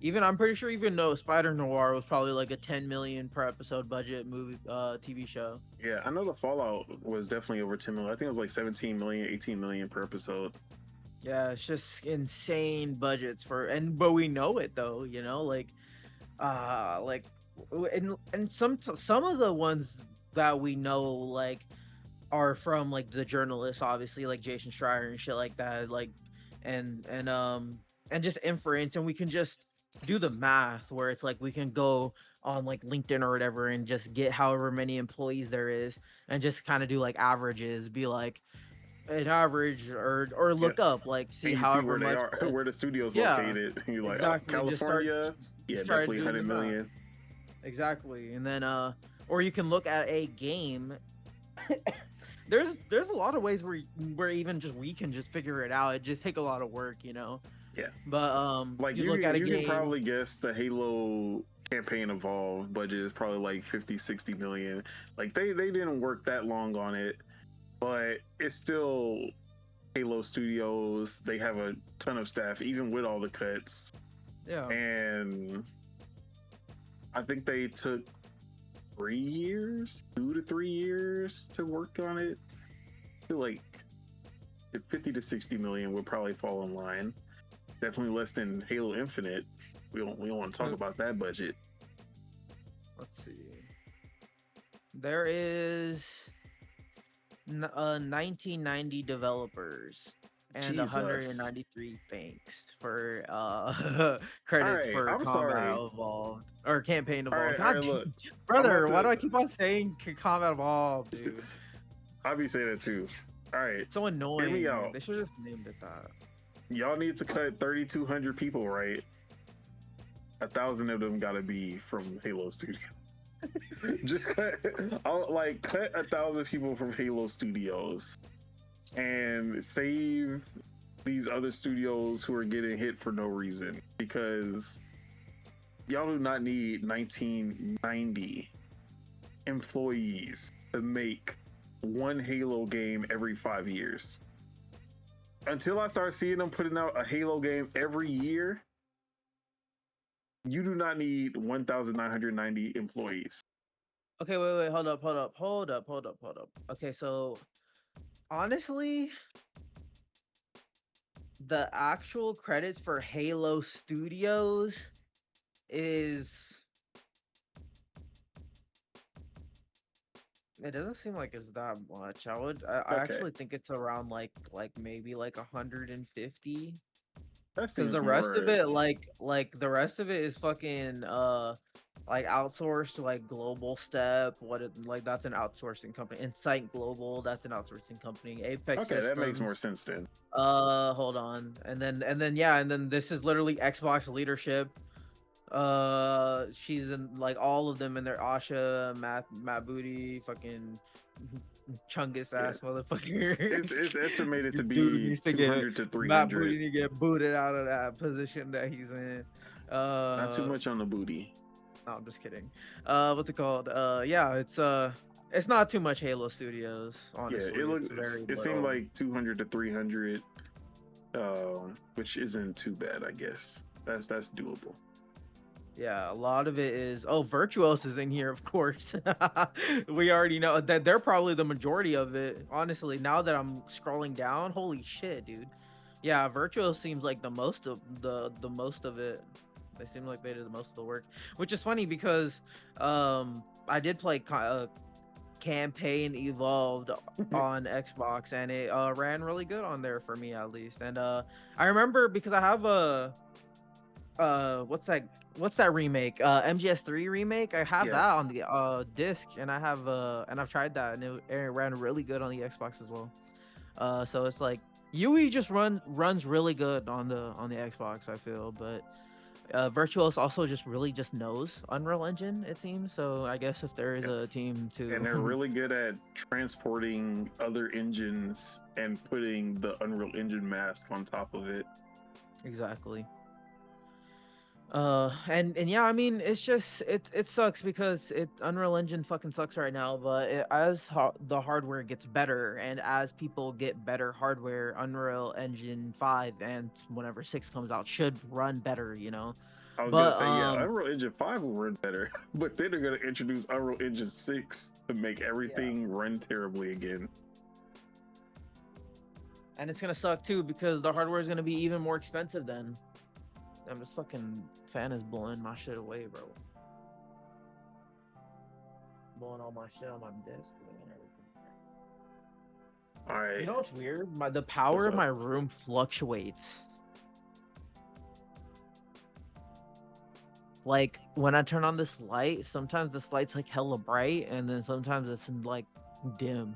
even I'm pretty sure even though Spider Noir was probably like a 10 million per episode budget movie TV show. Yeah, I know the Fallout was definitely over 10 million. I think it was like 17 million, 18 million per episode. Yeah, it's just insane budgets but we know it though, you know, like and some of the ones that we know like are from like the journalists, obviously, like Jason Schreier and shit like that, like and just inference, and we can just do the math where it's like we can go on like LinkedIn or whatever and just get however many employees there is and just kind of do like averages, be like an average, or Yeah. look up like see And you see however where they much are, where the studio's yeah, located. You're like, exactly, oh, just start California, yeah, just try definitely doing 100 the math. million. Exactly. And then or you can look at a game. there's a lot of ways where even just we can just figure it out. It just take a lot of work, you know. Yeah. But Like you you, look at a you game. can probably guess the Halo campaign evolved budget is probably like 50, 60 million. Like they didn't work that long on it, but it's still Halo Studios. They have a ton of staff, even with all the cuts. Yeah. And I think they took 3 years, 2 to 3 years to work on it. I feel like 50 to 60 million would probably fall in line. Definitely less than Halo Infinite. We don't want to talk about that budget. Let's see. There is 1990 developers and Jesus. 193 thanks for credits Alright, for I'm Combat sorry. Evolved or Campaign Evolved. Alright, God, look, brother, I'm why about do I to- keep on saying Combat Evolved, dude? I'll be saying that too. All right, It's so annoying. Hear me out. They should have just named it that. y'all need to cut 3,200 people, right? 1,000 of them gotta be from Halo Studio. Just cut 1,000 people from Halo Studios and save these other studios who are getting hit for no reason, because y'all do not need 1990 employees to make one Halo game every 5 years. Until I start seeing them putting out a Halo game every year, you do not need 1,990 employees. Okay, wait, hold up. Okay, so honestly, the actual credits for Halo Studios is it doesn't seem like it's that much. I Okay. actually think it's around like maybe like 150. That Because seems the rest of more- it, like the rest of it is fucking like outsourced to like Global Step. Like that's an outsourcing company. Insight Global, that's an outsourcing company. Apex Okay, that makes Systems. more sense then. Hold on, and then this is literally Xbox leadership. She's in like all of them in there. Asha, Matt Booty, fucking Chungus ass motherfucker. It's estimated to Dude be needs to get 200 to Matt Booty 300. need to get booted out of that position that he's in. Not too much on the booty. No, I'm just kidding. What's it called? Yeah, it's not too much Halo Studios, honestly. Yeah, It's very it seemed little. like 200 to 300, which isn't too bad, I guess. That's doable. Yeah, a lot of it is. Oh, Virtuos is in here, of course. We already know that they're probably the majority of it. Honestly, now that I'm scrolling down, holy shit, dude. Yeah, Virtuos seems like the most of most of it. They seem like they did the most of the work, which is funny because I did play Campaign Evolved on Xbox, and it ran really good on there for me at least. And I remember because I have what's that remake? MGS3 remake. I have Yeah. that on the disc, and I've tried that, and it ran really good on the Xbox as well. So it's like UE just runs really good on the Xbox, I feel, but Virtuos also just really just knows Unreal Engine, it seems. So I guess if there is a team And they're to really good at transporting other engines and putting the Unreal Engine mask on top of it. exactly. And yeah, I mean, it's just it sucks because Unreal Engine fucking sucks right now, but the hardware gets better, and as people get better hardware, Unreal Engine 5 and whenever 6 comes out should run better, you know. I was gonna But say, yeah, Unreal Engine 5 will run better, but then they're gonna introduce Unreal Engine 6 to make everything run terribly again. and it's gonna suck too because the hardware is gonna be even more expensive then. I'm just fucking fan is blowing my shit away, bro. Blowing all my shit on my disc. All right. You know what's weird? The power of my room fluctuates. Like when I turn on this light, sometimes this light's like hella bright, and then sometimes it's like dim.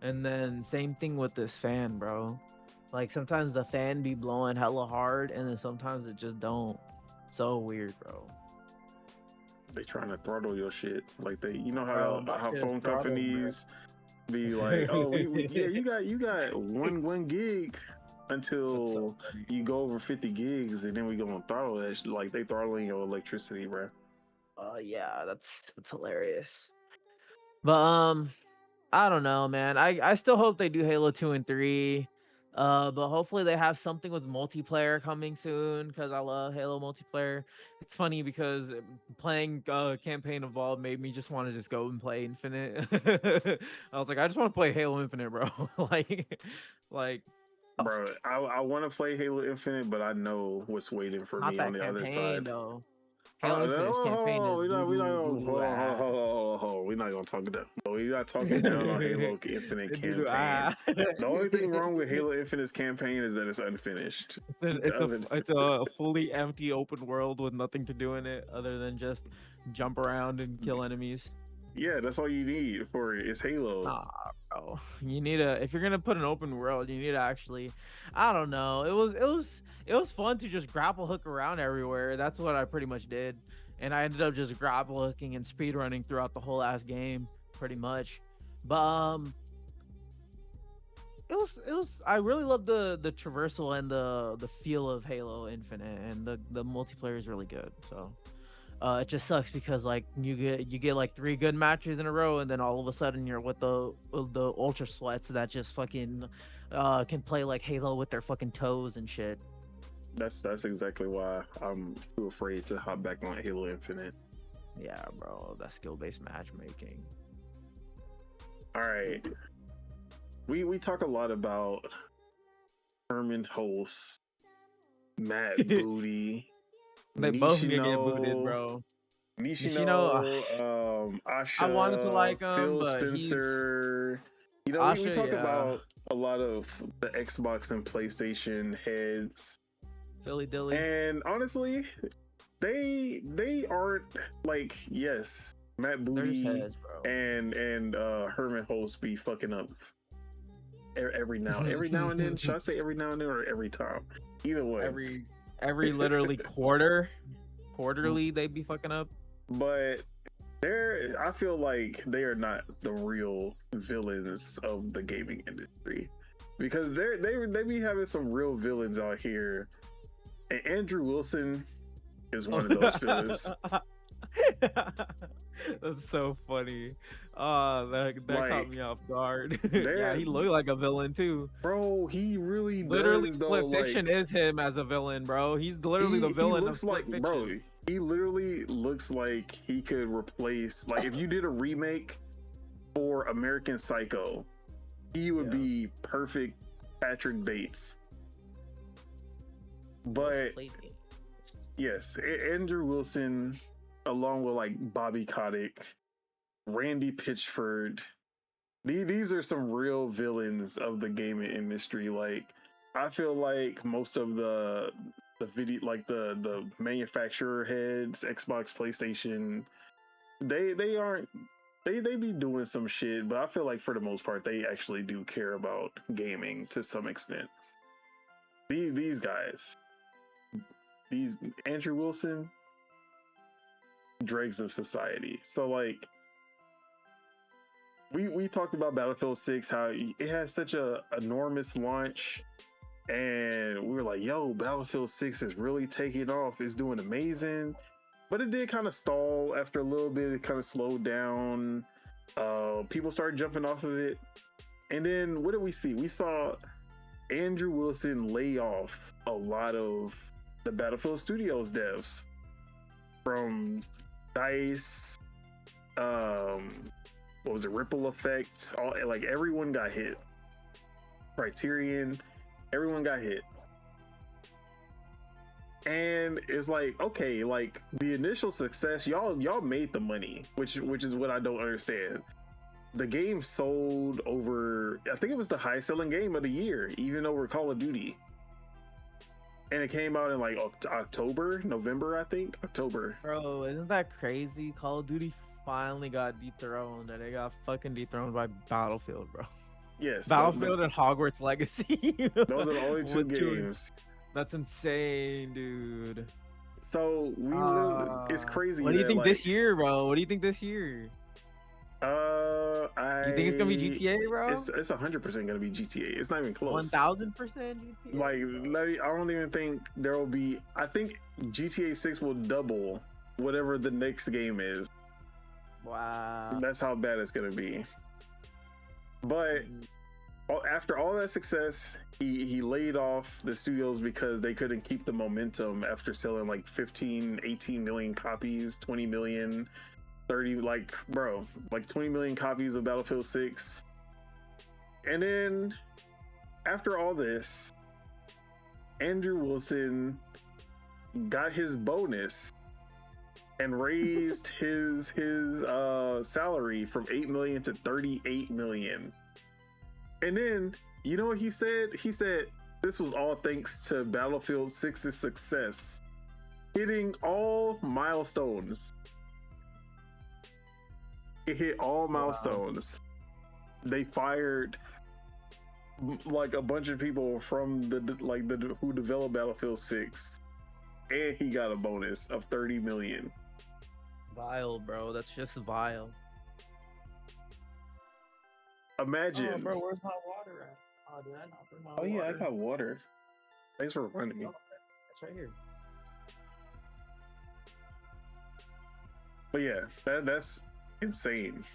And then same thing with this fan, bro. Like sometimes the fan be blowing hella hard, and then sometimes it just don't. So weird, bro. They trying to throttle your shit, like you know Bro, my how shit is phone throttled, companies be like, oh, yeah, you got one gig until you go over 50 gigs, and then we gonna throttle that shit. Like they throttling your electricity, bro. Yeah, that's hilarious. But I don't know, man. I still hope they do Halo 2 and 3. But hopefully they have something with multiplayer coming soon because I love Halo multiplayer. It's funny because playing campaign evolved made me just want to just go and play Infinite. I was like, I just want to play Halo Infinite, bro. like Bro, I want to play Halo Infinite, but I know what's waiting for not me on that the other campaign side. though. Halo Infinite's campaign is We're not doo-doo we're not gonna talk about. We're not talking down on Halo Infinite campaign. The only thing wrong with Halo Infinite's campaign is that it's unfinished. It's a fully empty open world with nothing to do in it other than just jump around and kill enemies. Yeah, that's all you need for it. It's Halo. Nah, bro. You need if you're gonna put an open world, you need to actually, I don't know. It was fun to just grapple hook around everywhere. That's what I pretty much did, and I ended up just grapple hooking and speed running throughout the whole ass game, pretty much. But it was I really love the traversal and the feel of Halo Infinite, and the multiplayer is really good. So it just sucks because like you get like 3 good matches in a row, and then all of a sudden you're with the ultra sweats that just fucking can play like Halo with their fucking toes and shit. That's exactly why I'm too afraid to hop back on Halo Infinite. Yeah, bro, that skill-based matchmaking. All right. We talk a lot about Herman Hulse, Matt Booty. They both get booted, bro. Nishino, Asha, I wanted to like him, Phil but Spencer. You know, Asha, we talk about a lot of the Xbox and PlayStation heads. Philly Dilly. And honestly, they aren't like, yes, Matt Booty heads, and Herman Hulse be fucking up every now and then. Should I say every now and then or every time? Either way. Every literally quarterly they be fucking up. But I feel like they are not the real villains of the gaming industry, because they be having some real villains out here, and Andrew Wilson is one of those villains. That's so funny. That like, caught me off guard. Yeah, he looked like a villain too, bro. He really literally does, Split Fiction is him as a villain, bro. He's literally the villain. He looks like, bro. He literally looks like he could replace, like, if you did a remake for American Psycho, he would be perfect Patrick Bates. But yes, Andrew Wilson, along with like Bobby Kotick, Randy Pitchford, these are some real villains of the gaming industry. Like, I feel like most of the the video, like the manufacturer heads, Xbox, PlayStation, they aren't. They be doing some shit, but I feel like for the most part, they actually do care about gaming to some extent. These guys, these Andrew Wilson, dregs of society. So like, we talked about Battlefield 6, how it had such a enormous launch, and we were like, yo, Battlefield 6 is really taking off. It's doing amazing. But it did kind of stall after a little bit. It kind of slowed down. People started jumping off of it. And then what did we see? We saw Andrew Wilson lay off a lot of the Battlefield Studios devs. From DICE, what was it, Ripple Effect, like everyone got hit. Criterion, everyone got hit. And it's like, okay, like the initial success, y'all made the money, which is what I don't understand. The game sold over, I think it was the highest selling game of the year, even over Call of Duty. And it came out in like November, I think. October. Bro, isn't that crazy? Call of Duty finally got dethroned, and they got fucking dethroned by Battlefield, bro. Yes. Battlefield and Hogwarts Legacy. Those are the only two games. That's insane, dude. So it's crazy. What do you think this year, bro? What do you think this year? You think it's gonna be GTA, bro? It's 100% gonna be GTA. It's not even close. 1000% GTA. Like, I don't even think there will be. I think GTA 6 will double whatever the next game is. Wow. That's how bad it's gonna be. But after all that success, he laid off the studios because they couldn't keep the momentum after selling like 15, 18 million copies, 20 million. 30, like, bro, like 20 million copies of Battlefield 6. And then after all this, Andrew Wilson got his bonus and raised his salary from 8 million to 38 million. And then, you know what he said? He said this was all thanks to Battlefield 6's success, hitting all milestones. It hit all milestones. Wow. They fired like a bunch of people from who developed Battlefield 6, and he got a bonus of 30 million. Vile, bro. That's just vile. Imagine. Oh, bro, where's my water at? Oh, did I not bring my water? Oh yeah, I got water. Thanks for reminding me. It's right here. But yeah, that's insane.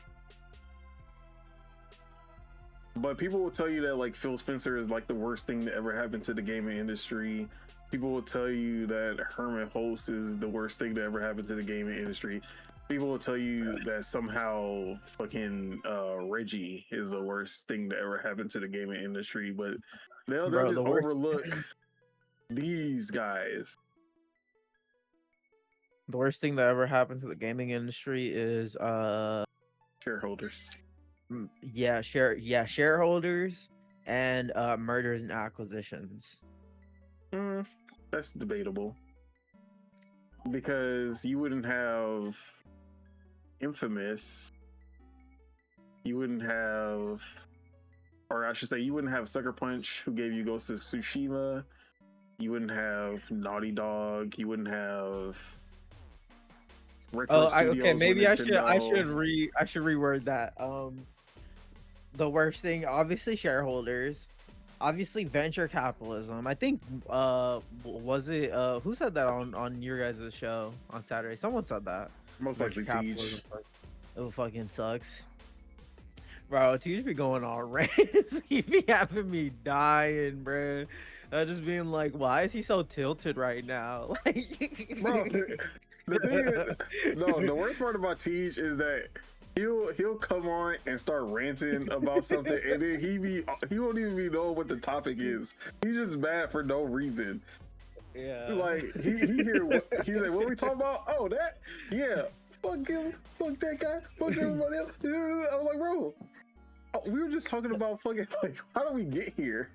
But people will tell you that like Phil Spencer is like the worst thing to ever happen to the gaming industry. People will tell you that Herman Hulst is the worst thing to ever happen to the gaming industry. People will tell you that somehow fucking Reggie is the worst thing to ever happen to the gaming industry, but they'll just overlook these guys. The worst thing that ever happened to the gaming industry is shareholders. Shareholders and mergers and acquisitions. That's debatable, because you wouldn't have Infamous, you wouldn't have, or I should say, you wouldn't have Sucker Punch, who gave you Ghost of Tsushima. You wouldn't have Naughty Dog. You wouldn't have. Okay. Maybe I should reword that. The worst thing, obviously, shareholders. Obviously, venture capitalism. I think, was it, who said that on your guys' show on Saturday? Someone said that. Most likely Tej. It fucking sucks. Bro, Tej be going all rants. He be having me dying, bro. Just being like, why is he so tilted right now? Like, bro, the thing is, no, the worst part about Tej is that he'll come on and start ranting about something, and then he won't even be know what the topic is. He's just mad for no reason. Yeah, like he hear he's like, what are we talking about? Oh, that, yeah, fuck him, fuck that guy, fuck everybody else. I was like, bro, we were just talking about fucking, like, how do we get here?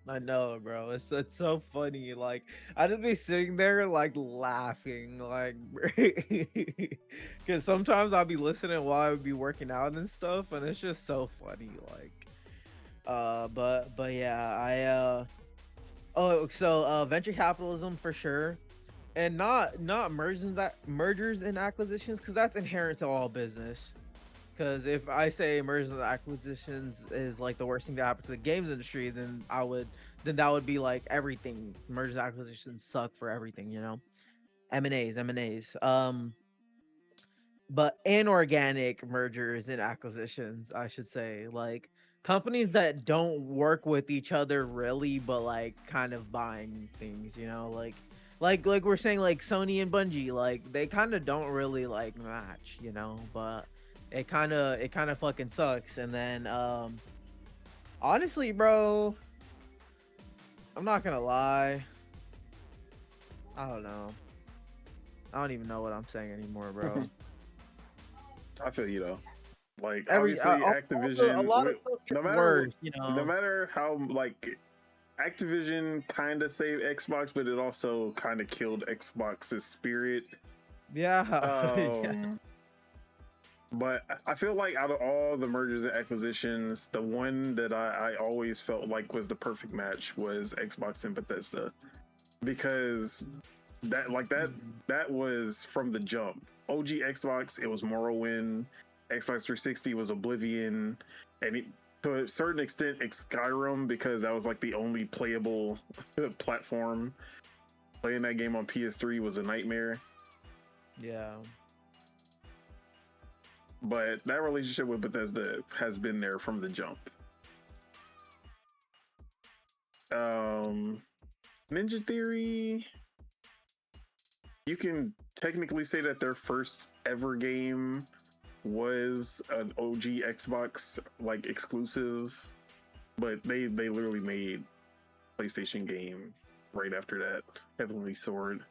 I know, bro. It's so funny. Like I just be sitting there like laughing, like because sometimes I'll be listening while I would be working out and stuff, and it's just so funny. Like, but yeah, oh, so venture capitalism for sure, and not mergers and acquisitions because that's inherent to all business. Because if I say mergers and acquisitions is like the worst thing that happened to the games industry, then that would be like everything. Mergers and acquisitions suck for everything, you know. M&As. But inorganic mergers and acquisitions, I should say, like companies that don't work with each other really, but like kind of buying things, you know, like we're saying like Sony and Bungie, like they kind of don't really like match, you know, but it kind of fucking sucks. And then honestly, bro, I'm not gonna lie, I don't know. I don't even know what I'm saying anymore, bro. I feel you though. Like Every obviously also, a Activision, lot of stuff no gets matter worse, you no know. matter how like Activision kind of saved Xbox, but it also kind of killed Xbox's spirit. Yeah. Yeah. Um, but I feel like out of all the mergers and acquisitions, the one that I always felt like was the perfect match was Xbox and Bethesda, because that was from the jump. OG Xbox, it was Morrowind. Xbox 360 was Oblivion, and to a certain extent, Skyrim, because that was like the only playable platform. Playing that game on PS3 was a nightmare. Yeah. But that relationship with Bethesda has been there from the jump. Um, Ninja Theory, you can technically say that their first ever game was an OG Xbox like exclusive, but they literally made PlayStation game right after that. Heavenly Sword.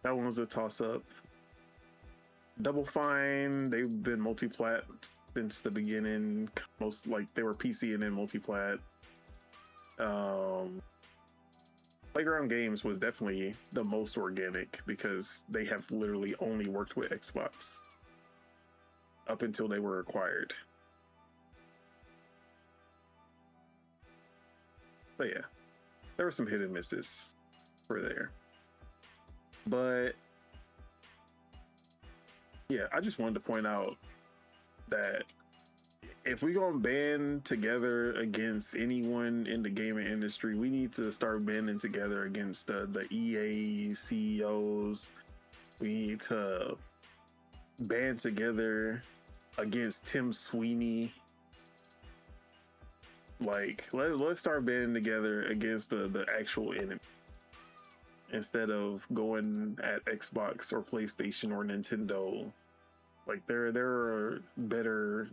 That one was a toss up. Double Fine, they've been multi-plat since the beginning. Most like they were PC and then multi-plat. Playground Games was definitely the most organic because they have literally only worked with Xbox up until they were acquired. So yeah, there were some hit and misses for there. But yeah, I just wanted to point out that if we gonna band together against anyone in the gaming industry, we need to start banding together against the EA CEOs. We need to band together against Tim Sweeney. Like let's start banding together against the actual enemy instead of going at Xbox or PlayStation or Nintendo. Like there are better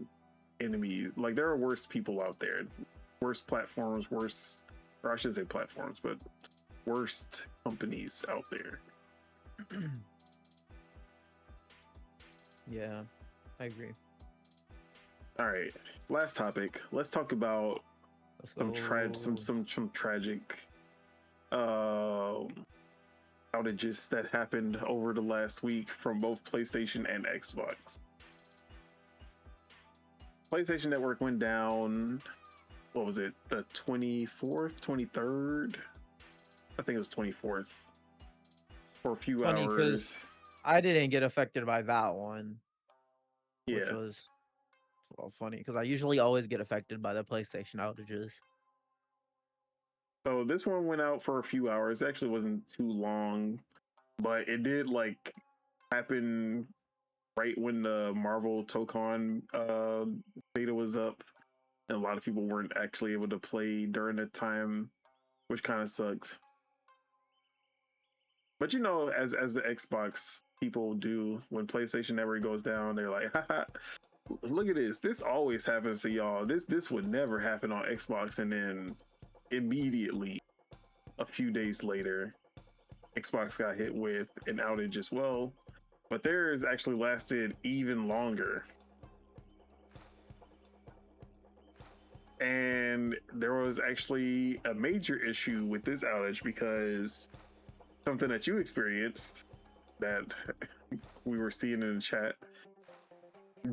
enemies. Like there are worse people out there, worse platforms, worse, or I should say platforms, but worst companies out there. Yeah, I agree. All right, last topic. Let's talk about Let's go. some tragic outages that happened over the last week from both PlayStation and Xbox. PlayStation Network went down. What was it? The 24th, 23rd? I think it was 24th for a few Funny because hours. I didn't get affected by that one, which Yeah. was well, funny because I usually always get affected by the PlayStation outages. So this one went out for a few hours. It actually wasn't too long, but it did like happen right when the Marvel Tokon beta was up, and a lot of people weren't actually able to play during that time, which kind of sucks. But you know, as the Xbox people do, when PlayStation Network goes down, they're like, haha, look at this. This always happens to y'all. This would never happen on Xbox. And then immediately, a few days later, Xbox got hit with an outage as well. But theirs actually lasted even longer. And there was actually a major issue with this outage because something that you experienced that we were seeing in the chat,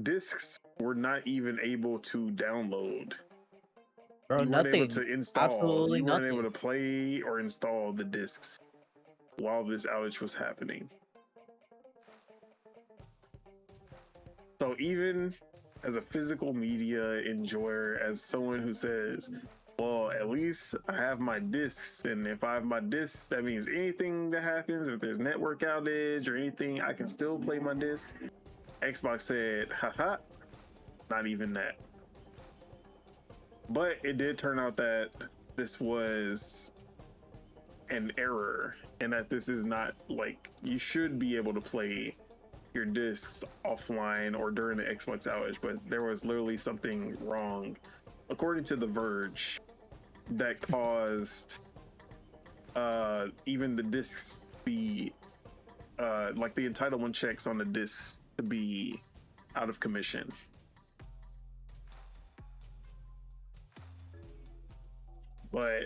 discs were not even able to download. Bro, You weren't able nothing. to install. Absolutely You weren't nothing. able to play or install the discs while this outage was happening. So even as a physical media enjoyer, as someone who says, well, at least I have my discs, and if I have my discs, that means anything that happens, if there's network outage or anything, I can still play my discs. Xbox said, haha, not even that. But it did turn out that this was an error, and that this is not like, you should be able to play your discs offline or during the Xbox outage, but there was literally something wrong, according to The Verge, that caused even the discs be like the entitlement checks on the discs to be out of commission. But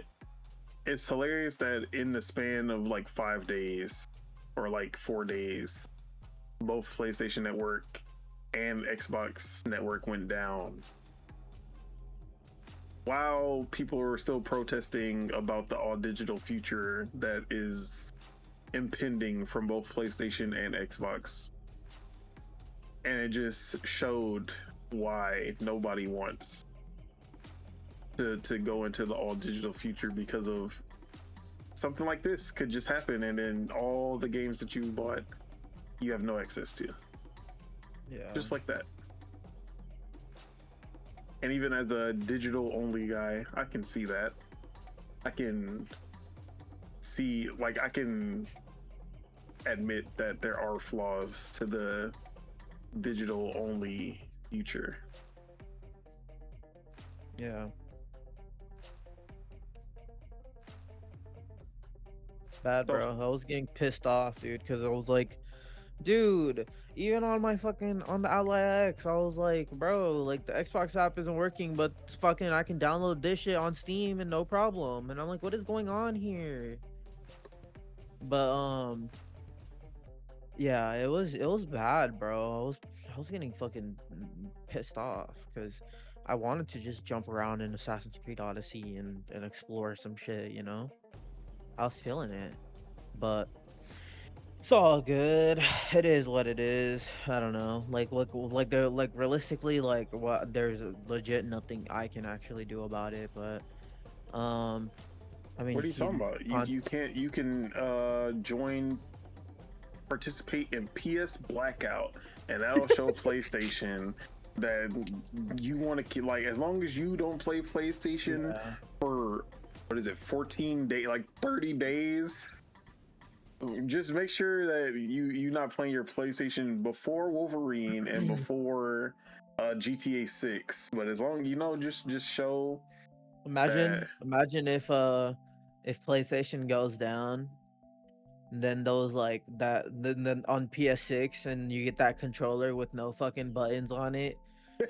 it's hilarious that in the span of like 5 days or like 4 days, both PlayStation Network and Xbox Network went down, while people are still protesting about the all digital future that is impending from both PlayStation and Xbox. And it just showed why nobody wants to go into the all digital future, because of something like this could just happen, and then all the games that you bought, you have no access to. Yeah. Just like that. And even as a digital only guy, I can see that. I can see, like, I can admit that there are flaws to the digital only future. Yeah. Bad, bro. I was getting pissed off, dude, because I was like, dude, even on my fucking, on the Outlet X, I was like, bro, like, the Xbox app isn't working, but fucking I can download this shit on Steam and no problem. And I'm like, what is going on here? But yeah, it was bad, bro. I was getting fucking pissed off because I wanted to just jump around in Assassin's Creed Odyssey and explore some shit, you know? I was feeling it, but it's all good. It is what it is. I don't know. Like they're like, realistically, like, what, there's legit nothing I can actually do about it. But I mean, what are you talking about? You can participate in PS Blackout, and that'll show PlayStation that you want to, like, as long as you don't play PlayStation for, what is it, 14 days, like 30 days, just make sure that you're not playing your PlayStation before Wolverine and before GTA 6. But as long, you know, just show. Imagine if PlayStation goes down, then those, like, that, then on PS6, and you get that controller with no fucking buttons on it,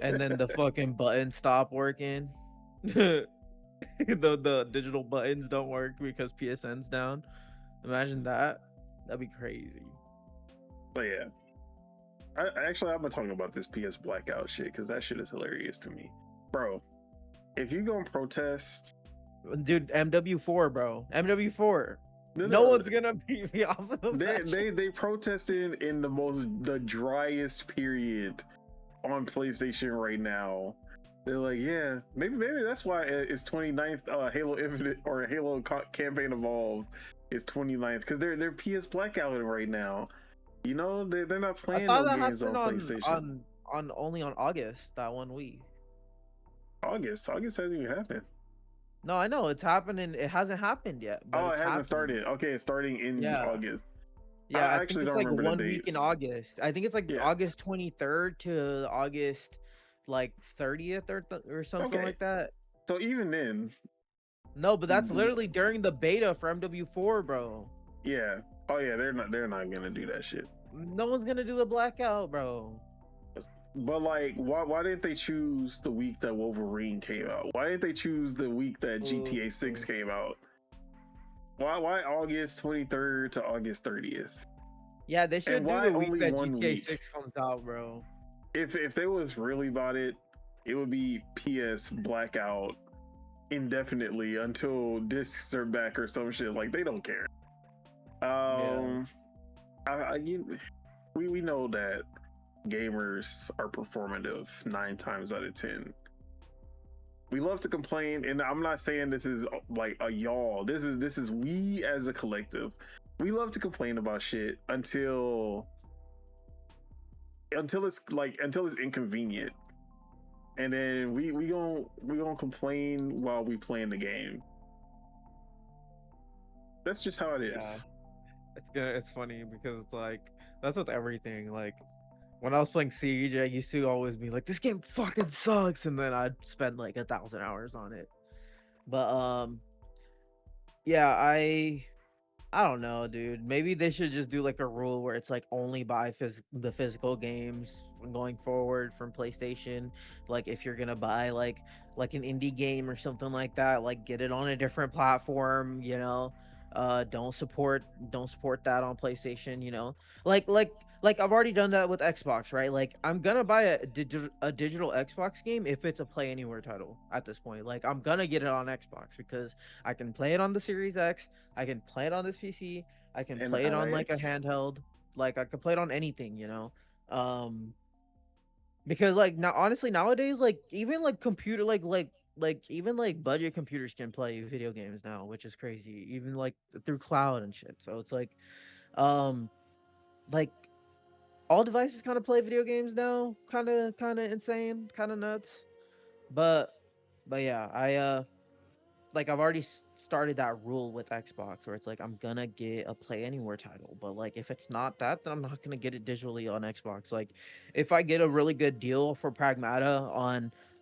and then the fucking buttons stop working. The digital buttons don't work because PSN's down. Imagine that. That'd be crazy. But yeah, I'm gonna talk about this PS Blackout shit, because that shit is hilarious to me, bro. If you gonna protest, dude, MW4, bro, MW4. No one's gonna beat me off of that. They protested in the driest period on PlayStation right now. They're like, yeah, maybe that's why it's 29th Halo Infinite or Halo Campaign Evolve is 29th, because they're PS Blackout right now. You know, they're not playing no games on PlayStation. Only on August, that 1 week. August hasn't even happened. No, I know it's happening. It hasn't happened yet. But it hasn't started. Okay, it's starting in August. Yeah, I actually think it's don't like remember 1 the week in dates. August. I think it's like August 23rd to August like 30th or something like that. So even then, no, but that's literally during the beta for MW4, bro. Yeah. Oh yeah, they're not gonna do that shit. No one's gonna do the blackout, bro. But like, why didn't they choose the week that Wolverine came out? Why didn't they choose the week that GTA 6 came out? Why August 23rd to August 30th? Yeah, they should And do why the week only that 1 GTA week? 6 comes out, bro. If they was really about it, it would be PS blackout indefinitely until discs are back or some shit. Like, they don't care. We know that gamers are performative 9 times out of 10. We love to complain, and I'm not saying this is like a y'all. This is we as a collective. We love to complain about shit until it's inconvenient, and then we gonna complain while we playing the game. That's just how it is. It's funny because it's like that's with everything. Like when I was playing Siege, I used to always be like, "This game fucking sucks," and then I'd spend like 1,000 hours on it. But yeah, I don't know, dude. Maybe they should just do like a rule where it's like only buy the physical games going forward from PlayStation. Like if you're gonna buy like an indie game or something like that, like get it on a different platform. Don't support that on PlayStation. Like I've already done that with Xbox, right? Like I'm gonna buy a digital Xbox game if it's a Play Anywhere title at this point. Like I'm gonna get it on Xbox because I can play it on the Series X. I can play it on this PC. I can And play it on like a Alex, handheld. Like I can play it on anything. Um, because like now, honestly, nowadays, like even like computer, like even like budget computers can play video games now, which is crazy. Even like through cloud and shit. So it's um, like all devices kind of play video games now. Kind of insane, kind of nuts. But but yeah, like I've already started that rule with Xbox where it's like I'm gonna get a Play Anywhere title, but like if it's not that, then I'm not gonna get it digitally on Xbox. Like if I get a really good deal for Pragmata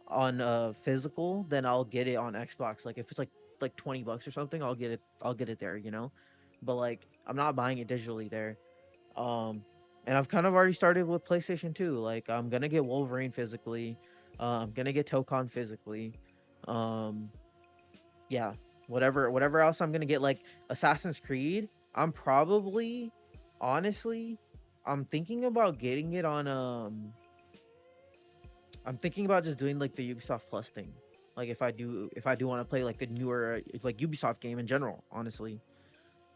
on physical, then I'll get it on Xbox. Like if it's like $20 or something, I'll get it there. But like I'm not buying it digitally there. Um and I've kind of already started with PlayStation 2. Like I'm gonna get Wolverine physically. I'm gonna get Tokon physically. Um yeah, whatever else I'm gonna get, like Assassin's Creed. I'm probably, honestly, I'm thinking about getting it on. I'm thinking about just doing like the Ubisoft Plus thing. Like if I do want to play like the newer like Ubisoft game in general, honestly,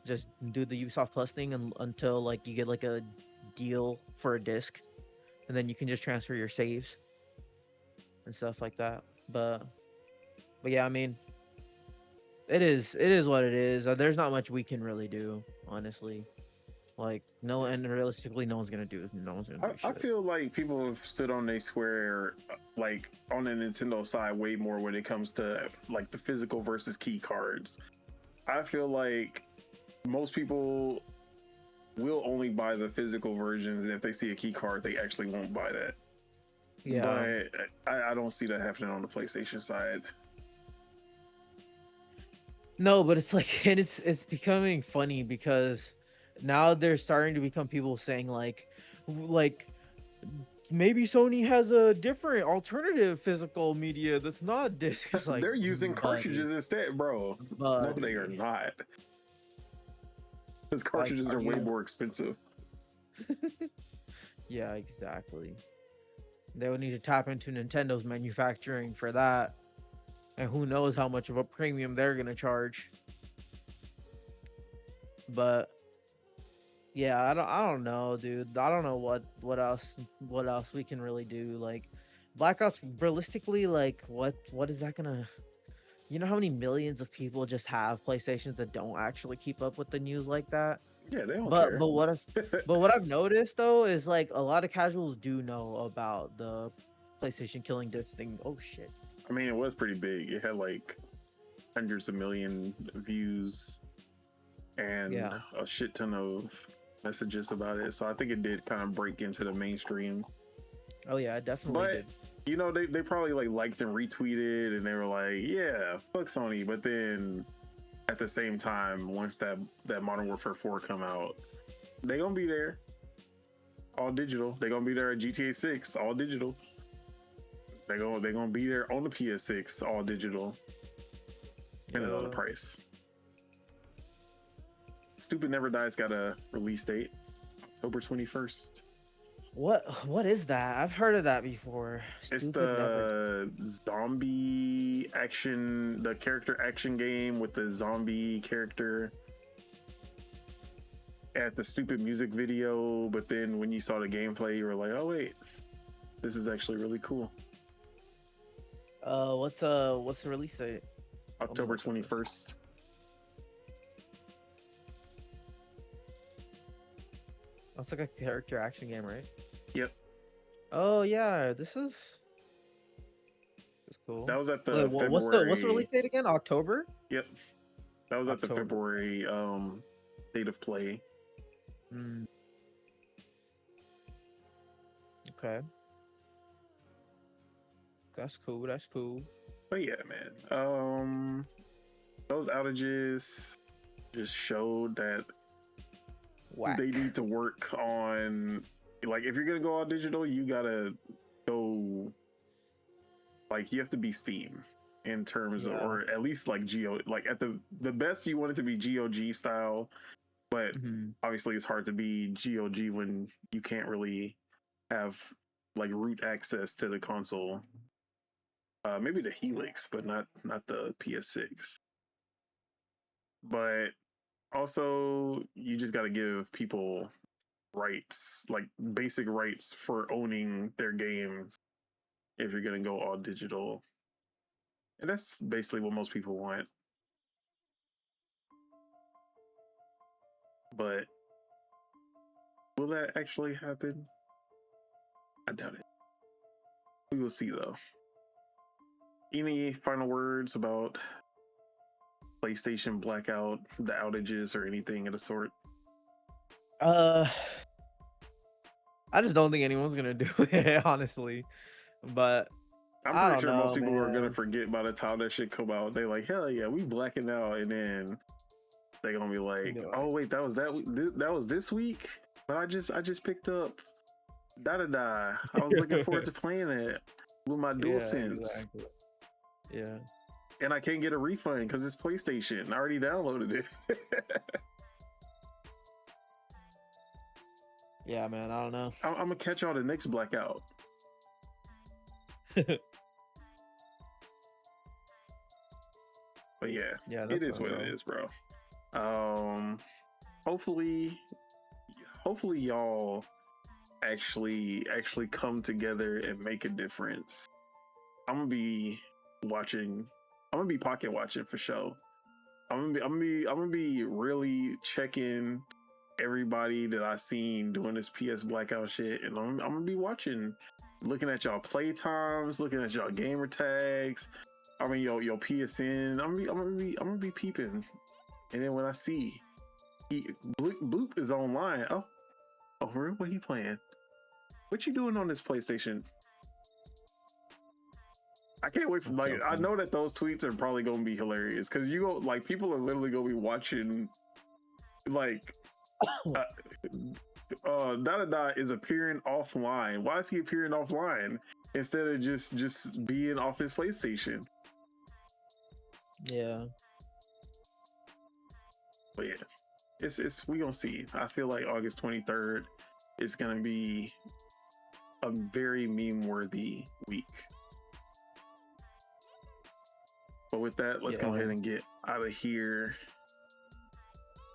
just do the Ubisoft Plus thing until like you get like a deal for a disc, and then you can just transfer your saves and stuff like that. But yeah, I mean, it is what it is. There's not much we can really do, honestly. Like no, and realistically, no one's gonna do I shit. feel like people have stood on their square, like on the Nintendo side, way more when it comes to like the physical versus key cards. I feel like most people will only buy the physical versions, and if they see a key card, they actually won't buy that. Yeah. But I don't see that happening on the PlayStation side. No, but it's like, and it's becoming funny because now there's starting to become people saying like maybe Sony has a different alternative physical media that's not disc. It's like, They're using buddy, cartridges instead, bro. No, they are buddy. not. Because Like, cartridges are are way you? more expensive. Yeah, exactly. They would need to tap into Nintendo's manufacturing for that, and who knows how much of a premium they're gonna charge. But yeah, I don't know, dude. I don't know what else we can really do. Like Black Ops, realistically, like what is that gonna? You know how many millions of people just have PlayStations that don't actually keep up with the news like that? Yeah, they don't But care. but what I've but what I've noticed though is like a lot of casuals do know about the PlayStation killing this thing. Oh shit. I mean, it was pretty big. It had like hundreds of million views and Yeah. a shit ton of messages about it. So I think it did kind of break into the mainstream. Oh yeah, it definitely But did. you know, they probably like liked and retweeted, and they were like, "Yeah, fuck Sony." But then at the same time, once that Modern Warfare 4 come out, they gonna be there. all digital. They're gonna be there at GTA 6, all digital. They're gonna be there on the PS6, all digital. Depending on the price. Stupid Never Dies got a release date, October 21st. What is that? I've heard of that before. It's the zombie action, the character action game with the zombie character. At the stupid music video, but then when you saw the gameplay, you were like, "Oh wait, this is actually really cool." What's the release date? October 21st. That's like a character action game, right? Yep. Oh yeah, this is cool. That was at the Wait, February. what's the release date again? October? Yep. That was at the February state of play. Okay. That's cool. That's cool. But yeah, man. Those outages just showed that they need to work on, like, if you're gonna go all digital, you gotta go, like, you have to be Steam in terms of, or at least like like at the best you want it to be GOG style, but obviously it's hard to be GOG when you can't really have like root access to the console. Maybe the Helix, but not the PS6. But also, you just got to give people rights, like basic rights for owning their games if you're going to go all digital. And that's basically what most people want. But will that actually happen? I doubt it. We will see, though. Any final words about PlayStation Blackout, the outages, or anything of the sort? I just don't think anyone's gonna do it, honestly. But I'm pretty sure most people are gonna forget by the time that shit come out. They like, hell yeah, we blacking out, and then they're gonna be like, oh wait, that was this week, but I just picked up da. I was looking forward to playing it with my DualSense. Exactly. Yeah. And I can't get a refund because it's PlayStation. I already downloaded it. Yeah, man. I don't know. I'm gonna catch y'all the next blackout. But yeah, it is what it is, bro. Hopefully y'all actually come together and make a difference. I'm gonna be pocket watching for sure. I'm gonna be really checking everybody that I seen doing this PS blackout shit, and I'm gonna be watching, looking at y'all play times, looking at y'all gamer tags. I mean, your PSN. I'm gonna be peeping, and then when I see Bloop is online. Oh, what he playing? What you doing on this PlayStation? I can't wait for, like, I know that those tweets are probably gonna be hilarious because you go, like, people are literally gonna be watching, like, Da is appearing offline. Why is he appearing offline instead of just being off his PlayStation? Yeah. But yeah, it's we gonna see. I feel like August 23rd is gonna be a very meme-worthy week. But with that, let's go ahead and get out of here.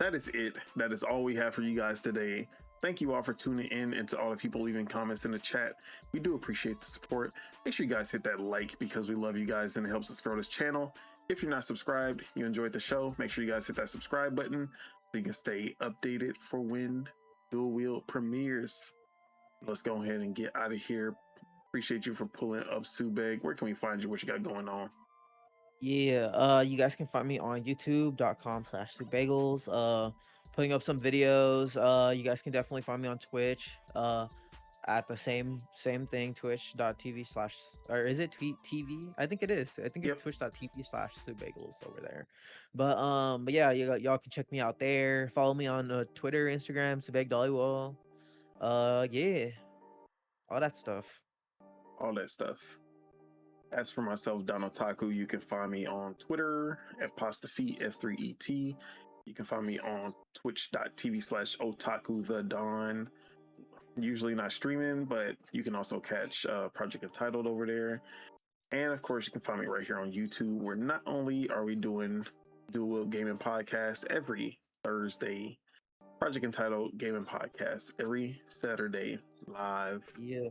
That is it. That is all we have for you guys today. Thank you all for tuning in, and to all the people leaving comments in the chat. We do appreciate the support. Make sure you guys hit that like because we love you guys and it helps us grow this channel. If you're not subscribed, you enjoyed the show, make sure you guys hit that subscribe button so you can stay updated for when Dual-Wield premieres. Let's go ahead and get out of here. Appreciate you for pulling up, Subeg. Where can we find you? What you got going on? Yeah, you guys can find me on youtube.com/SubBagels. Putting up some videos. You guys can definitely find me on Twitch. At the same thing, twitch.tv/ or is it TV? I think it is. I think it's twitch.tv/SubBagels over there. But yeah, y'all can check me out there. Follow me on Twitter, Instagram, Subeg Dollywall. Yeah, all that stuff. All that stuff. As for myself, Don Otaku, you can find me on Twitter at PastaFeet F3ET. You can find me on twitch.tv/Otaku the Don. Usually not streaming, but you can also catch Project Entitled over there. And of course, you can find me right here on YouTube, where not only are we doing Dual-Wield Gaming Podcast every Thursday, Project Entitled Gaming Podcast every Saturday live, Yeah.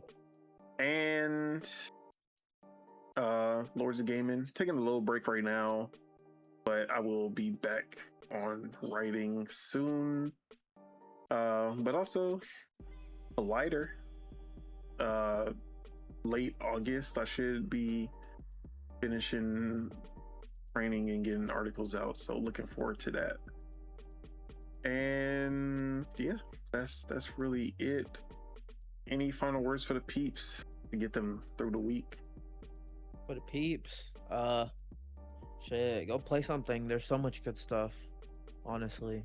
and Lords of Gaming. Taking a little break right now, but I will be back on writing soon. But also lighter. Late August, I should be finishing training and getting articles out. So looking forward to that. And yeah, that's really it. Any final words for the peeps to get them through the week? For the peeps, shit, go play something. There's so much good stuff, honestly.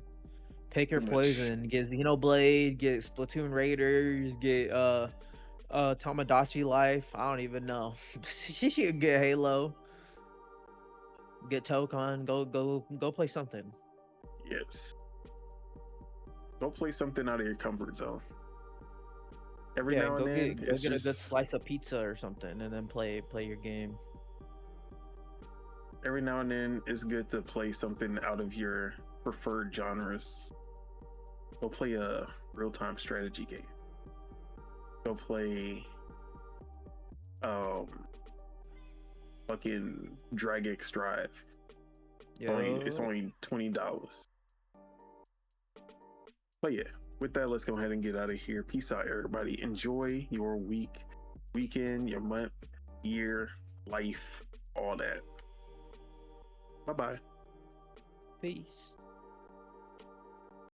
Pick your poison. Get Xenoblade, get Splatoon Raiders, get Tamagotchi Life. I don't even know. You should get Halo. Get Tokon. Go play something. Yes. Go play something out of your comfort zone. Every now and then, go get a good slice of pizza or something, and then play your game. Every now and then, it's good to play something out of your preferred genres. Go play a real-time strategy game. Go play fucking Drag X Drive. It's only $20. But yeah, with that, let's go ahead and get out of here. Peace out, everybody. Enjoy your week, weekend, your month, year, life, all that. Bye-bye. Peace.